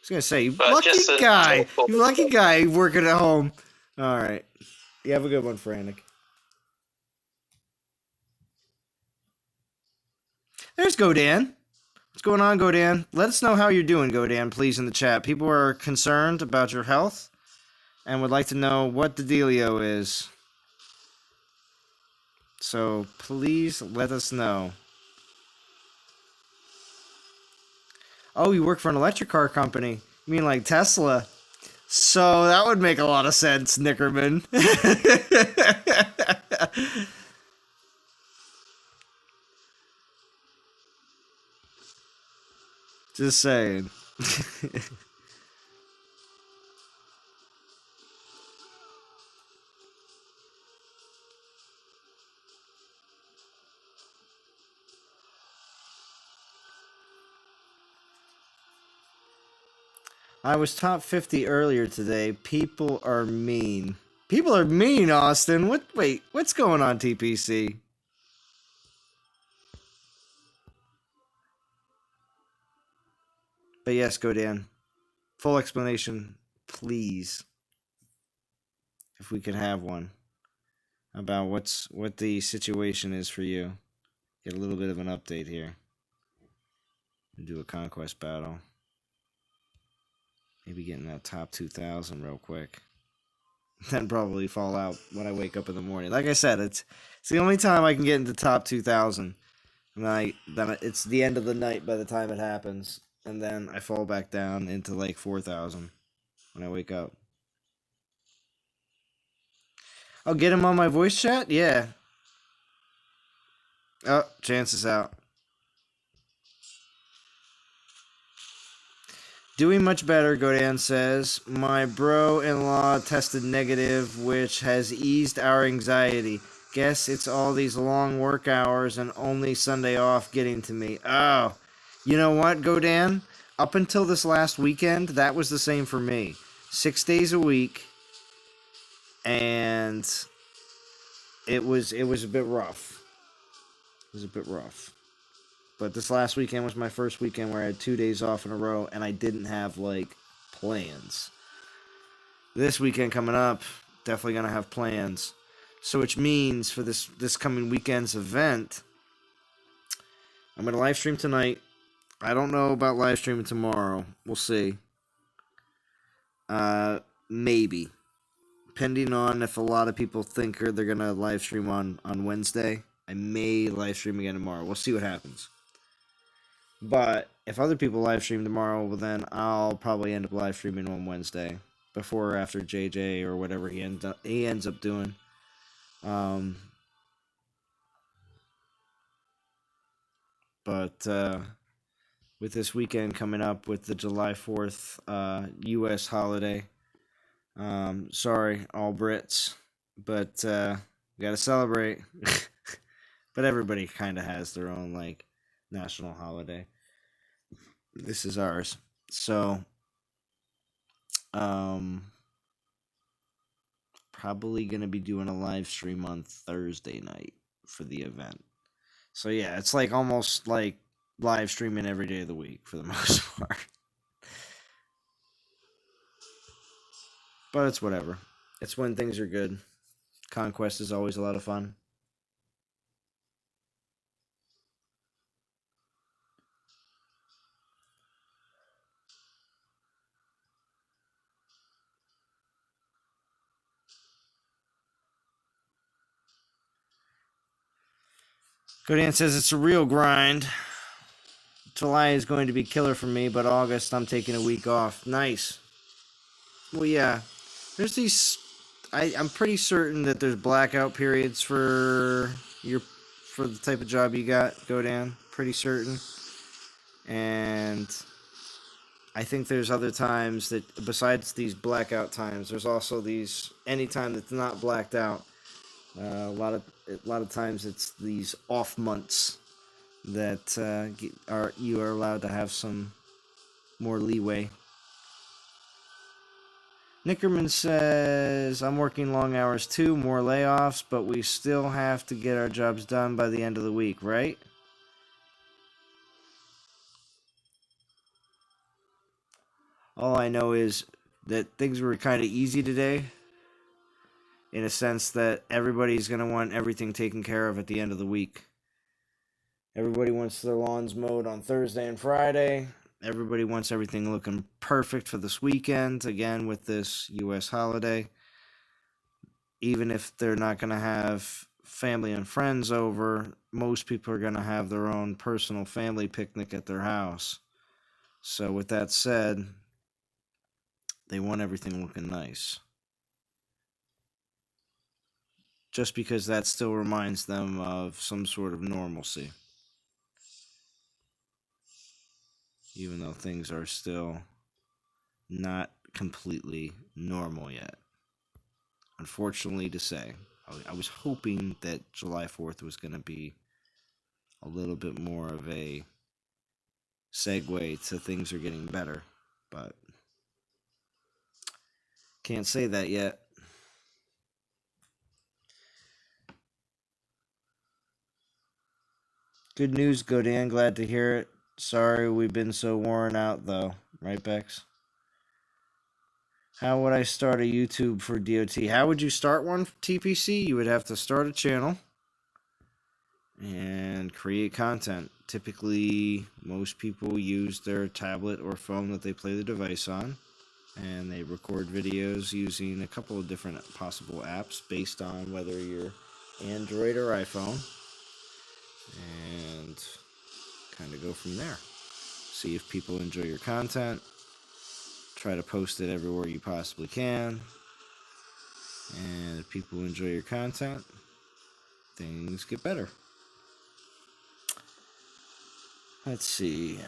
was going to say, you But lucky just guy. You lucky guy working at home. All right. You have a good one, Frantic. There's Godan. What's going on, Godan? Let us know how you're doing, Godan, please, in the chat. People are concerned about your health and would like to know what the dealio is. So please let us know. Oh, you work for an electric car company. You mean like Tesla? So that would make a lot of sense, Nickerman. Just saying. I was top 50 earlier today. People are mean. People are mean, Austin. Wait, what's going on, TPC? But yes, go Dan. Full explanation, please. If we could have one about what the situation is for you. Get a little bit of an update here. Do a conquest battle. Maybe get in that top 2,000 real quick. Then probably fall out when I wake up in the morning. Like I said, it's the only time I can get into top 2,000. And then it's the end of the night by the time it happens. And then I fall back down into like 4,000 when I wake up. I'll get him on my voice chat? Yeah. Oh, Chance is out. Doing much better, Godan says. My bro-in-law tested negative, which has eased our anxiety. Guess it's all these long work hours and only Sunday off getting to me. Oh, you know what, Godan? Up until this last weekend, that was the same for me. 6 days a week, and it was a bit rough. It was a bit rough. But this last weekend was my first weekend where I had 2 days off in a row, and I didn't have, like, plans. This weekend coming up, definitely going to have plans. So which means for this coming weekend's event, I'm going to live stream tonight. I don't know about live streaming tomorrow. We'll see. Maybe. Depending on if a lot of people think they're going to live stream on Wednesday, I may live stream again tomorrow. We'll see what happens. But if other people live stream tomorrow, well then I'll probably end up live streaming on Wednesday, before or after JJ or whatever he ends up doing. But with this weekend coming up with the July 4th U.S. holiday, sorry all Brits, but we gotta celebrate. But everybody kind of has their own like national holiday. This is ours. So probably gonna be doing a live stream on Thursday night for the event. So yeah, it's like almost like live streaming every day of the week for the most part. But it's whatever. It's when things are good. Conquest is always a lot of fun. Godan says it's a real grind. July is going to be killer for me, but August I'm taking a week off. Nice. Well, yeah. There's these. I'm pretty certain that there's blackout periods for the type of job you got, Godan. Pretty certain. And I think there's other times that besides these blackout times, there's also these anytime that's not blacked out. A lot of times it's these off months that you are allowed to have some more leeway. Nickerman says, I'm working long hours too, more layoffs, but we still have to get our jobs done by the end of the week, right? All I know is that things were kind of easy today, in a sense that everybody's going to want everything taken care of at the end of the week. Everybody wants their lawns mowed on Thursday and Friday. Everybody wants everything looking perfect for this weekend, again, with this U.S. holiday. Even if they're not going to have family and friends over, most people are going to have their own personal family picnic at their house. So with that said, they want everything looking nice. Just because that still reminds them of some sort of normalcy. Even though things are still not completely normal yet. Unfortunately to say. I was hoping that July 4th was going to be a little bit more of a segue to things are getting better. But Can't say that yet. Good news, Godan. Glad to hear it. Sorry we've been so worn out, though. Right, Bex? How would I start a YouTube for DOT? How would you start one for TPC? You would have to start a channel and create content. Typically, most people use their tablet or phone that they play the device on, and they record videos using a couple of different possible apps based on whether you're Android or iPhone, and kind of go from there. See if people enjoy your content. Try to post it everywhere you possibly can, and if people enjoy your content, things get better. Let's see.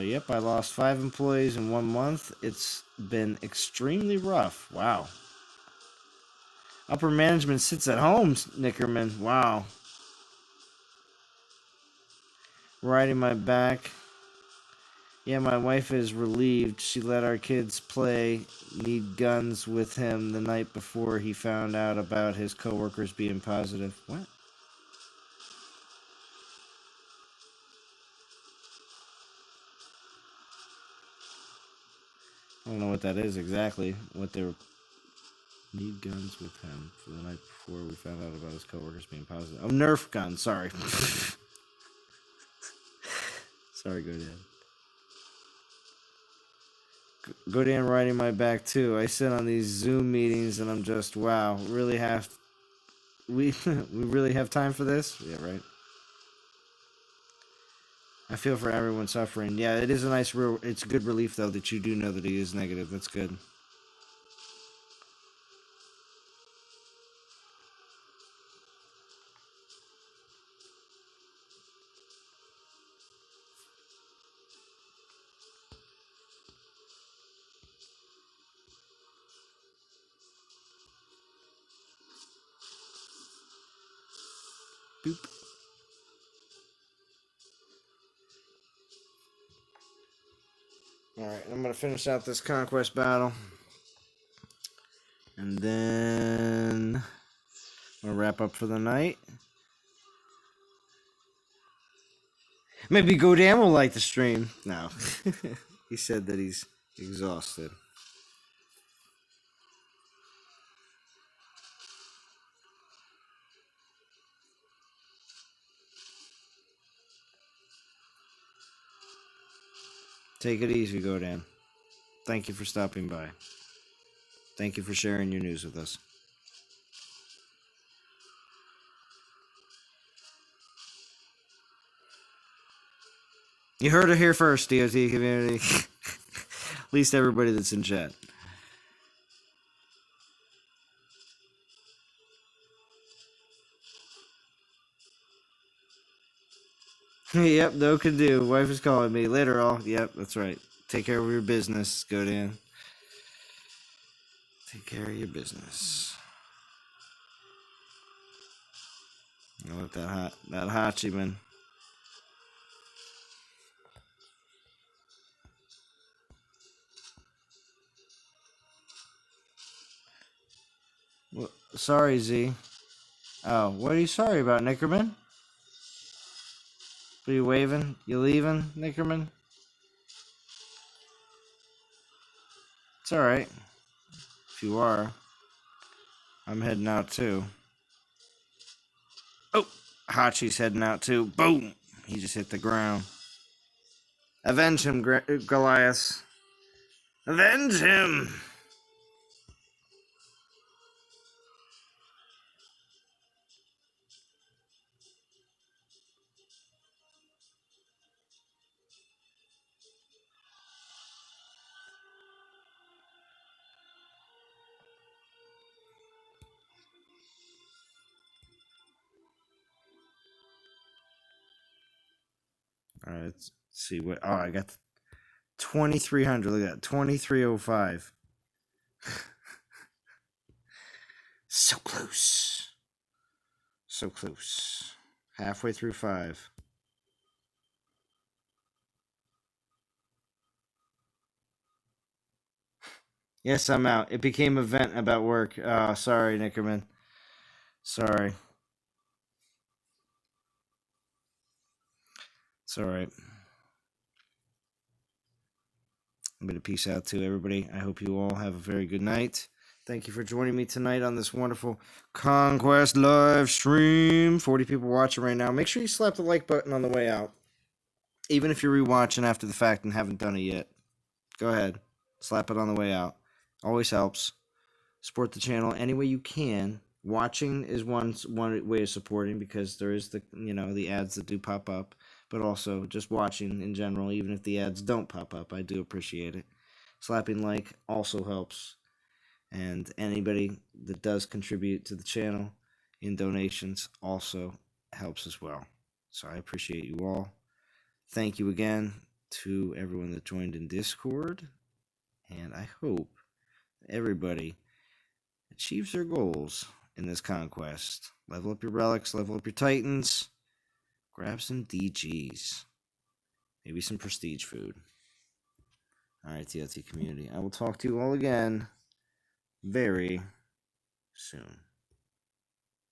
Yep, I lost 5 employees in 1 month. It's been extremely rough. Wow. Upper management sits at home, Nickerman. Wow. Riding my back. Yeah, my wife is relieved. She let our kids play Need Guns with him the night before he found out about his coworkers being positive. What? I don't know what that is exactly. What they were... Need guns with him for the night before we found out about his coworkers being positive. Oh, Nerf guns. Sorry. Sorry, Godan. Godan riding my back too. I sit on these Zoom meetings and I'm just, wow, really have... We really have time for this? Yeah, right. I feel for everyone suffering. Yeah, it is a nice, it's a good relief though that you do know that he is negative. That's good. Boop. Alright, I'm going to finish out this Conquest battle. And then I'm going to wrap up for the night. Maybe Godan will like the stream. No. He said that he's exhausted. Take it easy, Godan. Thank you for stopping by. Thank you for sharing your news with us. You heard it here first, DOT community. At least everybody that's in chat. Yep, no can do. Wife is calling me. Later, all. Yep, that's right. Take care of your business, Godan. Take care of your business. I'll let that Hachiman. Well, sorry, Z. Oh, what are you sorry about, Nickerman? Are you waving? You leaving, Nickerman? It's alright. If you are. I'm heading out too. Oh! Hachi's heading out too. Boom! He just hit the ground. Avenge him, Goliath. Avenge him! Alright, let's see what... Oh, I got 2,300. Look at that. 2,305. So close. So close. Halfway through 5. Yes, I'm out. It became a vent about work. Sorry, Nickerman. Sorry. It's all right. I'm going to peace out to everybody. I hope you all have a very good night. Thank you for joining me tonight on this wonderful Conquest live stream. 40 people watching right now. Make sure you slap the like button on the way out. Even if you're rewatching after the fact and haven't done it yet, go ahead. Slap it on the way out. Always helps. Support the channel any way you can. Watching is one way of supporting, because there is the ads that do pop up, but also just watching in general, even if the ads don't pop up, I do appreciate it. Slapping like also helps, and anybody that does contribute to the channel in donations also helps as well. So I appreciate you all. Thank you again to everyone that joined in Discord, and I hope everybody achieves their goals in this conquest. Level up your relics, level up your titans, grab some DGs, maybe some prestige food. Alright, TLT community, I will talk to you all again very soon.